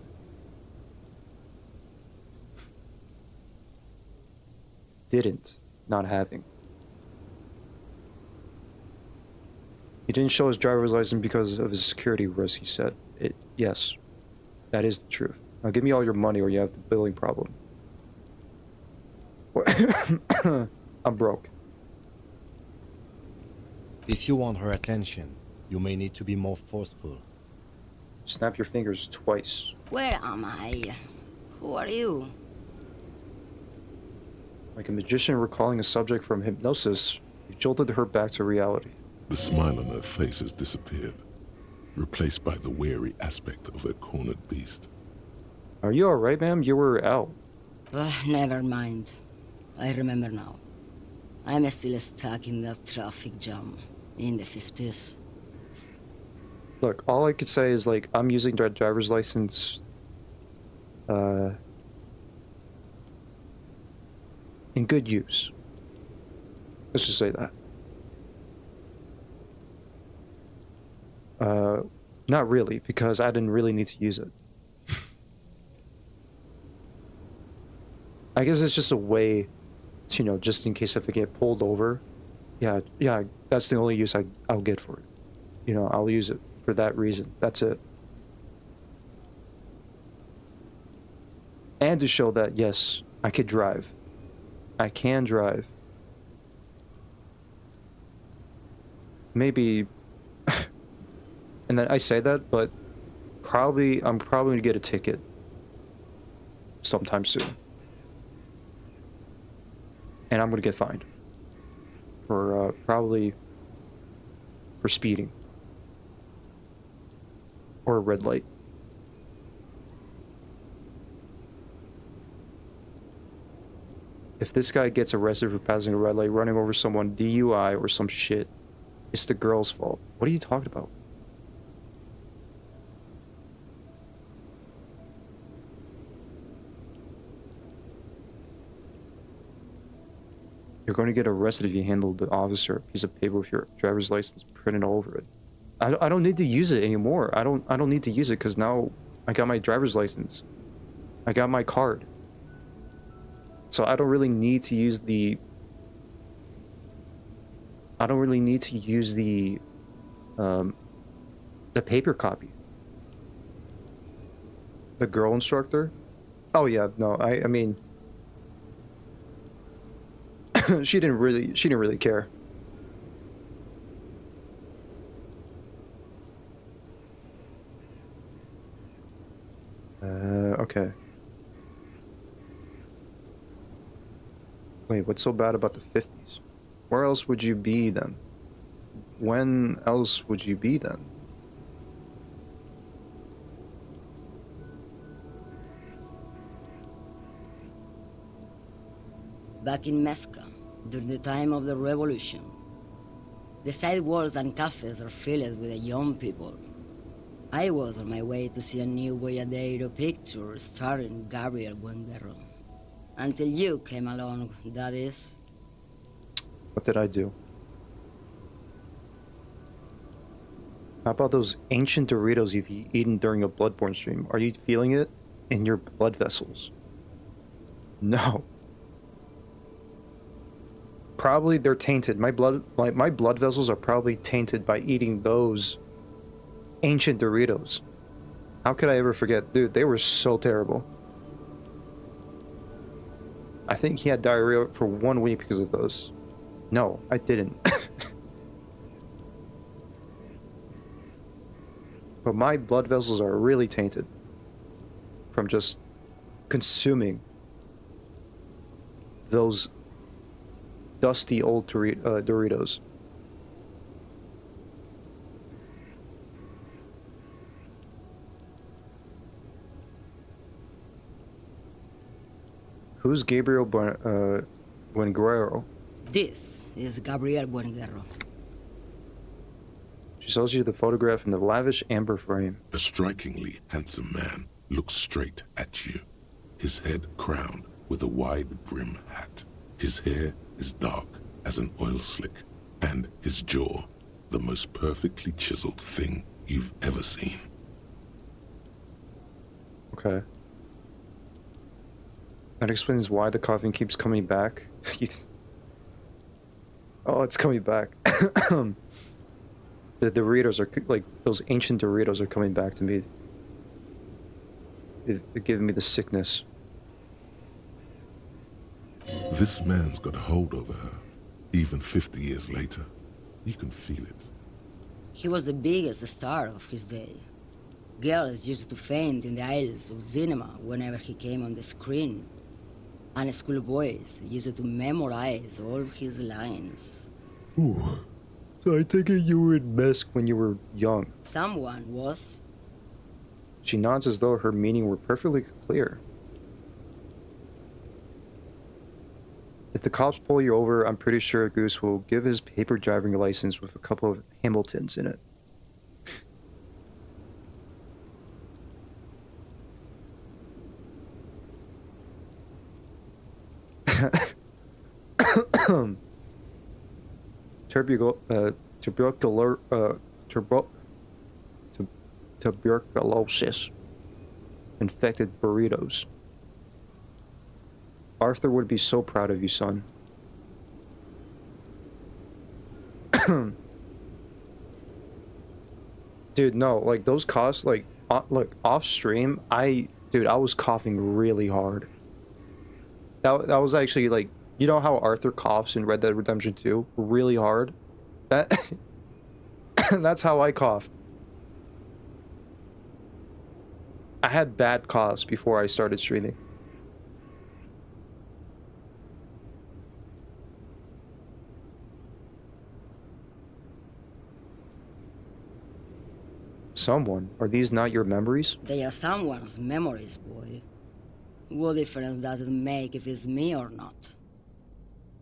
Didn't, not having. He didn't show his driver's license because of his security risks, he said. Yes, that is the truth. Now give me all your money or you have the billing problem. I'm broke. If you want her attention, you may need to be more forceful. Snap your fingers twice. Where am I? Who are you? Like a magician recalling a subject from hypnosis, he jolted her back to reality. The smile on her face has disappeared, replaced by the wary aspect of a cornered beast. Are you alright, ma'am? You were out. Never mind. I remember now. I'm still stuck in that traffic jam in the 50s. Look, all I could say is, like, I'm using that driver's license, in good use. Let's just say that. Not really, because I didn't really need to use it. I guess it's just a way to, you know, just in case if I get pulled over, yeah, that's the only use I'll get for it. You know, I'll use it for that reason. That's it. And to show that, yes, I could drive. I can drive. Maybe... and then I say that, but I'm probably gonna get a ticket sometime soon. And I'm gonna get fined. For, probably... for speeding. Or a red light. If this guy gets arrested for passing a red light, running over someone, DUI or some shit, it's the girl's fault. What are you talking about? You're going to get arrested if you handle the officer a piece of paper with your driver's license printed all over it. I don't need to use it anymore. I don't need to use it because now I got my driver's license. I got my card. So I don't really need to use the... I don't really need to use the paper copy. The girl instructor? Oh yeah, no, I mean... she didn't really care. Okay. Wait, what's so bad about the 50s? Where else would you be then? When else would you be then? Back in Mecca, during the time of the revolution, the sidewalks and cafes are filled with the young people. I was on my way to see a new Boyadero picture starring Gabriel Buendero. Until you came along, that is. What did I do? How about those ancient Doritos you've eaten during a Bloodborne stream? Are you feeling it in your blood vessels? No. Probably they're tainted. My blood vessels are probably tainted by eating those ancient Doritos. How could I ever forget? Dude, they were so terrible. I think he had diarrhea for 1 week because of those. No, I didn't. But my blood vessels are really tainted from just consuming those dusty old Doritos. Who's Gabriel Buenguero? This is Gabriel Buendero. She shows you the photograph in the lavish amber frame. A strikingly handsome man looks straight at you, his head crowned with a wide brim hat. His hair is dark as an oil slick, and his jaw the most perfectly chiseled thing you've ever seen. Okay. That explains why the coughing keeps coming back. Oh, it's coming back. The Doritos are, like, those ancient Doritos are coming back to me. They're giving me the sickness. This man's got a hold over her, even 50 years later. You can feel it. He was the biggest star of his day. Girls used to faint in the aisles of cinema whenever he came on the screen. And schoolboys used to memorize all his lines. Ooh. So I take it you were in Mesk when you were young. Someone was. She nods as though her meaning were perfectly clear. If the cops pull you over, I'm pretty sure Goose will give his paper driving license with a couple of Hamiltons in it. Tuberculosis infected burritos. Arthur would be so proud of you, son. Dude, no, like those coughs, like off stream, I was coughing really hard. That was actually like, you know how Arthur coughs in Red Dead Redemption 2 really hard? That that's how I coughed. I had bad coughs before I started streaming. Someone? Are these not your memories? They are someone's memories, boy. What difference does it make if it's me or not?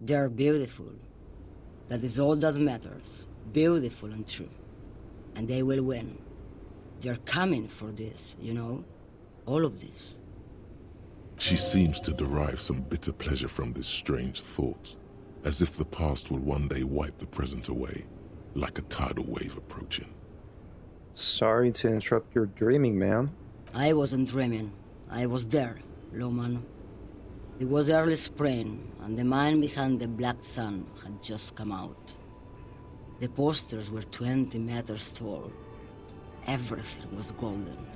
They're beautiful. That is all that matters. Beautiful and true. And they will win. They're coming for this, you know? All of this. She seems to derive some bitter pleasure from this strange thought, as if the past will one day wipe the present away, like a tidal wave approaching. Sorry to interrupt your dreaming, ma'am. I wasn't dreaming. I was there, Luman. It was early spring, and the man behind the black sun had just come out. The posters were 20 meters tall. Everything was golden.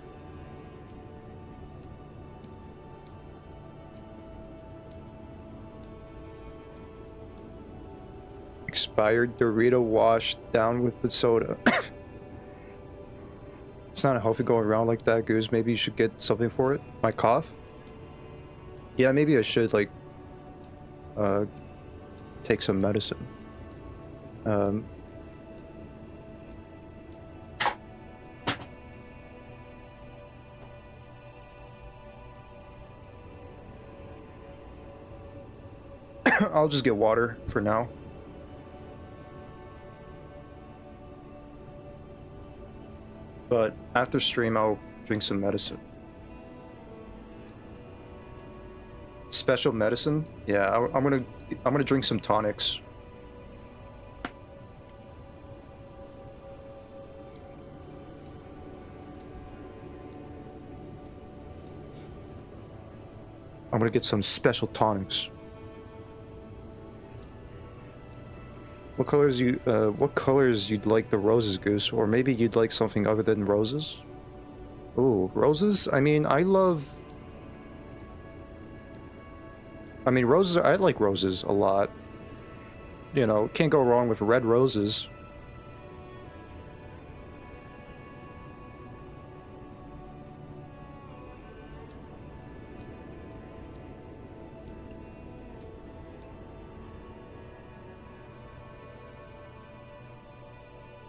Expired Dorito washed down with the soda. It's not healthy going around like that, Goose. Maybe you should get something for it. My cough? Yeah, maybe I should, like, take some medicine. I'll just get water for now. But after stream, I'll drink some medicine. Special medicine? Yeah, I'm gonna drink some tonics. I'm gonna get some special tonics. What colors you'd like the roses, Goose? Or maybe you'd like something other than roses? Ooh, roses? I mean, roses, I like roses a lot. You know, can't go wrong with red roses.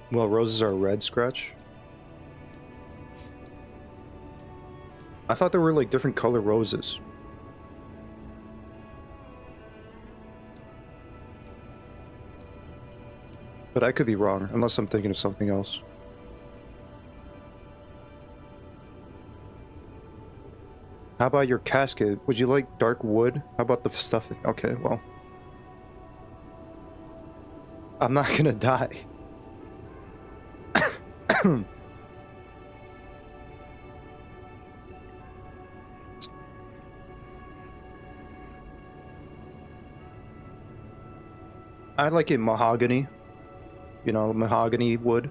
Well, roses are red, Scratch. I thought there were like different color roses. But I could be wrong, unless I'm thinking of something else. How about your casket? Would you like dark wood? How about the stuffing? Okay, well. I'm not gonna die. I like it mahogany. You know, mahogany wood.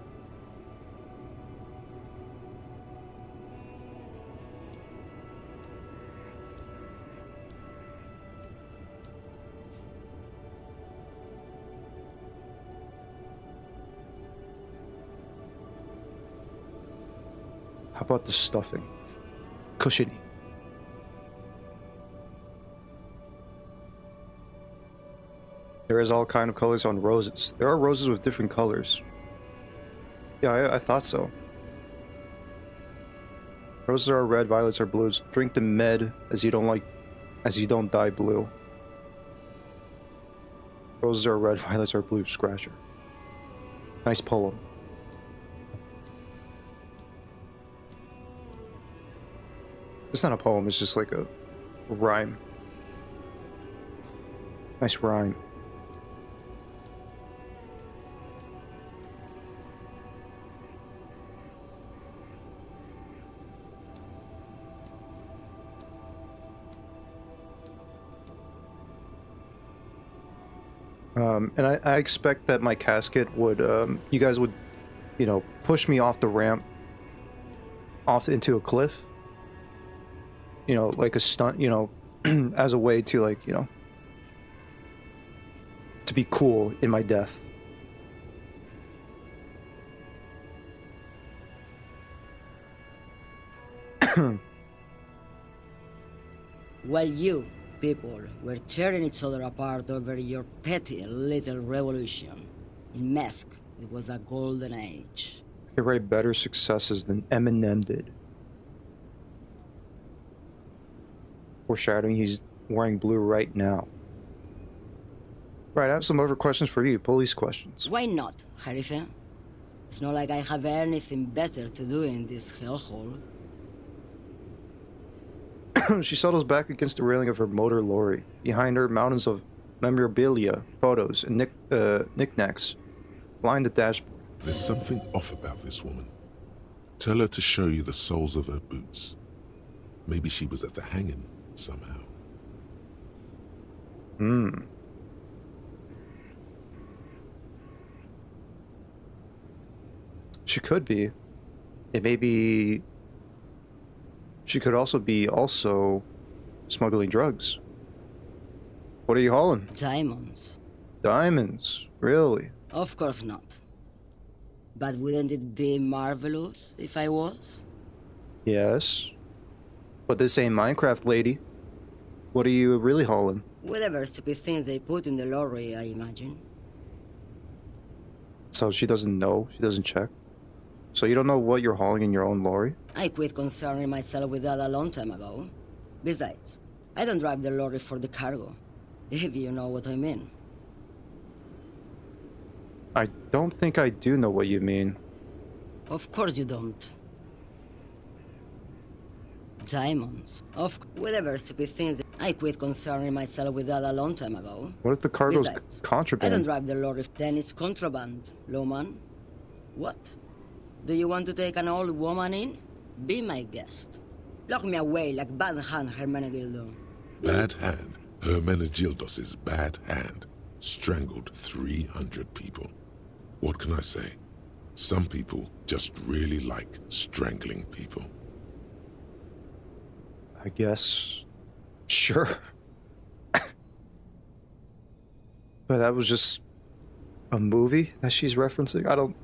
How about the stuffing? Cushiony. There is all kind of colors on roses. There are roses with different colors. Yeah, I thought so. Roses are red, violets are blues. Drink the med as you don't die blue. Roses are red, violets are blue. Scratcher. Nice poem. It's not a poem, it's just like a rhyme. Nice rhyme. And I expect that my casket would, you guys would, you know, push me off the ramp, off into a cliff. You know, like a stunt, you know, as a way to, like, you know, to be cool in my death. While you people were tearing each other apart over your petty little revolution, in Methk, it was a golden age. I could write better successes than Eminem did. Foreshadowing, he's wearing blue right now. Right, I have some other questions for you, police questions. Why not, Harife? It's not like I have anything better to do in this hellhole. She settles back against the railing of her motor lorry. Behind her, mountains of memorabilia, photos, and knickknacks line the dashboard. There's something off about this woman. Tell her to show you the soles of her boots. Maybe she was at the hanging somehow. She could be. It may be. She could also be smuggling drugs. What are you hauling? Diamonds. Diamonds? Really? Of course not. But wouldn't it be marvelous if I was? Yes. But this ain't Minecraft, lady. What are you really hauling? Whatever stupid things they put in the lorry, I imagine. So she doesn't know? She doesn't check? So you don't know what you're hauling in your own lorry? I quit concerning myself with that a long time ago. Besides, I don't drive the lorry for the cargo, if you know what I mean. I don't think I do know what you mean. Of course you don't. Diamonds. Whatever stupid things. I quit concerning myself with that a long time ago. What if the cargo's Besides, contraband? I don't drive the lorry, then it's contraband, lawman. What? Do you want to take an old woman in? Be my guest. Lock me away like bad hand Hermenegildo. Bad hand. Hermenegildos' bad hand. Strangled 300 people. What can I say? Some people just really like strangling people. I guess. Sure. But that was just a movie that she's referencing? I don't...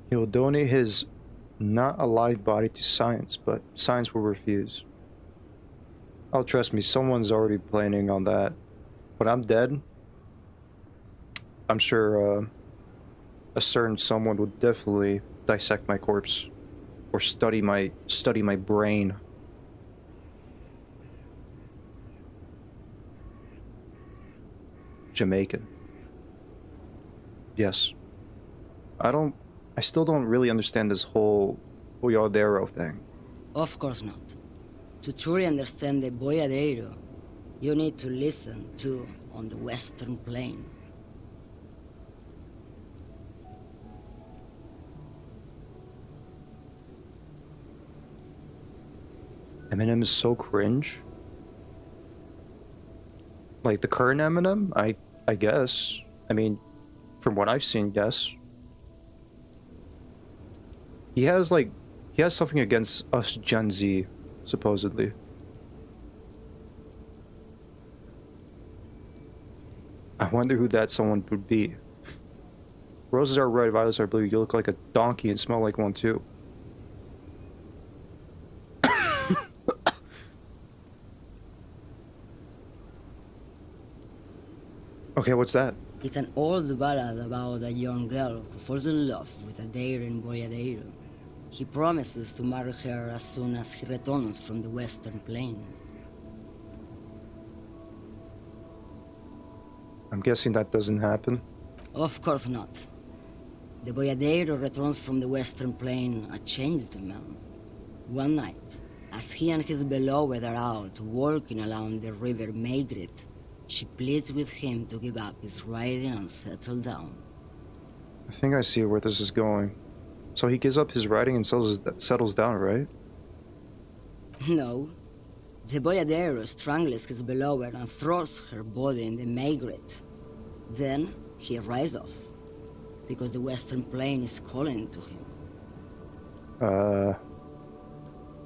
He will donate his not alive body to science, but science will refuse. Oh, trust me, someone's already planning on that. When I'm dead, I'm sure a certain someone would definitely dissect my corpse or study my brain. Jamaican. Yes. I still don't really understand this whole Boyadero thing. Of course not. To truly understand the Boyadero, you need to listen to on the Western Plain. Eminem is so cringe. Like the current Eminem, I guess. I mean, from what I've seen, yes. He has something against us Gen Z, supposedly. I wonder who that someone would be. Roses are red, violets are blue. You look like a donkey and smell like one too. Okay, what's that? It's an old ballad about a young girl who falls in love with a daring boyadero. He promises to marry her as soon as he returns from the Western Plain. I'm guessing that doesn't happen. Of course not. The boyadero returns from the Western Plain a changed man. One night, as he and his beloved are out walking along the river Maigret, she pleads with him to give up his riding and settle down. I think I see where this is going. So he gives up his riding and settles down, right? No. The boyadero strangles his beloved and throws her body in the Maigret. Then he rides off, because the Western Plain is calling to him.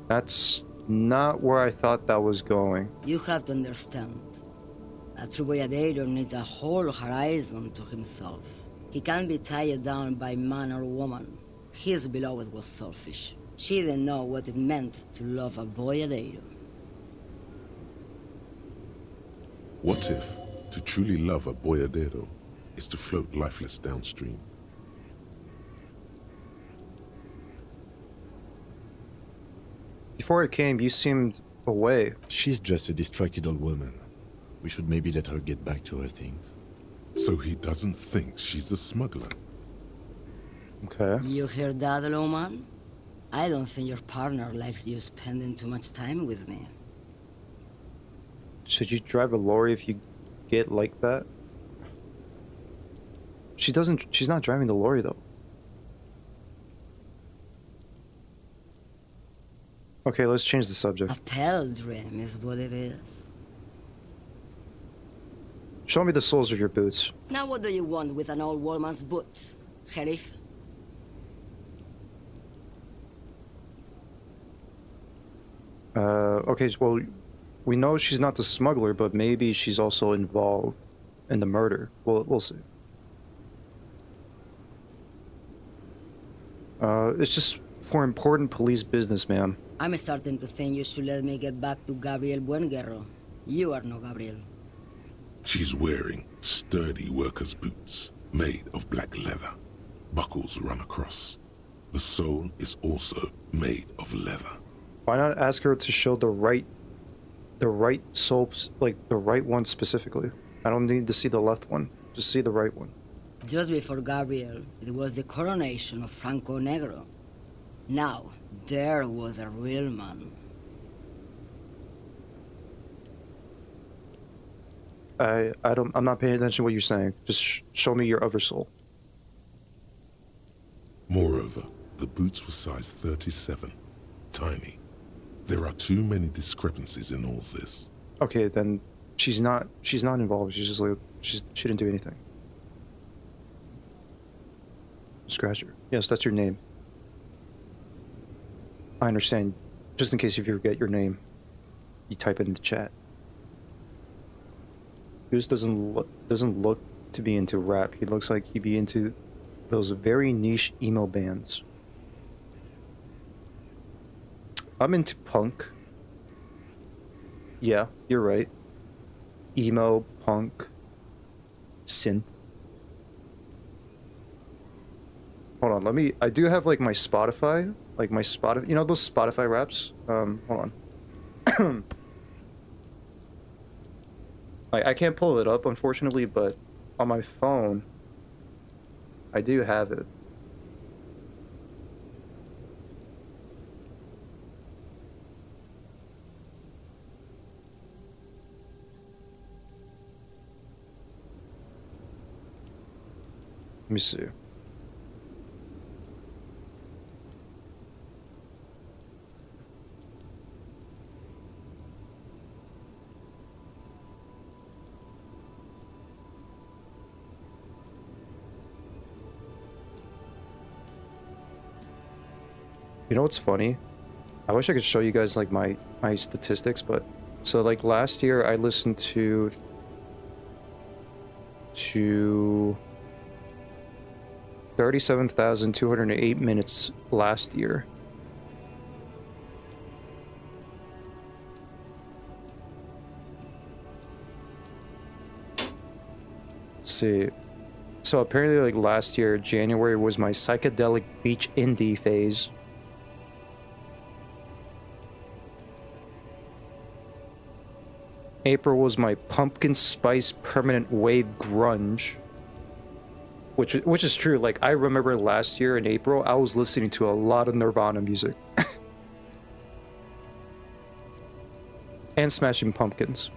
That's not where I thought that was going. You have to understand. A true boyadero needs a whole horizon to himself. He can't be tied down by man or woman. His beloved was selfish. She didn't know what it meant to love a boyadero. What if to truly love a boyadero is to float lifeless downstream? Before I came, you seemed away. She's just a distracted old woman. We should maybe let her get back to her things. So he doesn't think she's a smuggler. Okay. You hear that, lawman? I don't think your partner likes you spending too much time with me. Should you drive a lorry if you get like that? she doesn't. She's not driving the lorry though. Okay, let's change the subject. A pilgrim is what it is. Show me the soles of your boots. Now what do you want with an old woman's boots, Sheriff? Okay, well, we know she's not the smuggler, but maybe she's also involved in the murder. We'll see. It's just for important police business, ma'am. I'm starting to think you should let me get back to Gabriel Buenguerro. You are no Gabriel. She's wearing sturdy worker's boots made of black leather. Buckles run across. The sole is also made of leather. Why not ask her to show the right soaps, like the right one specifically? I don't need to see the left one. Just see the right one. Just before Gabriel, it was the coronation of Franco Negro. Now, there was a real man. I'm not paying attention to what you're saying. Just show me your other soul. Moreover, the boots were size 37. Tiny. There are too many discrepancies in all this. Okay, then she's not involved. She's just like she didn't do anything. Scratcher. Yes, that's your name. I understand. Just in case if you forget your name, you type it in the chat. Goose doesn't look to be into rap. He looks like he'd be into those very niche emo bands. I'm into punk. Yeah, you're right. Emo, punk, synth. Hold on, I do have like my Spotify, you know those Spotify raps? Hold on. I can't pull it up, unfortunately, but on my phone, I do have it. Let me see. You know what's funny? I wish I could show you guys like my statistics, but so like last year I listened to 37,208 minutes last year. Let's see. So apparently like last year, January was my psychedelic beach indie phase. April was my pumpkin spice permanent wave grunge. Which is true. Like, I remember last year in April, I was listening to a lot of Nirvana music. And Smashing Pumpkins.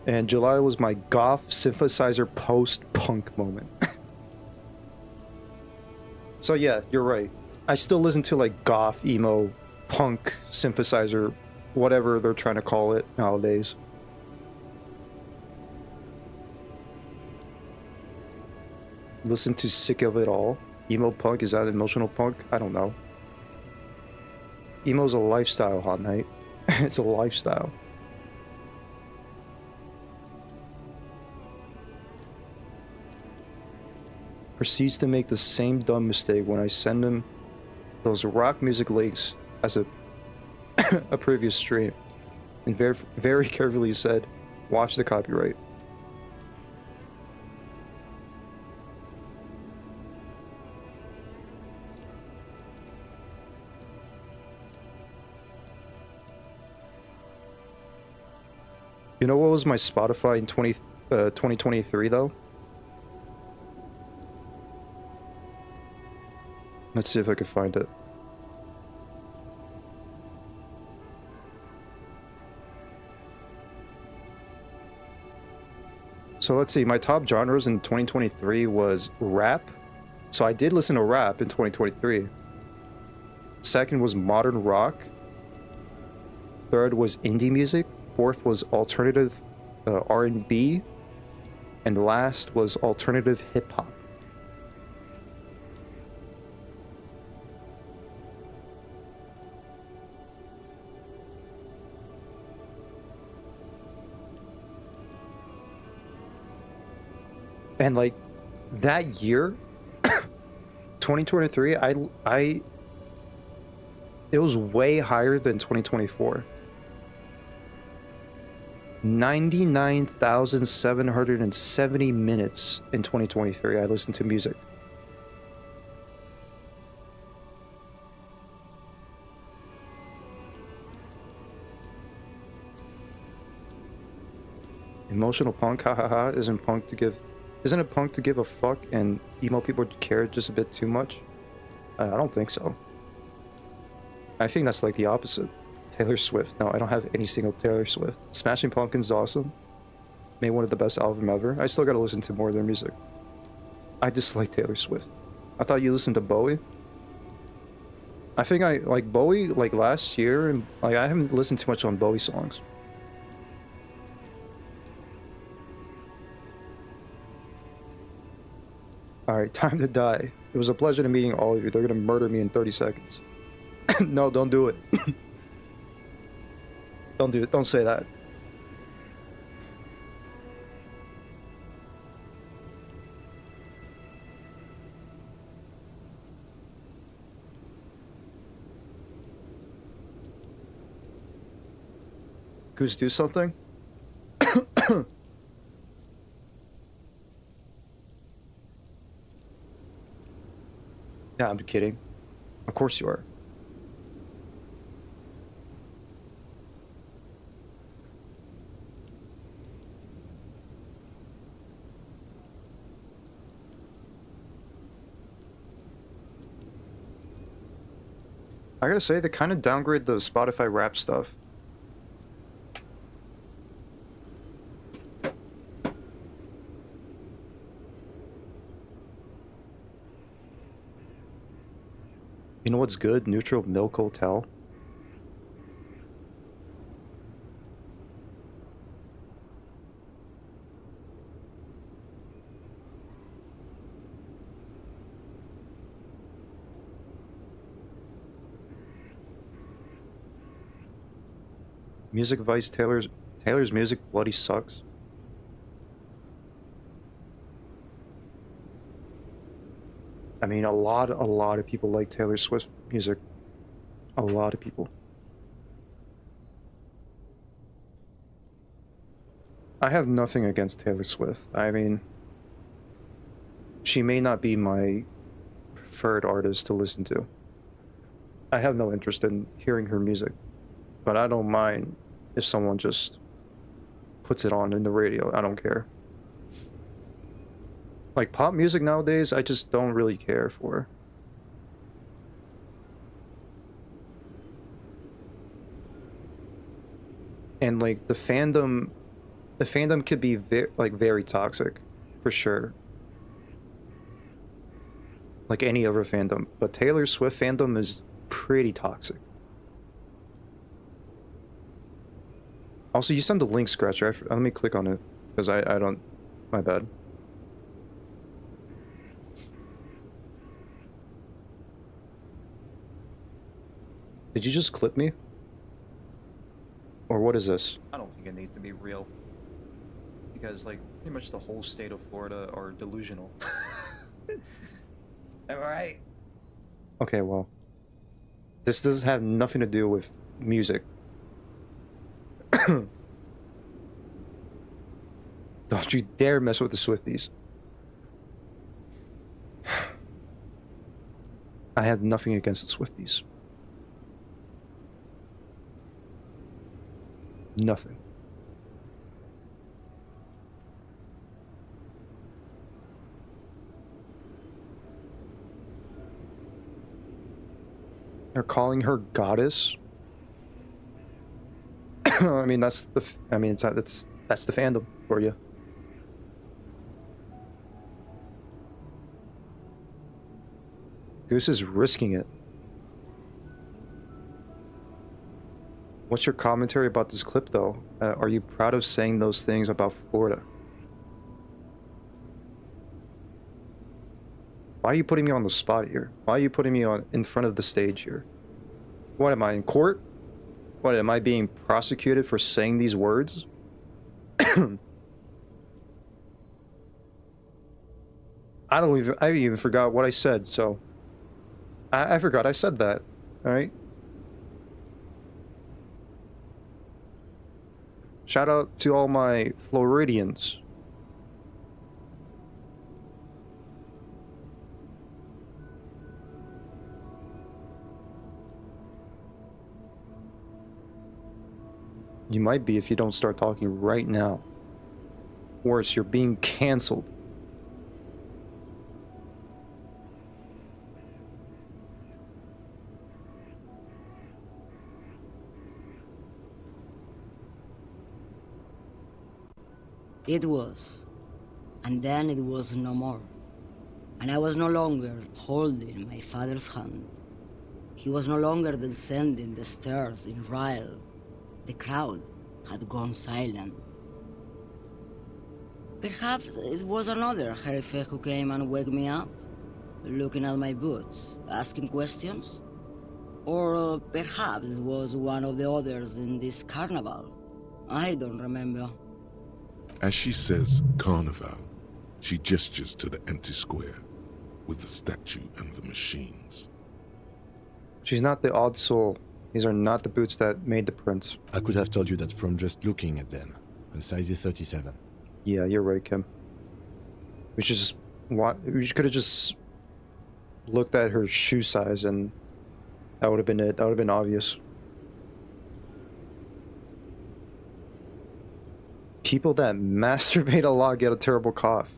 And July was my goth synthesizer post-punk moment. So yeah, you're right. I still listen to like goth, emo, punk, synthesizer, whatever they're trying to call it nowadays. Listen to Sick of It All. Emo punk, is that emotional punk? I don't know. Emo's a lifestyle, Hot Night. It's a lifestyle. Proceeds to make the same dumb mistake when I send him those rock music links as a previous stream, and very carefully said, watch the copyright. You know what was my Spotify in 2023 though? Let's see if I can find it. So let's see, my top genres in 2023 was rap. So I did listen to rap in 2023. Second was modern rock. Third was indie music. Fourth was alternative R&B. And last was alternative hip-hop. And like that year, 2023, it was way higher than 2024. 99,770 minutes in 2023 I listened to music. Emotional punk, hahaha, isn't it punk to give a fuck and emo people care just a bit too much? I don't think so. I think that's like the opposite. Taylor Swift. No, I don't have any single Taylor Swift. Smashing Pumpkins is awesome. Made one of the best albums ever. I still gotta listen to more of their music. I dislike Taylor Swift. I thought you listened to Bowie. I think I like Bowie like last year, and like I haven't listened too much on Bowie songs. Alright, time to die. It was a pleasure to meeting all of you. They're gonna murder me in 30 seconds. No, don't do it. Don't do it. Don't say that. Goose, do something? Yeah, I'm kidding. Of course you are. I gotta say, they kind of downgrade the Spotify rap stuff. You know what's good? Neutral Milk Hotel. Music Vice Taylor's music bloody sucks. I mean, a lot of people like Taylor Swift music. A lot of people. I have nothing against Taylor Swift. I mean, she may not be my preferred artist to listen to. I have no interest in hearing her music, but I don't mind if someone just puts it on in the radio. I don't care. Like pop music nowadays, I just don't really care for. And like the fandom could be very toxic, for sure. Like any other fandom, but Taylor Swift fandom is pretty toxic. Also, you send the link, Scratcher. Let me click on it, because I don't... My bad. Did you just clip me? Or what is this? I don't think it needs to be real. Because, like, pretty much the whole state of Florida are delusional. Am I right? Okay, well. This does have nothing to do with music. Don't you dare mess with the Swifties. I have nothing against the Swifties. Nothing. They're calling her goddess. I mean, that's the fandom for you. Goose is risking it. What's your commentary about this clip, though? Are you proud of saying those things about Florida? Why are you putting me on the spot here? Why are you putting me on in front of the stage here? What, am I in court? What, am I being prosecuted for saying these words? I even forgot what I said, so... I forgot I said that, alright? Shout out to all my Floridians. You might be if you don't start talking right now. Worse, you're being cancelled. It was. And then it was no more. And I was no longer holding my father's hand. He was no longer descending the stairs in Ryle. The crowd had gone silent. Perhaps it was another Herife who came and woke me up, looking at my boots, asking questions. Or perhaps it was one of the others in this carnival. I don't remember. As she says carnival, she gestures to the empty square with the statue and the machines. She's not the odd soul. These are not the boots that made the prints. I could have told you that from just looking at them. The size is 37. Yeah, you're right, Kim. We should just... We could have just looked at her shoe size and that would have been it. That would have been obvious. People that masturbate a lot get a terrible cough.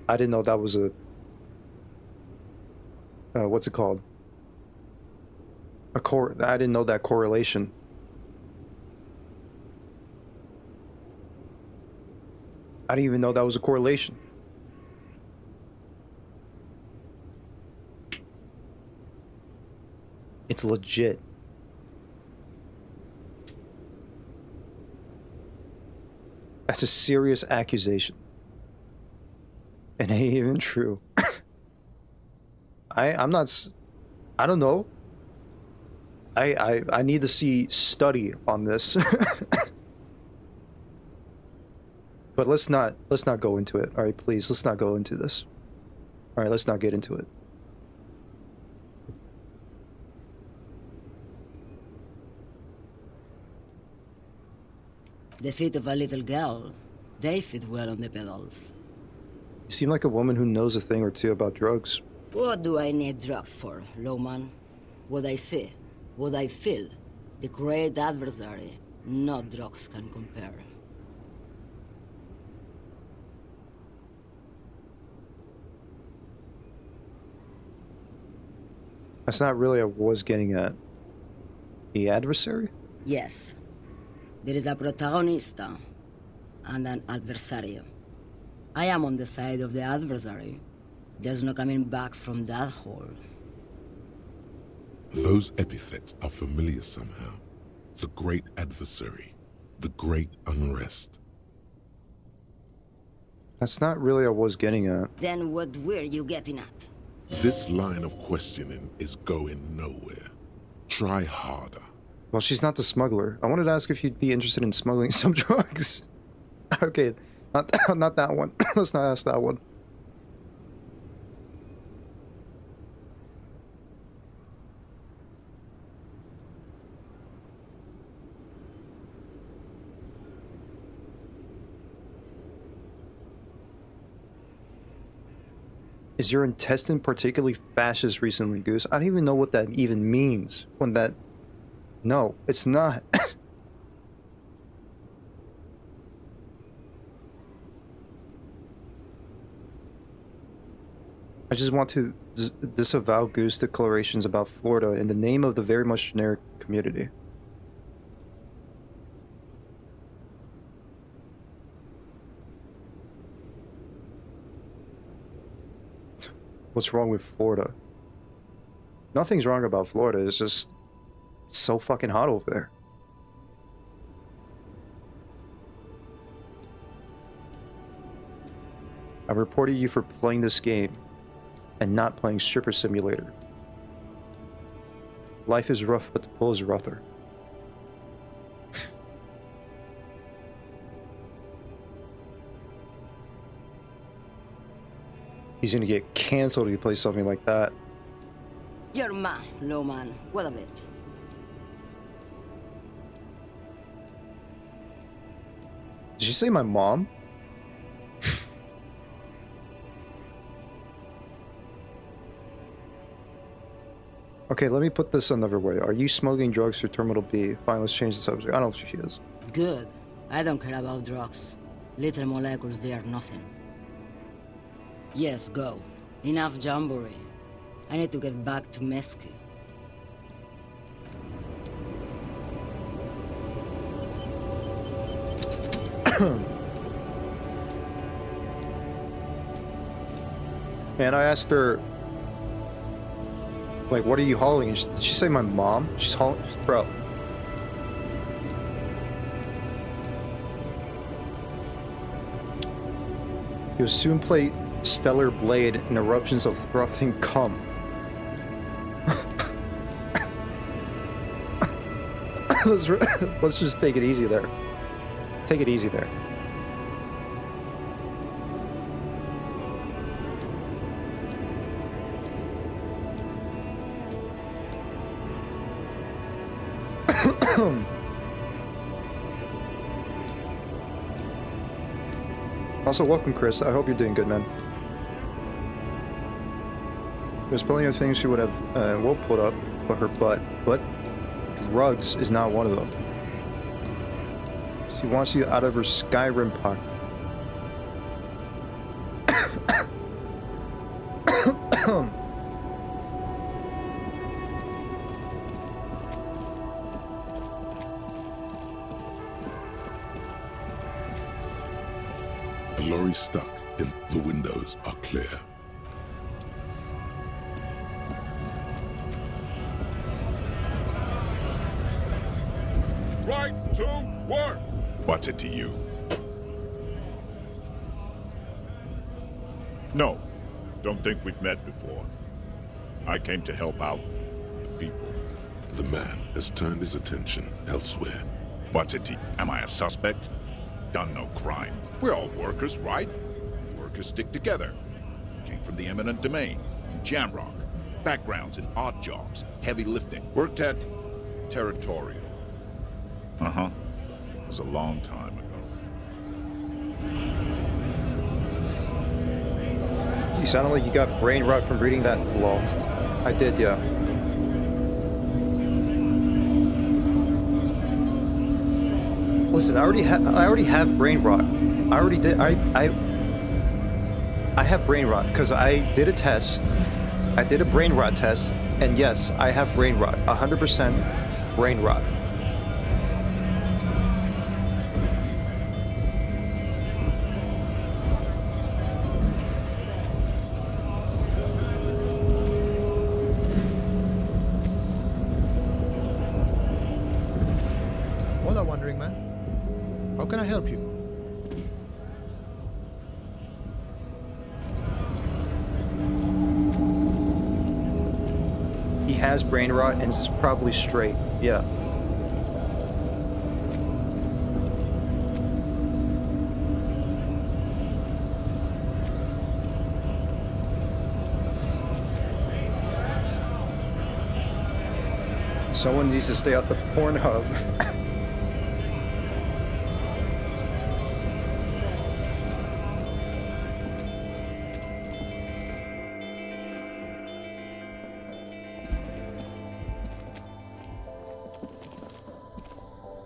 I didn't know that was a... what's it called? I didn't know that correlation. I didn't even know that was a correlation. It's legit. That's a serious accusation. It ain't even true. I'm not... I don't know. I need to see study on this. But let's not go into it. All right, please, let's not go into this. All right, let's not get into it. The feet of a little girl, they fit well on the pedals. You seem like a woman who knows a thing or two about drugs. What do I need drugs for, Lowman? What I see, what I feel, the great adversary, no drugs can compare. That's not really what I was getting at. The adversary? Yes. There is a protagonista and an adversario. I am on the side of the adversary. There's no coming back from that hole. Those epithets are familiar somehow. The great adversary, the great unrest. That's not really what I was getting at. Then what were you getting at? This line of questioning is going nowhere. Try harder. Well, she's not the smuggler. I wanted to ask if you'd be interested in smuggling some drugs. Okay, not that one. Let's not ask that one. Is your intestine particularly fascist recently, Goose? I don't even know what that even means. When that... No, it's not. I just want to disavow Goose declarations about Florida in the name of the very much generic community. what's wrong with Florida. Nothing's wrong about Florida, it's just so fucking hot over there. I reported you for playing this game and not playing Stripper Simulator. Life is rough, but the pool is rougher. He's gonna get cancelled if he plays something like that. You're mine, low man. What of it? Did you say my mom? Okay, let me put this another way. Are you smuggling drugs through Terminal B? Fine, let's change the subject. I don't know if she is. Good. I don't care about drugs. Little molecules, they are nothing. Yes, go. Enough jamboree. I need to get back to Mesky. And I asked her, like, what are you hauling? And did she say my mom? She's hauling, bro. You'll soon play Stellar Blade in eruptions of frothing cum. Let's just take it easy there. Take it easy there. Also, welcome, Chris. I hope you're doing good, man. There's plenty of things she would have will put up for her butt, but drugs is not one of them. She wants you out of her Skyrim pocket. A lorry stuck in the windows are clear. Right to work! What's it to you? No, don't think we've met before. I came to help out the people. The man has turned his attention elsewhere. What's it to you? Am I a suspect? Done no crime. We're all workers, right? Workers stick together. Came from the eminent domain, in Jamrock. Backgrounds in odd jobs, heavy lifting. Worked at Territorial. Uh-huh. It was a long time ago. You sounded like you got brain rot from reading that. Lol. I did, yeah. Listen, I already have brain rot. I already did. I have brain rot because I did a test. I did a brain rot test, and yes, I have brain rot. 100% brain rot. Hola, wandering man. How can I help you? He has brain rot and is probably straight. Yeah. Someone needs to stay out the Pornhub.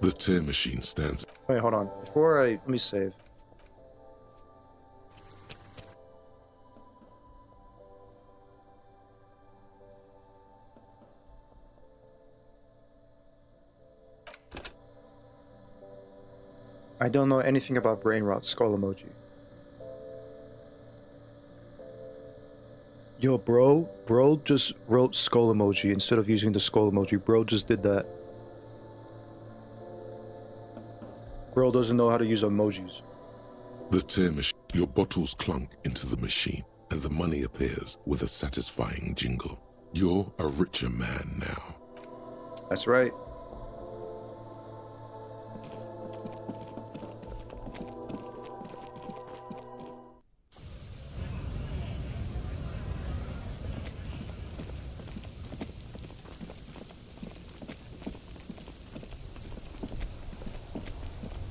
The tear machine stands. Wait, hold on. Before let me save. I don't know anything about brain rot, skull emoji. Yo, bro just wrote skull emoji instead of using the skull emoji. Bro just did that. Bro doesn't know how to use emojis. The tear machine. Your bottles clunk into the machine, and the money appears with a satisfying jingle. You're a richer man now. That's right.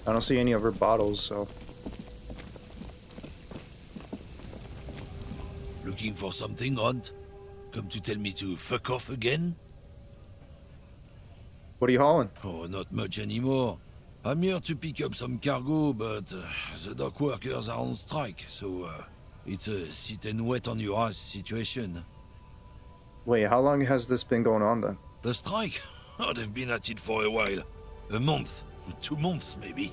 I don't see any of her bottles, so... Looking for something, Hunt? Come to tell me to fuck off again? What are you hauling? Oh, not much anymore. I'm here to pick up some cargo, but the dock workers are on strike, so it's a sit and wait on your ass situation. Wait, how long has this been going on then? The strike? Oh, they've been at it for a while. A month. 2 months, maybe.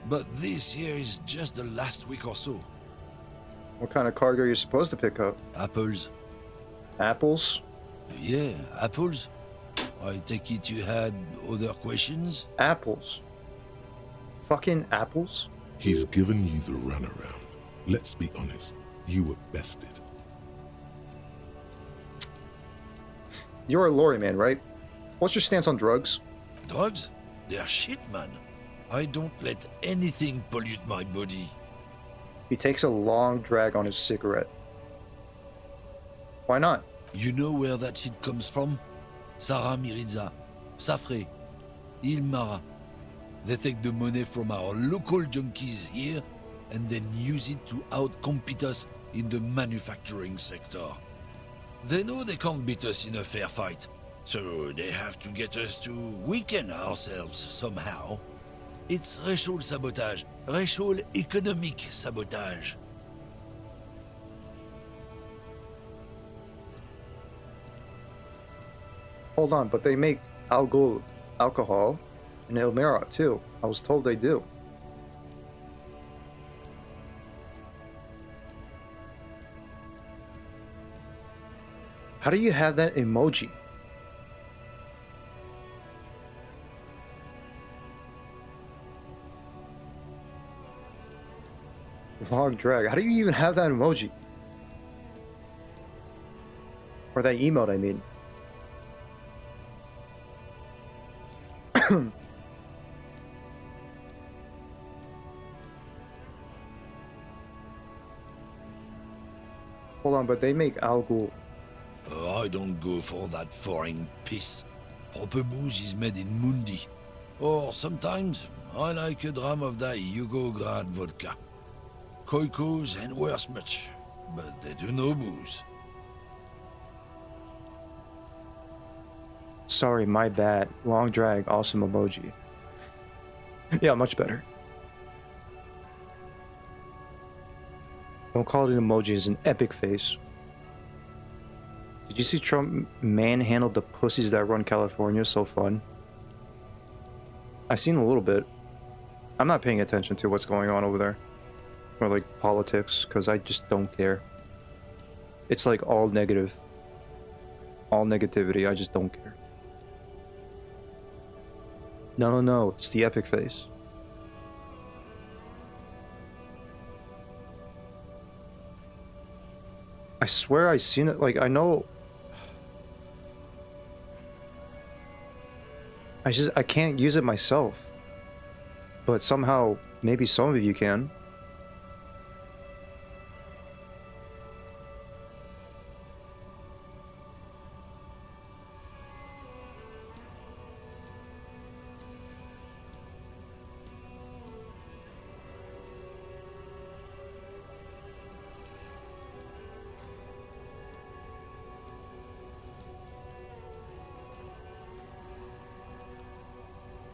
But this here is just the last week or so. What kind of cargo are you supposed to pick up? Apples. Apples? Yeah, apples. I take it you had other questions? Apples? Fucking apples? He's given you the runaround. Let's be honest, you were bested. You're a lorry man, right? What's your stance on drugs? Drugs? They're shit, man. I don't let anything pollute my body. He takes a long drag on his cigarette. Why not? You know where that shit comes from? Sarah Miriza, Safre, Ilmara. They take the money from our local junkies here and then use it to outcompete us in the manufacturing sector. They know they can't beat us in a fair fight, so they have to get us to weaken ourselves somehow. It's racial sabotage, racial economic sabotage. Hold on, but they make alcohol in Elmira too. I was told they do. How do you have that emoji? Long drag. How do you even have that emoji? Or that emote, I mean. Hold on, but they make Al Ghul. I don't go for that foreign piss. Proper booze is made in Mundi. Or sometimes, I like a dram of that Yugograd vodka. Koikos and worse much, but they do no booze. Sorry, my bad. Long drag, awesome emoji. Yeah, much better. Don't call it an emoji, it's an epic face. Did you see Trump manhandle the pussies that run California? So fun. I seen a little bit. I'm not paying attention to what's going on over there. Or like politics, because I just don't care. It's like all negative. All negativity, I just don't care. No, it's the epic face. I swear I seen it, like, I know... I can't use it myself. But somehow, maybe some of you can.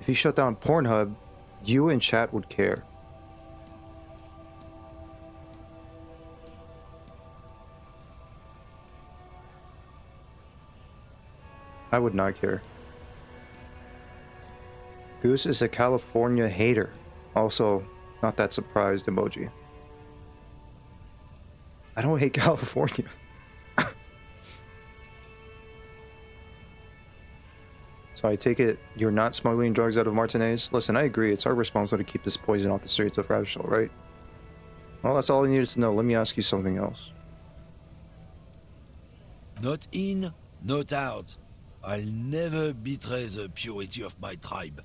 If you shut down Pornhub, you and chat would care. I would not care. Goose is a California hater. Also, not that surprised emoji. I don't hate California. So I take it you're not smuggling drugs out of Martinez? Listen, I agree. It's our responsibility to keep this poison off the streets of Ravishal, right? Well, that's all I needed to know. Let me ask you something else. Not in, not out. I'll never betray the purity of my tribe.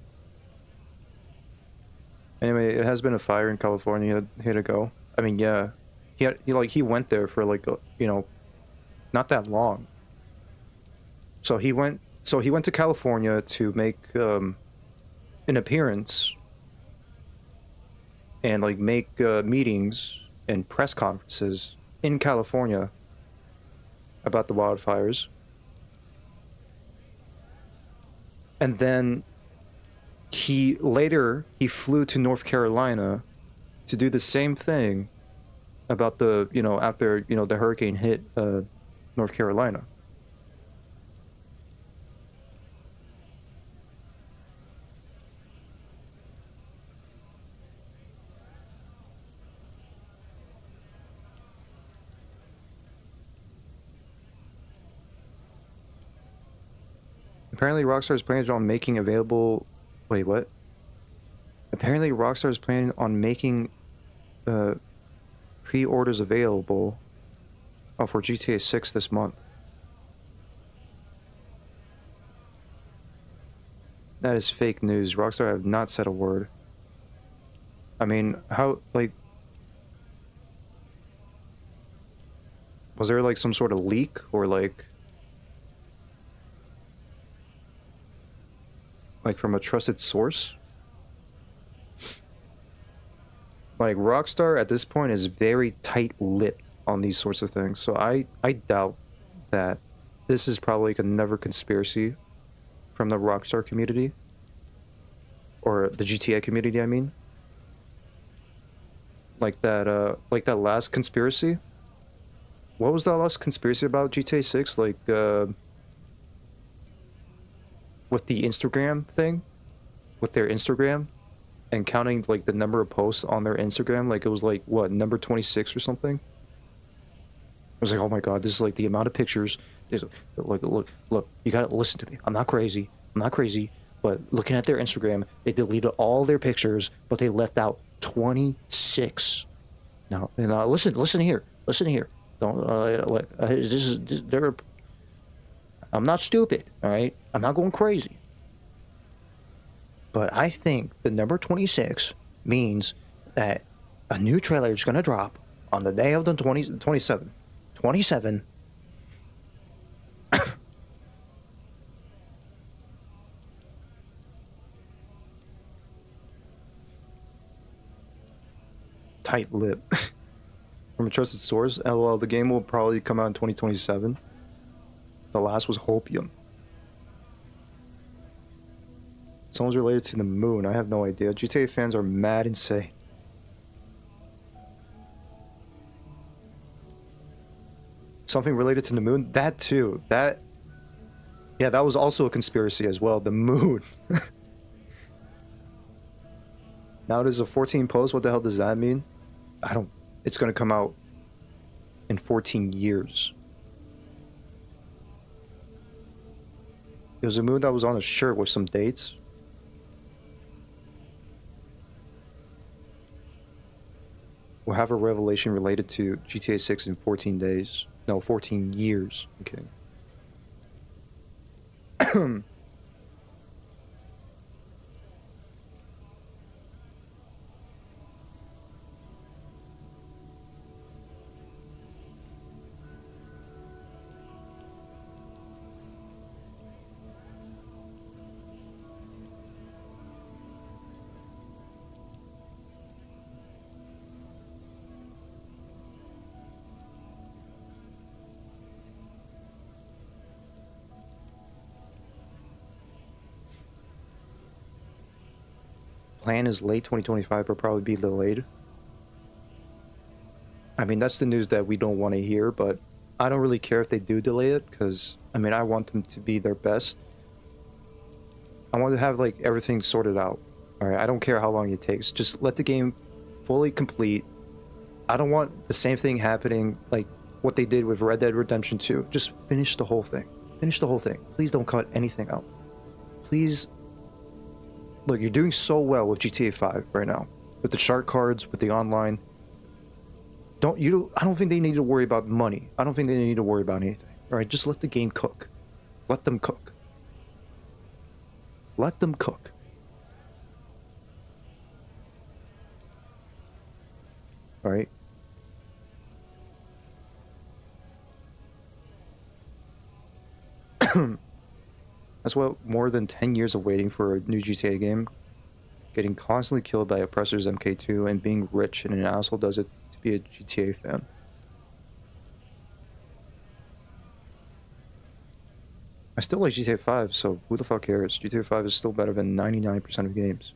Anyway, it has been a fire in California. Here to go. I mean, yeah, he went there for like you know, not that long. So he went to California to make an appearance and like make meetings and press conferences in California about the wildfires. And then he flew to North Carolina to do the same thing about the, you know, after, you know, the hurricane hit North Carolina. Apparently Rockstar is planning on making available... Wait, what? Apparently Rockstar is planning on making pre-orders available for GTA 6 this month. That is fake news. Rockstar have not said a word. I mean, how, like... Was there like some sort of leak or like from a trusted source? Like Rockstar at this point is very tight-lipped on these sorts of things, so I doubt that this is probably like another conspiracy from the Rockstar community, or the GTA community, I mean. Like that last conspiracy. What was that last conspiracy about GTA 6? Like with the Instagram thing, with their Instagram, and counting like the number of posts on their Instagram, like it was like what, number 26 or something. I was like, oh my god, this is like the amount of pictures. Look, you gotta listen to me. I'm not crazy, but looking at their Instagram, they deleted all their pictures, but they left out 26. Now, listen here. Don't I'm not stupid, all right? I'm not going crazy. But I think the number 26 means that a new trailer is going to drop on the day of the 27. 27. Tight lip. From a trusted source, LOL, the game will probably come out in 2027. The last was Hopium. Someone's related to the moon. I have no idea. GTA fans are mad insane. Something related to the moon? That too. Yeah, that was also a conspiracy as well. The moon. Now it is a 14 post. What the hell does that mean? It's going to come out in 14 years. It was a moon that was on a shirt with some dates. We'll have a revelation related to GTA 6 in 14 days. No, 14 years. I'm kidding. Plan is late 2025, but probably be delayed. I mean, that's the news that we don't want to hear, but I don't really care if they do delay it, because, I mean, I want them to be their best. I want to have, like, everything sorted out. Alright, I don't care how long it takes. Just let the game fully complete. I don't want the same thing happening, like what they did with Red Dead Redemption 2. Just finish the whole thing. Finish the whole thing. Please don't cut anything out. please. Look, you're doing so well with GTA 5 right now, with the shark cards, with the online. I don't think they need to worry about money. I don't think they need to worry about anything. All right, just let the game cook. Let them cook. Let them cook. All right. That's what more than 10 years of waiting for a new GTA game. Getting constantly killed by oppressors MK2 and being rich and an asshole does it to be a GTA fan. I still like GTA 5, so who the fuck cares? GTA 5 is still better than 99% of games.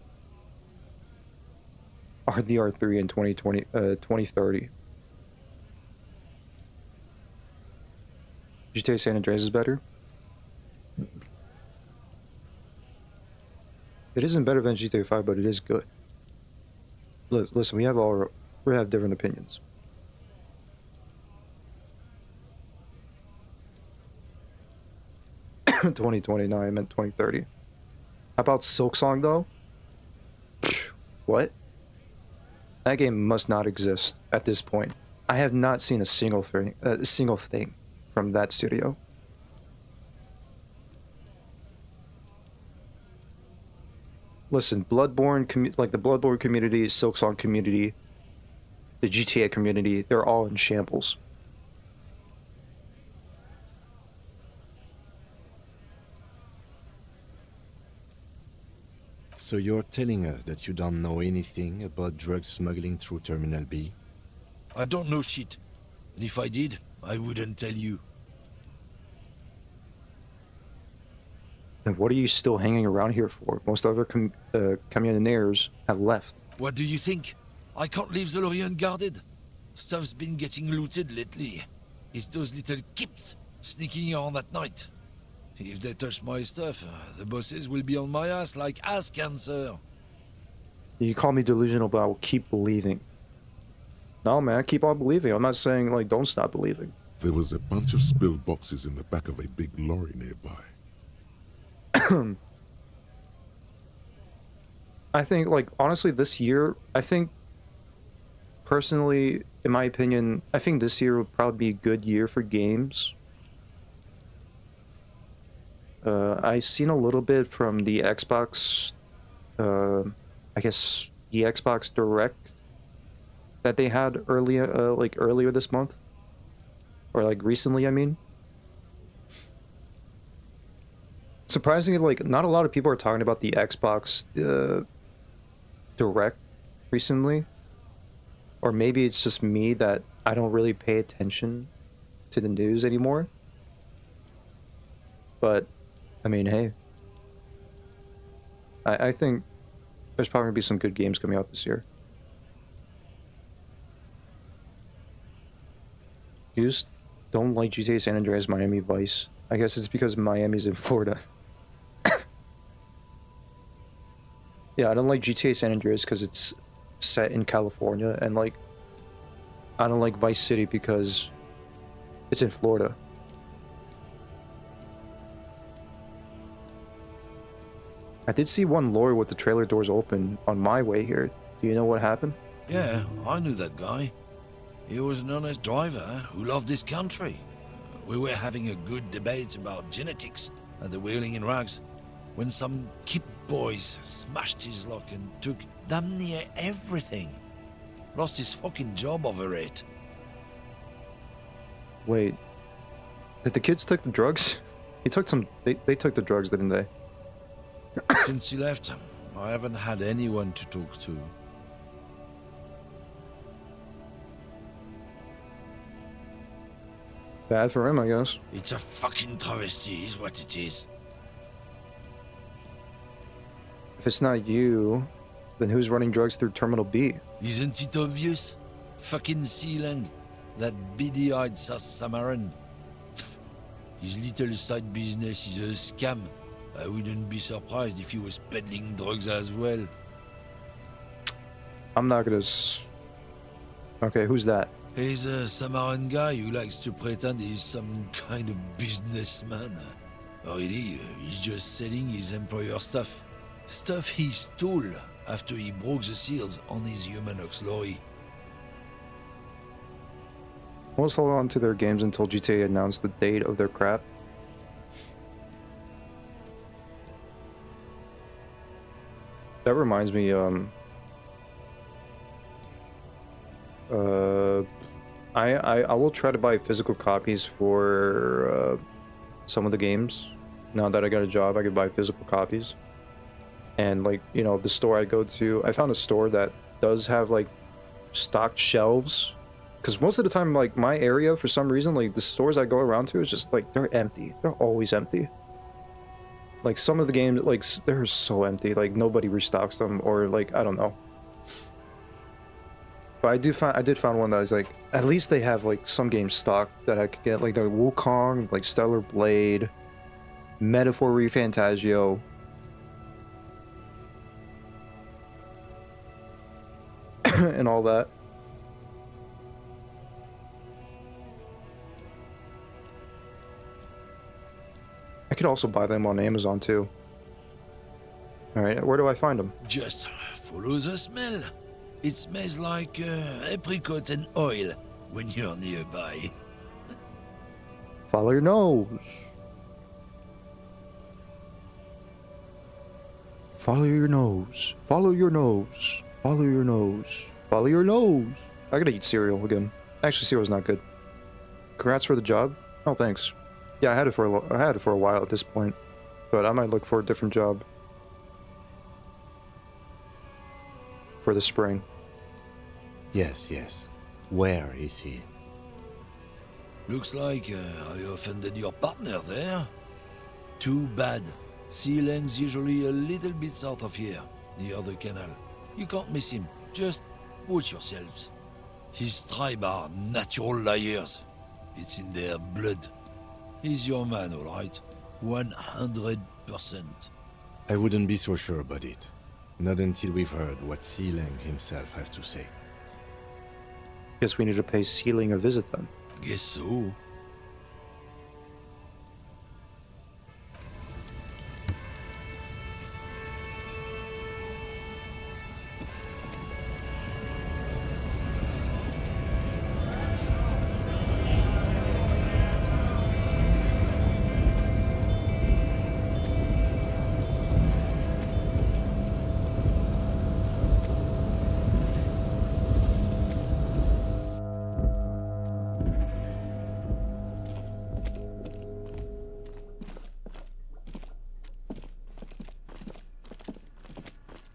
RDR3 in 2030. GTA San Andreas is better? It isn't better than GTA 5, but it is good. Listen, we have different opinions. $2029, I meant 2030. How about Silksong though? What? That game must not exist at this point. I have not seen a single thing from that studio. Listen, Bloodborne, like the Bloodborne community, Silksong community, the GTA community, they're all in shambles. So you're telling us that you don't know anything about drug smuggling through Terminal B? I don't know shit. And if I did, I wouldn't tell you. Then what are you still hanging around here for? Most other camioneers have left. What do you think? I can't leave the lorry unguarded. Stuff's been getting looted lately. It's those little kips sneaking around at night. If they touch my stuff, the bosses will be on my ass like ass cancer. You call me delusional, but I will keep believing. No, man, keep on believing. I'm not saying, like, don't stop believing. There was a bunch of spilled boxes in the back of a big lorry nearby. I think, like, honestly, this year, I think, personally, in my opinion, I think this year would probably be a good year for games. I've seen a little bit from the Xbox, I guess, the Xbox Direct that they had earlier this month. Or, like, recently, I mean. Surprisingly, like, not a lot of people are talking about the Xbox Direct recently. Or maybe it's just me that I don't really pay attention to the news anymore. But, I mean, hey. I think there's probably going to be some good games coming out this year. You just don't like GTA San Andreas, Miami Vice. I guess it's because Miami's in Florida. Yeah, I don't like GTA San Andreas because it's set in California, and like, I don't like Vice City because it's in Florida. I did see one lorry with the trailer doors open on my way here. Do you know what happened? Yeah, I knew that guy. He was an honest driver who loved his country. We were having a good debate about genetics at the Wheeling in Rags when some kip boys smashed his luck and took damn near everything. Lost his fucking job over it. Wait, did the kids take the drugs? He took some. They took the drugs, didn't they? Since he left, I haven't had anyone to talk to. Bad for him, I guess. It's a fucking travesty, is what it is. If it's not you, then who's running drugs through Terminal B? Isn't it obvious? Fucking Sealang. That beady-eyed South Samaran. His little side business is a scam. I wouldn't be surprised if he was peddling drugs as well. I'm not gonna Okay, who's that? He's a Samaran guy who likes to pretend he's some kind of businessman. Really, he's just selling his employer stuff. Stuff he stole after he broke the seals on his human ox lorry. Most hold on to their games until GTA announced the date of their crap. That reminds me, I will try to buy physical copies for some of the games. Now that I got a job, I could buy physical copies. And like, you know, the store I go to, I found a store that does have like stocked shelves. Because most of the time, like my area, for some reason, like the stores I go around to, is just like they're empty. They're always empty. Like some of the games, like they're so empty. Like nobody restocks them, or like I don't know. But I did find one that was like, at least they have like some games stocked that I could get, like the Wukong, like Stellar Blade, Metaphor ReFantagio. And all that. I could also buy them on Amazon too. Alright, where do I find them? Just follow the smell. It smells like apricot and oil when you're nearby. Follow your nose. Follow your nose. Follow your nose. Follow your nose. Follow your nose. I gotta eat cereal again. Actually, cereal's not good. Congrats for the job. Oh, thanks. Yeah, I had it for a while at this point, but I might look for a different job for the spring. Yes, yes. Where is he? Looks like I offended your partner there. Too bad. Sea Lang's usually a little bit south of here, near the canal. You can't miss him. Just watch yourselves. His tribe are natural liars. It's in their blood. He's your man, all right? 100%. I wouldn't be so sure about it. Not until we've heard what Sea Lang himself has to say. Guess we need to pay Sea Lang a visit then. Guess so.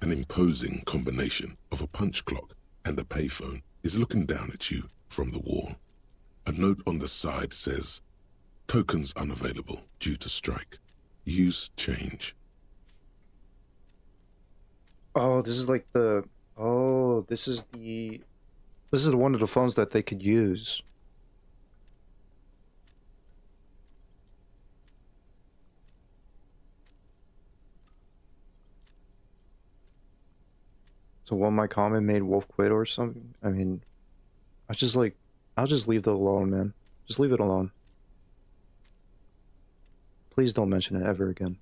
An imposing combination of a punch clock and a payphone is looking down at you from the wall. A note on the side says, "Tokens unavailable due to strike. Use change." Oh, this is like the... Oh, this is one of the phones that they could use. So one my comment made Wolf quit or something? I mean, I'll just leave it alone, man. Just leave it alone. Please don't mention it ever again.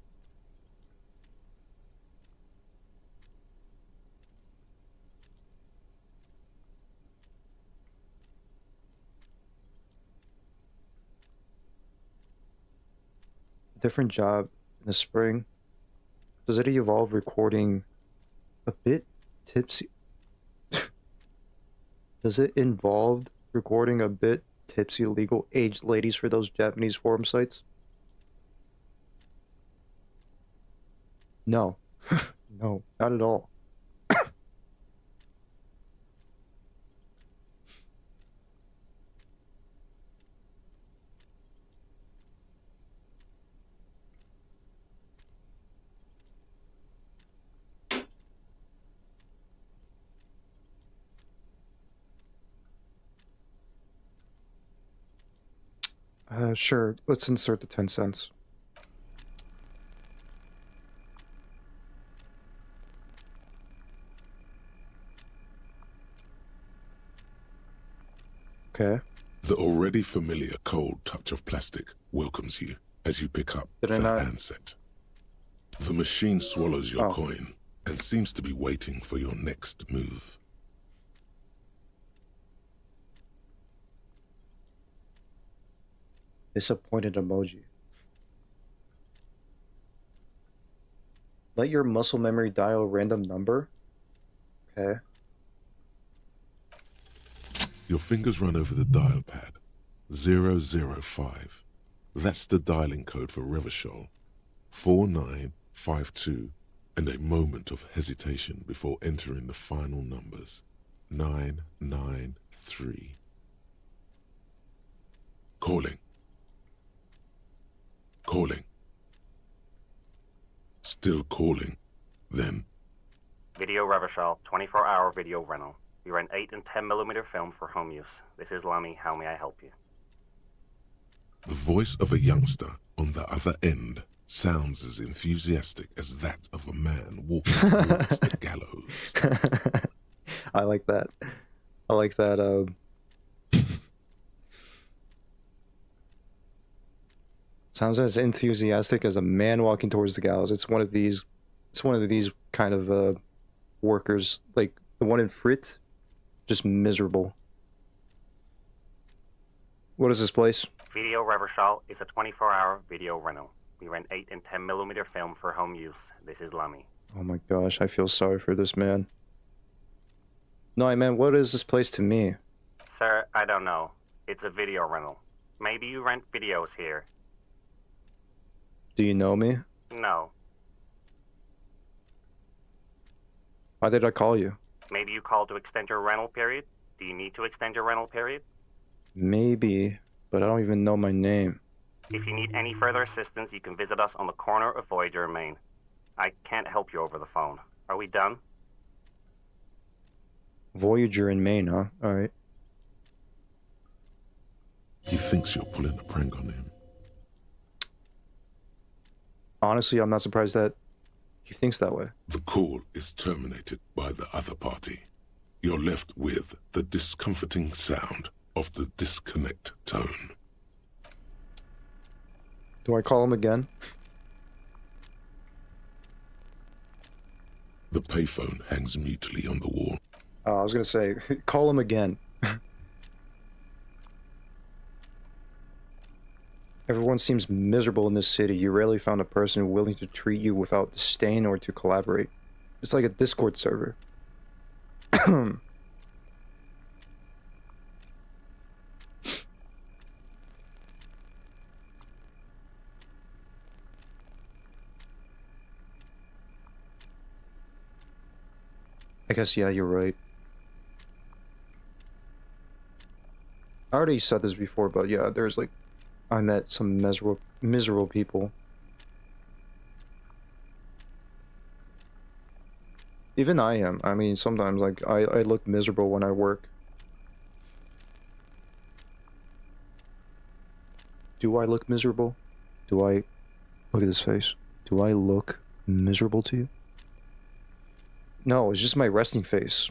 Different job in the spring. Does it involve recording a bit tipsy? Does it involve recording a bit tipsy legal aged ladies for those Japanese forum sites? No. No, not at all. Sure, let's insert the 10 cents. Okay. The already familiar cold touch of plastic welcomes you. as you pick up Did I the not? handset. The machine swallows your Oh. coin and seems to be waiting for your next move. Disappointed emoji. Let your muscle memory dial a random number. Okay. Your fingers run over the dial pad. 005. That's the dialing code for Revachol. 4952, and a moment of hesitation before entering the final numbers. 993. Calling. Calling. Still calling. Then. Video Revachol, 24-hour video rental. We rent 8 and 10mm film for home use. This is Lamy. How may I help you? The voice of a youngster on the other end sounds as enthusiastic as that of a man walking towards the gallows. I like that. I like that. Sounds as enthusiastic as a man walking towards the gallows. It's one of these. It's one of these kind of workers, like the one in Frit, just miserable. What is this place? Video Revachol is a 24-hour video rental. We rent 8 and 10mm film for home use. This is Lamy. Oh my gosh, I feel sorry for this man. No, I meant, what is this place to me? Sir, I don't know. It's a video rental. Maybe you rent videos here. Do you know me? No. Why did I call you? Maybe you called to extend your rental period? Do you need to extend your rental period? Maybe, but I don't even know my name. If you need any further assistance, you can visit us on the corner of Voyager and Main. I can't help you over the phone. Are we done? Voyager in Maine, huh? Alright. He thinks you're pulling a prank on him. Honestly, I'm not surprised that he thinks that way. The call is terminated by the other party. You're left with the discomforting sound of the disconnect tone. Do I call him again? The payphone hangs mutely on the wall. I was gonna say, call him again. Everyone seems miserable in this city. You rarely found a person willing to treat you without disdain or to collaborate. It's like a Discord server. I guess, yeah, you're right. I already said this before, but yeah, there's like, I met some miserable people. Even I am. I mean, sometimes, like, I look miserable when I work. Do I look miserable? Do I... Look at this face. Do I look miserable to you? No, it's just my resting face.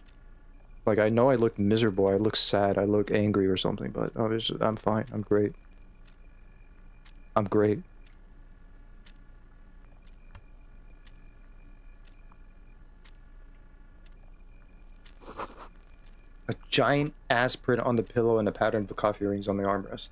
Like, I know I look miserable, I look sad, I look angry or something, but I'm fine, I'm great. I'm great. A giant ass print on the pillow and a pattern of coffee rings on the armrest.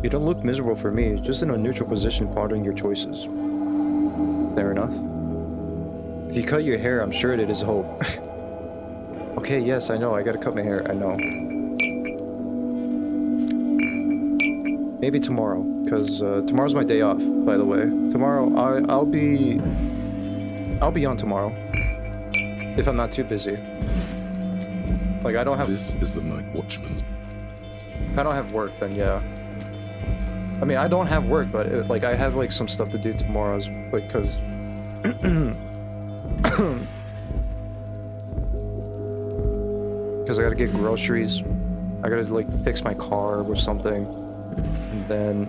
You don't look miserable for me, just in a neutral position pondering your choices. Fair enough. If you cut your hair, I'm sure it is hope. Okay, yes, I know, I gotta cut my hair, I know. Maybe tomorrow, because tomorrow's my day off, by the way. Tomorrow, I'll be on tomorrow. If I'm not too busy. Like, I don't have... This is the Night Watchman's. If I don't have work, then yeah. I mean, I don't have work, but like, I have like some stuff to do tomorrow, like, cause... Because I gotta get groceries. I gotta like fix my car or something. And then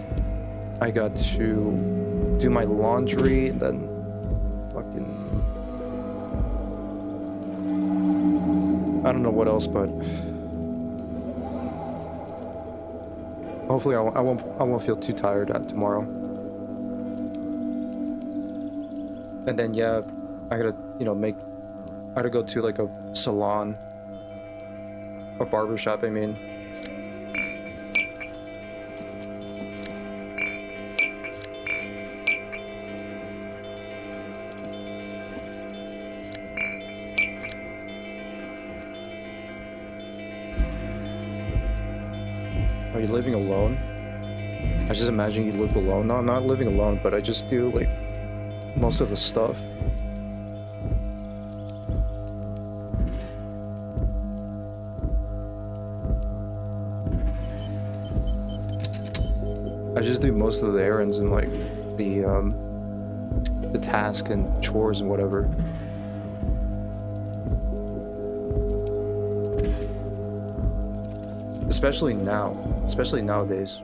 I got to do my laundry, and then fucking... I don't know what else, but hopefully I won't feel too tired tomorrow. And then yeah, I gotta, you know, I gotta go to like a salon, a barber shop, I mean. Are you living alone? I just imagine you lived alone. No, I'm not living alone, but I just do like most of the stuff. I just do most of the errands and like the task and chores and whatever. Especially nowadays,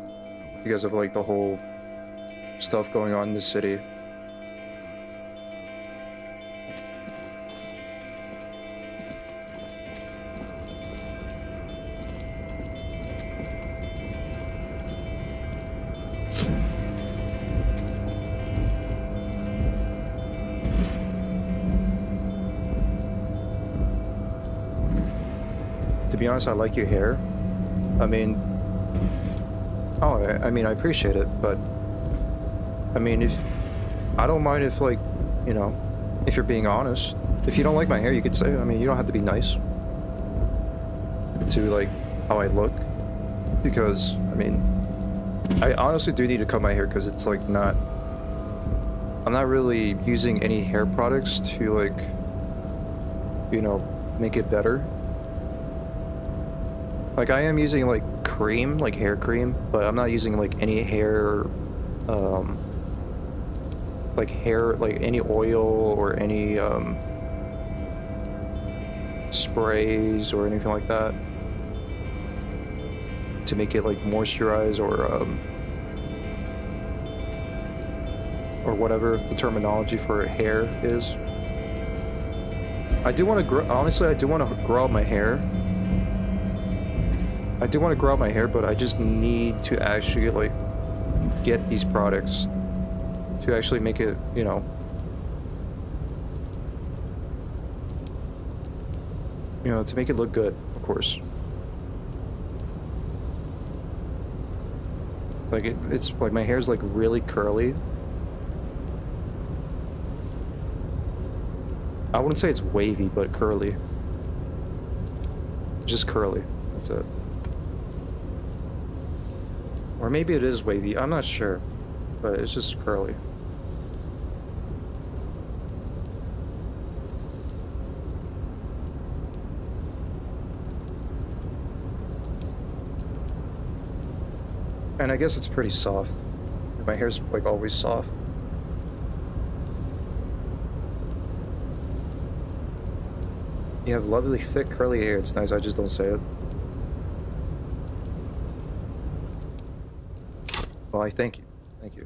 because of like the whole stuff going on in the city. To be honest, I like your hair. I mean, I mean, I appreciate it, but I mean, I don't mind if, like, you know, if you're being honest. If you don't like my hair, you could say it. I mean, you don't have to be nice to, like, how I look, because, I mean, I honestly do need to cut my hair, because it's, like, I'm not really using any hair products to, like, you know, make it better. Like, I am using, like, cream, like hair cream, but I'm not using, like, any hair, like any oil or any, sprays or anything like that to make it, like, moisturize or whatever the terminology for hair is. I do want to honestly, I do want to grow out my hair. I do want to grow out my hair, but I just need to actually, like, get these products to actually make it, you know, to make it look good, of course. Like, it's like my hair's like really curly. I wouldn't say it's wavy, but curly. Just curly. That's it. Or maybe it is wavy, I'm not sure, but it's just curly. And I guess it's pretty soft. My hair's like always soft. You have lovely thick curly hair, it's nice, I just don't say it. Well, I thank you. Thank you.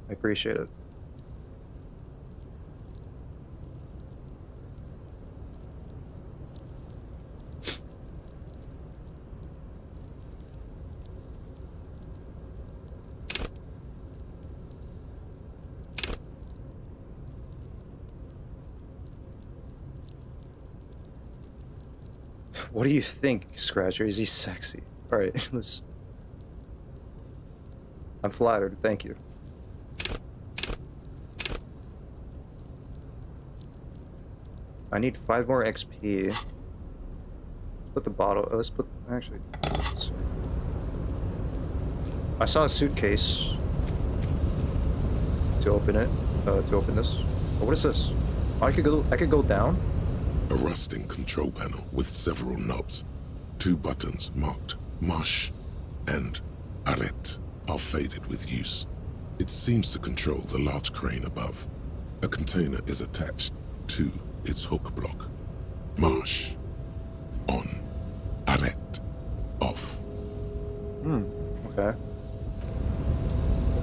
I appreciate it. What do you think, Scratcher? Is he sexy? Alright, let's... I'm flattered, thank you. I need 5 more XP. Let's put the bottle... let's put... actually... sorry. I saw a suitcase to open it, to open this. Oh, what is this? Oh, I could go down? A rusting control panel with several knobs. 2 buttons marked Marsh and Arrête are faded with use. It seems to control the large crane above. A container is attached to its hook block. Marsh. On. Arrête. Off. Okay.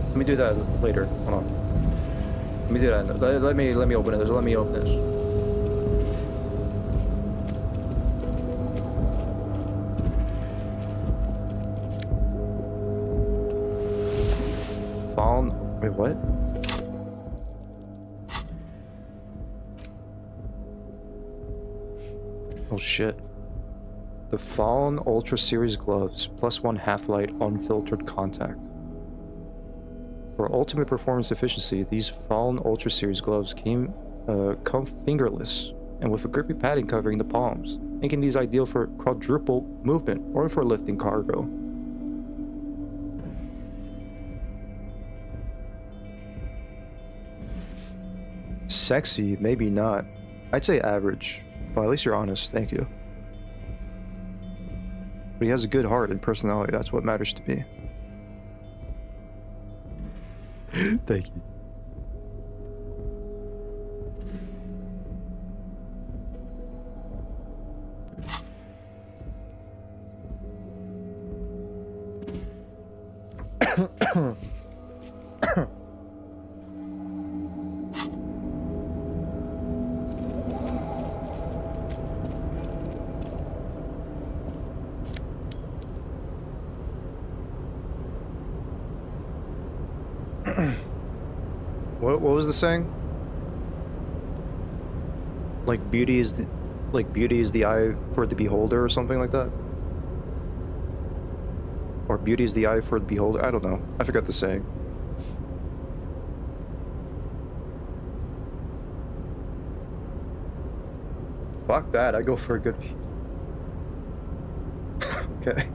Let me do that later. Hold on. Let me do that. Let me open this. Let me open this. Fallen. Wait, what? Oh shit. The Fallen Ultra Series gloves, +1 half-light unfiltered contact. For ultimate performance efficiency, these Fallen Ultra Series gloves come fingerless and with a grippy padding covering the palms, making these ideal for quadruple movement or for lifting cargo. Sexy, maybe not. I'd say average, but at least you're honest, thank you. But he has a good heart and personality, that's what matters to me. Thank you. What was the saying? Like beauty is the eye for the beholder or something like that? Or beauty is the eye for the beholder? I don't know. I forgot the saying. Fuck that, I go for a good... Okay.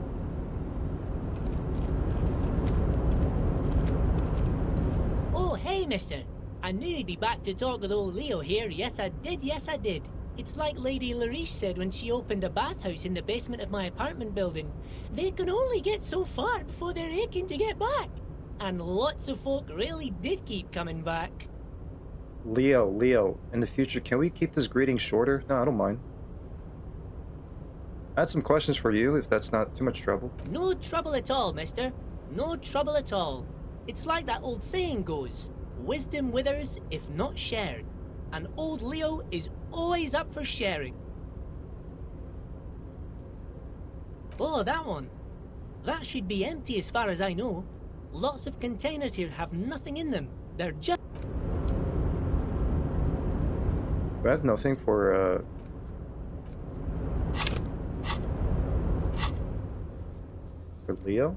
Oh, hey, mister. I knew you'd be back to talk with old Leo here. Yes, I did. It's like Lady Lariche said when she opened a bathhouse in the basement of my apartment building. They can only get so far before they're aching to get back. And lots of folk really did keep coming back. Leo, in the future, can we keep this greeting shorter? No, I don't mind. I had some questions for you, if that's not too much trouble. No trouble at all, mister. No trouble at all. It's like that old saying goes, wisdom withers if not shared. And old Leo is always up for sharing. Oh, that one. That should be empty as far as I know. Lots of containers here have nothing in them. They're just... I have nothing for Leo?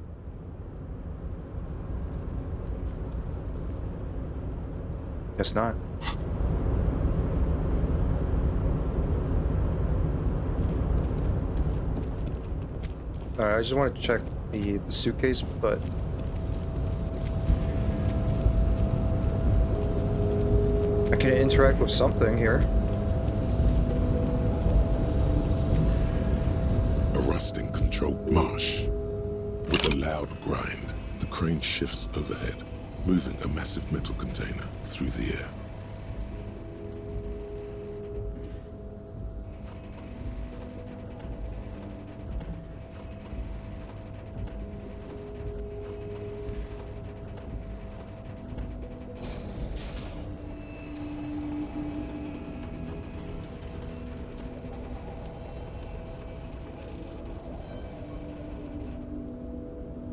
Guess not. Alright, I just want to check the suitcase, but... I can interact with something here. A rusting control marsh. With a loud grind, the crane shifts overhead, moving a massive metal container through the air.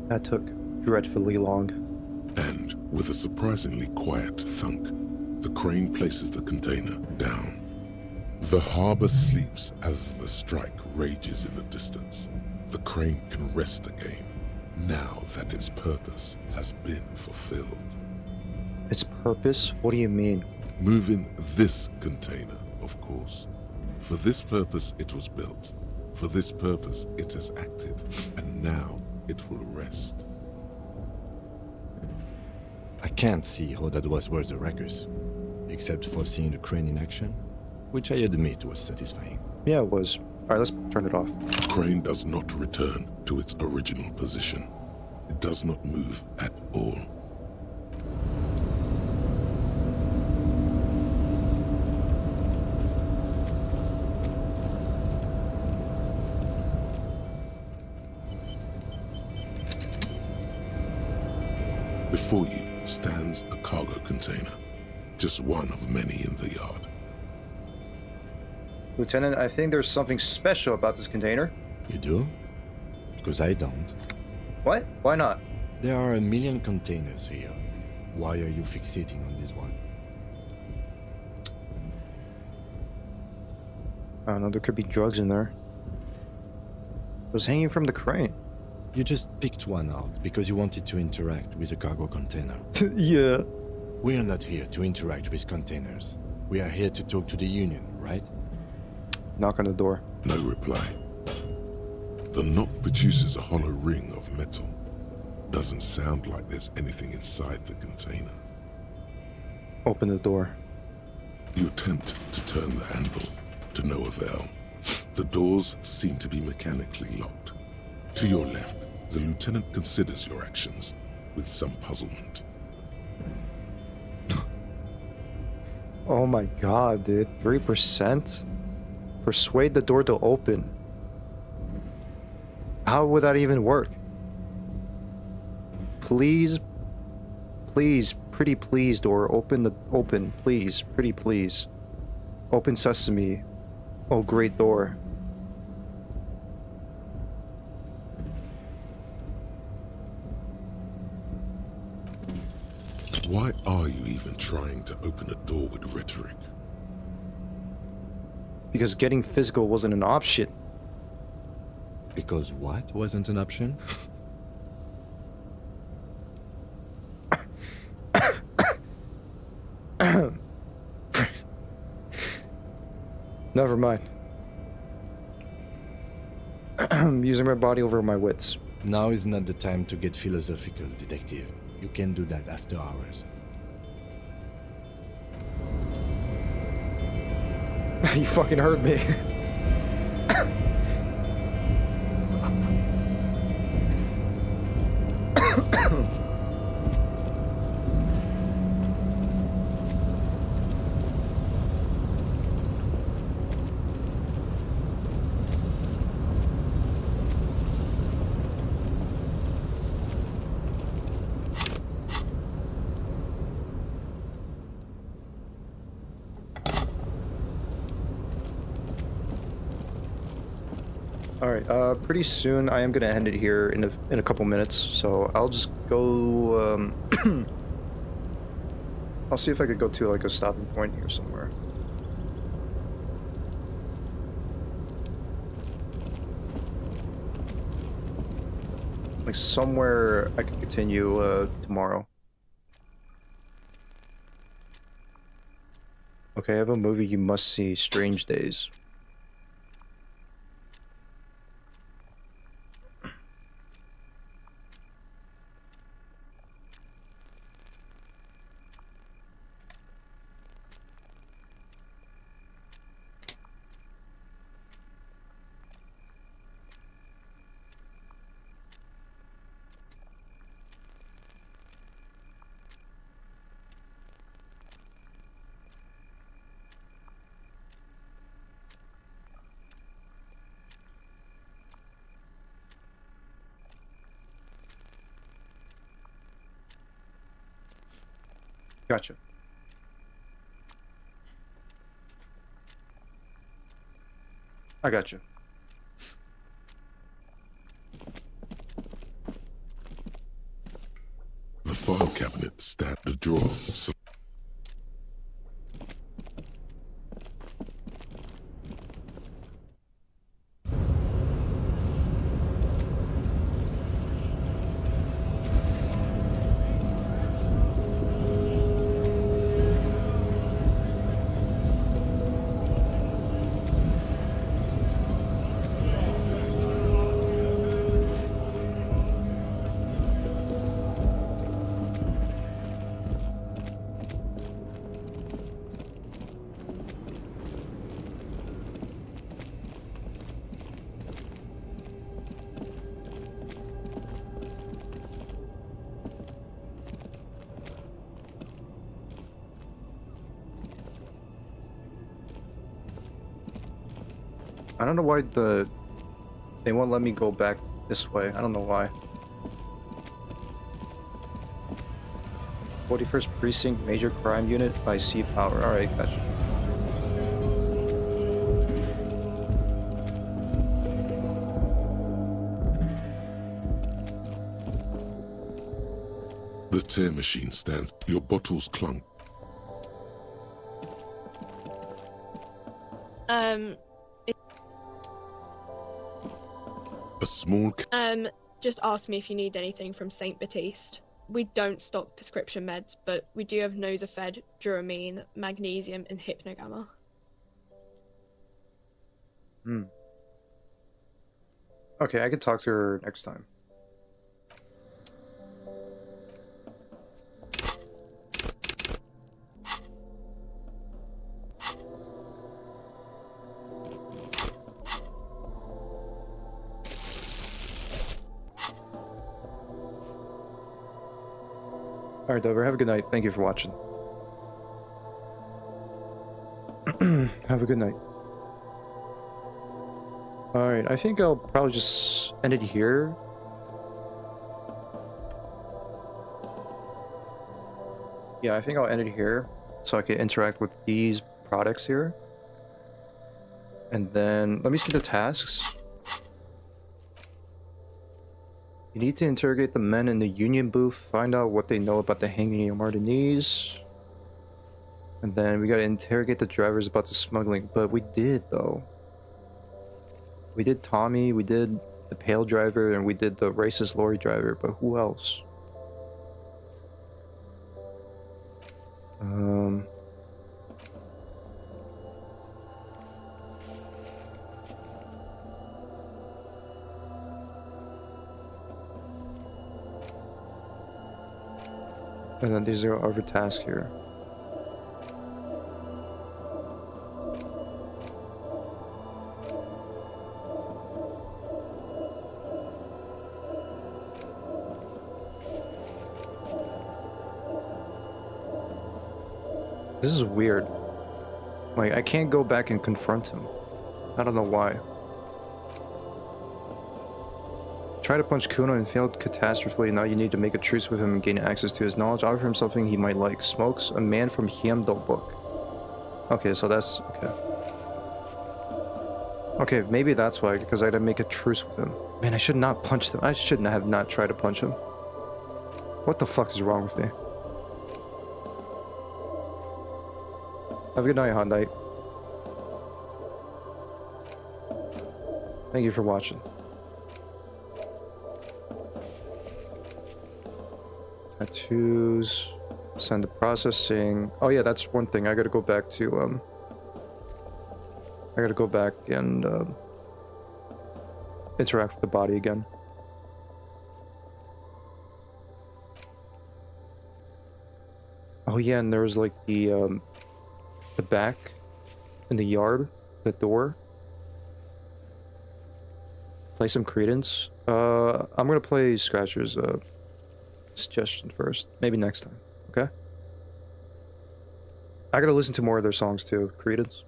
That took dreadfully long. And with a surprisingly quiet thunk, the crane places the container down. The harbor sleeps as the strike rages in the distance. The crane can rest again, now that its purpose has been fulfilled. Its purpose? What do you mean? Moving this container, of course. For this purpose it was built. For this purpose it has acted. And now it will rest. I can't see how that was worth the ruckus, except for seeing the crane in action. which I admit was satisfying. Yeah, it was. Alright, let's turn it off. The crane does not return to its original position. It does not move at all. Before you stands a cargo container, just one of many in the yard. Lieutenant, I think there's something special about this container. You do? Because I don't. What? Why not? There are a million containers here. Why are you fixating on this one? I don't know, there could be drugs in there. It was hanging from the crane. You just picked one out because you wanted to interact with a cargo container. Yeah. We are not here to interact with containers. We are here to talk to the Union, right? Knock on the door. No reply. The knock produces a hollow ring of metal. Doesn't sound like there's anything inside the container. Open the door. You attempt to turn the handle, to no avail. The doors seem to be mechanically locked. To your left, the lieutenant considers your actions with some puzzlement. Oh my god, dude. 3%? Persuade the door to open. How would that even work? Please, please, pretty please, door. Open, please, pretty please. Open sesame. Oh, great door. Why are you even trying to open a door with rhetoric? Because getting physical wasn't an option. Because what wasn't an option? Never mind. I'm using my body over my wits. Now is not the time to get philosophical, detective. You can do that after hours. You fucking heard me. Alright, pretty soon I am gonna end it here in a couple minutes, so I'll just go, I'll see if I could go to like a stopping point here somewhere. Like somewhere I could continue, tomorrow. Okay, I have a movie you must see, Strange Days. Gotcha. I gotcha. The file cabinet stacked the drawers. I don't know why they won't let me go back this way. I don't know why. 41st Precinct Major Crime Unit by Sea Power. Alright, gotcha. The tear machine stands. Your bottles clunk. A small... Just ask me if you need anything from St. Baptiste. We don't stock prescription meds, but we do have Nosafed, Duramine, Magnesium, and Hypnogamma. Okay, I can talk to her next time. Alright, Dover, have a good night. Thank you for watching. Have a good night. Alright, I think I'll probably just end it here. Yeah, I think I'll end it here so I can interact with these products here. And then, let me see the tasks. You need to interrogate the men in the union booth, find out what they know about the hanging of Martinez. And then we gotta interrogate the drivers about the smuggling, but we did though. We did Tommy, we did the pale driver, and we did the racist lorry driver, but who else? And then these are other tasks here. This is weird. Like, I can't go back and confront him. I don't know why. Try to punch Kuno and failed catastrophically. Now you need to make a truce with him and gain access to his knowledge. Offer him something he might like. Smokes a man from Hyemdo book. Okay, so that's... okay. Okay, maybe that's why, because I had to make a truce with him. Man, I should not punch them. I shouldn't have not tried to punch him. What the fuck is wrong with me? Have a good night, Hot Knight. Thank you for watching. Tattoos. Send to processing. Oh yeah, that's one thing. I gotta go back to, I gotta go back and, interact with the body again. Oh yeah, and there was like the back in the yard, the door. Play some Credence. I'm gonna play Scratcher's suggestion first. Maybe next time. Okay? I gotta listen to more of their songs too. Credence.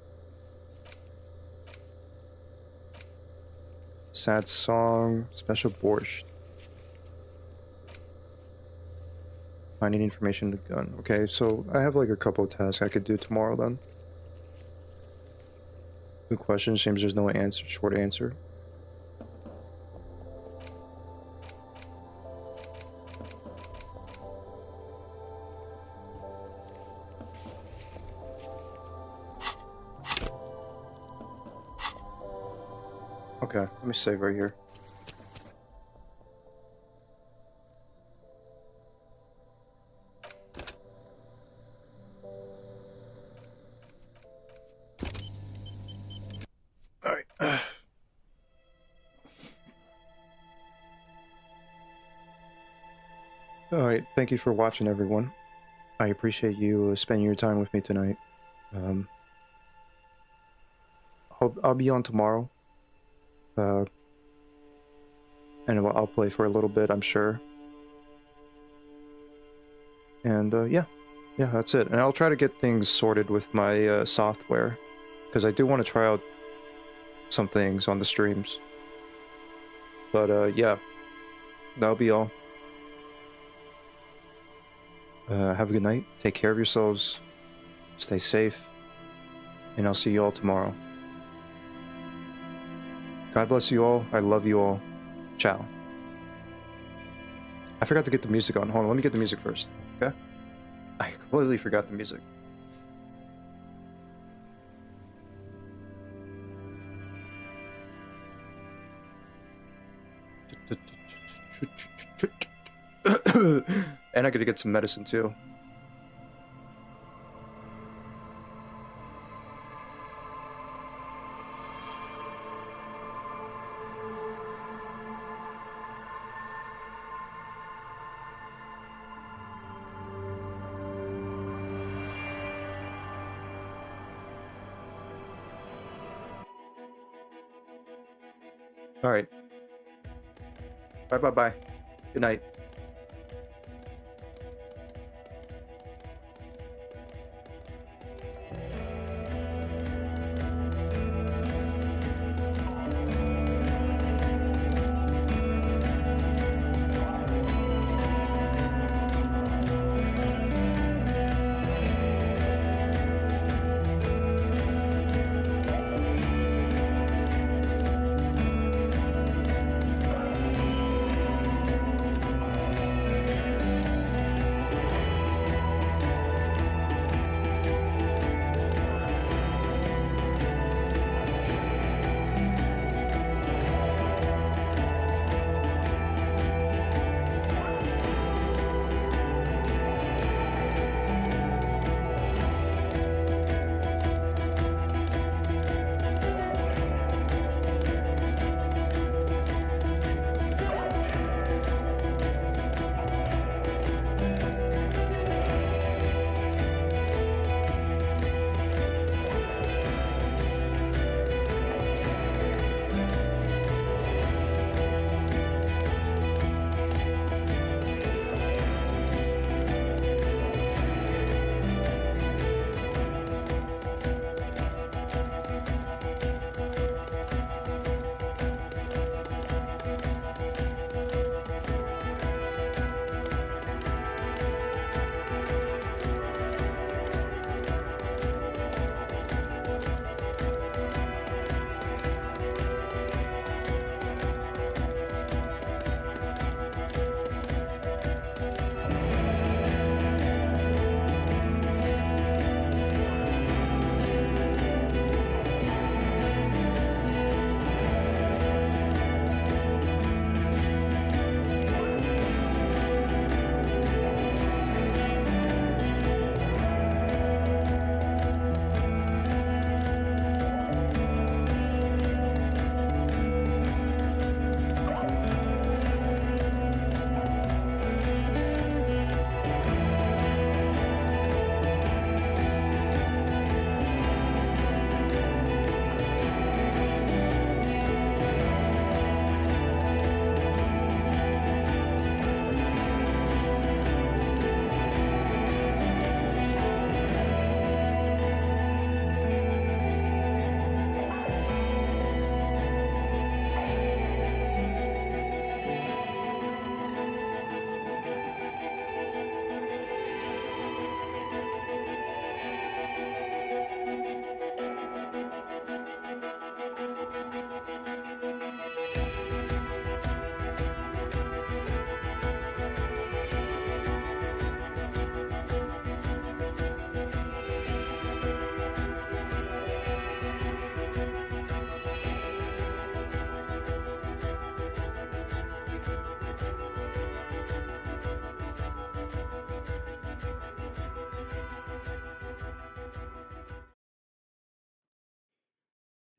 Sad song. Special borscht. Finding information in the gun. Okay, so I have like a couple of tasks I could do tomorrow then. Good question. Seems there's no answer. Short answer. Okay, let me save right here. Alright. Alright, thank you for watching, everyone. I appreciate you spending your time with me tonight. I'll be on tomorrow. And I'll play for a little bit, I'm sure. And yeah, that's it. And I'll try to get things sorted with my software, because I do want to try out some things on the streams. But yeah, that'll be all. Have a good night. Take care of yourselves. Stay safe. And I'll see you all tomorrow. God bless you all. I love you all. Ciao. I forgot to get the music on. Hold on, let me get the music first. Okay? I completely forgot the music. And I gotta get some medicine too. All right. Bye. Good night.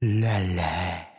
La la.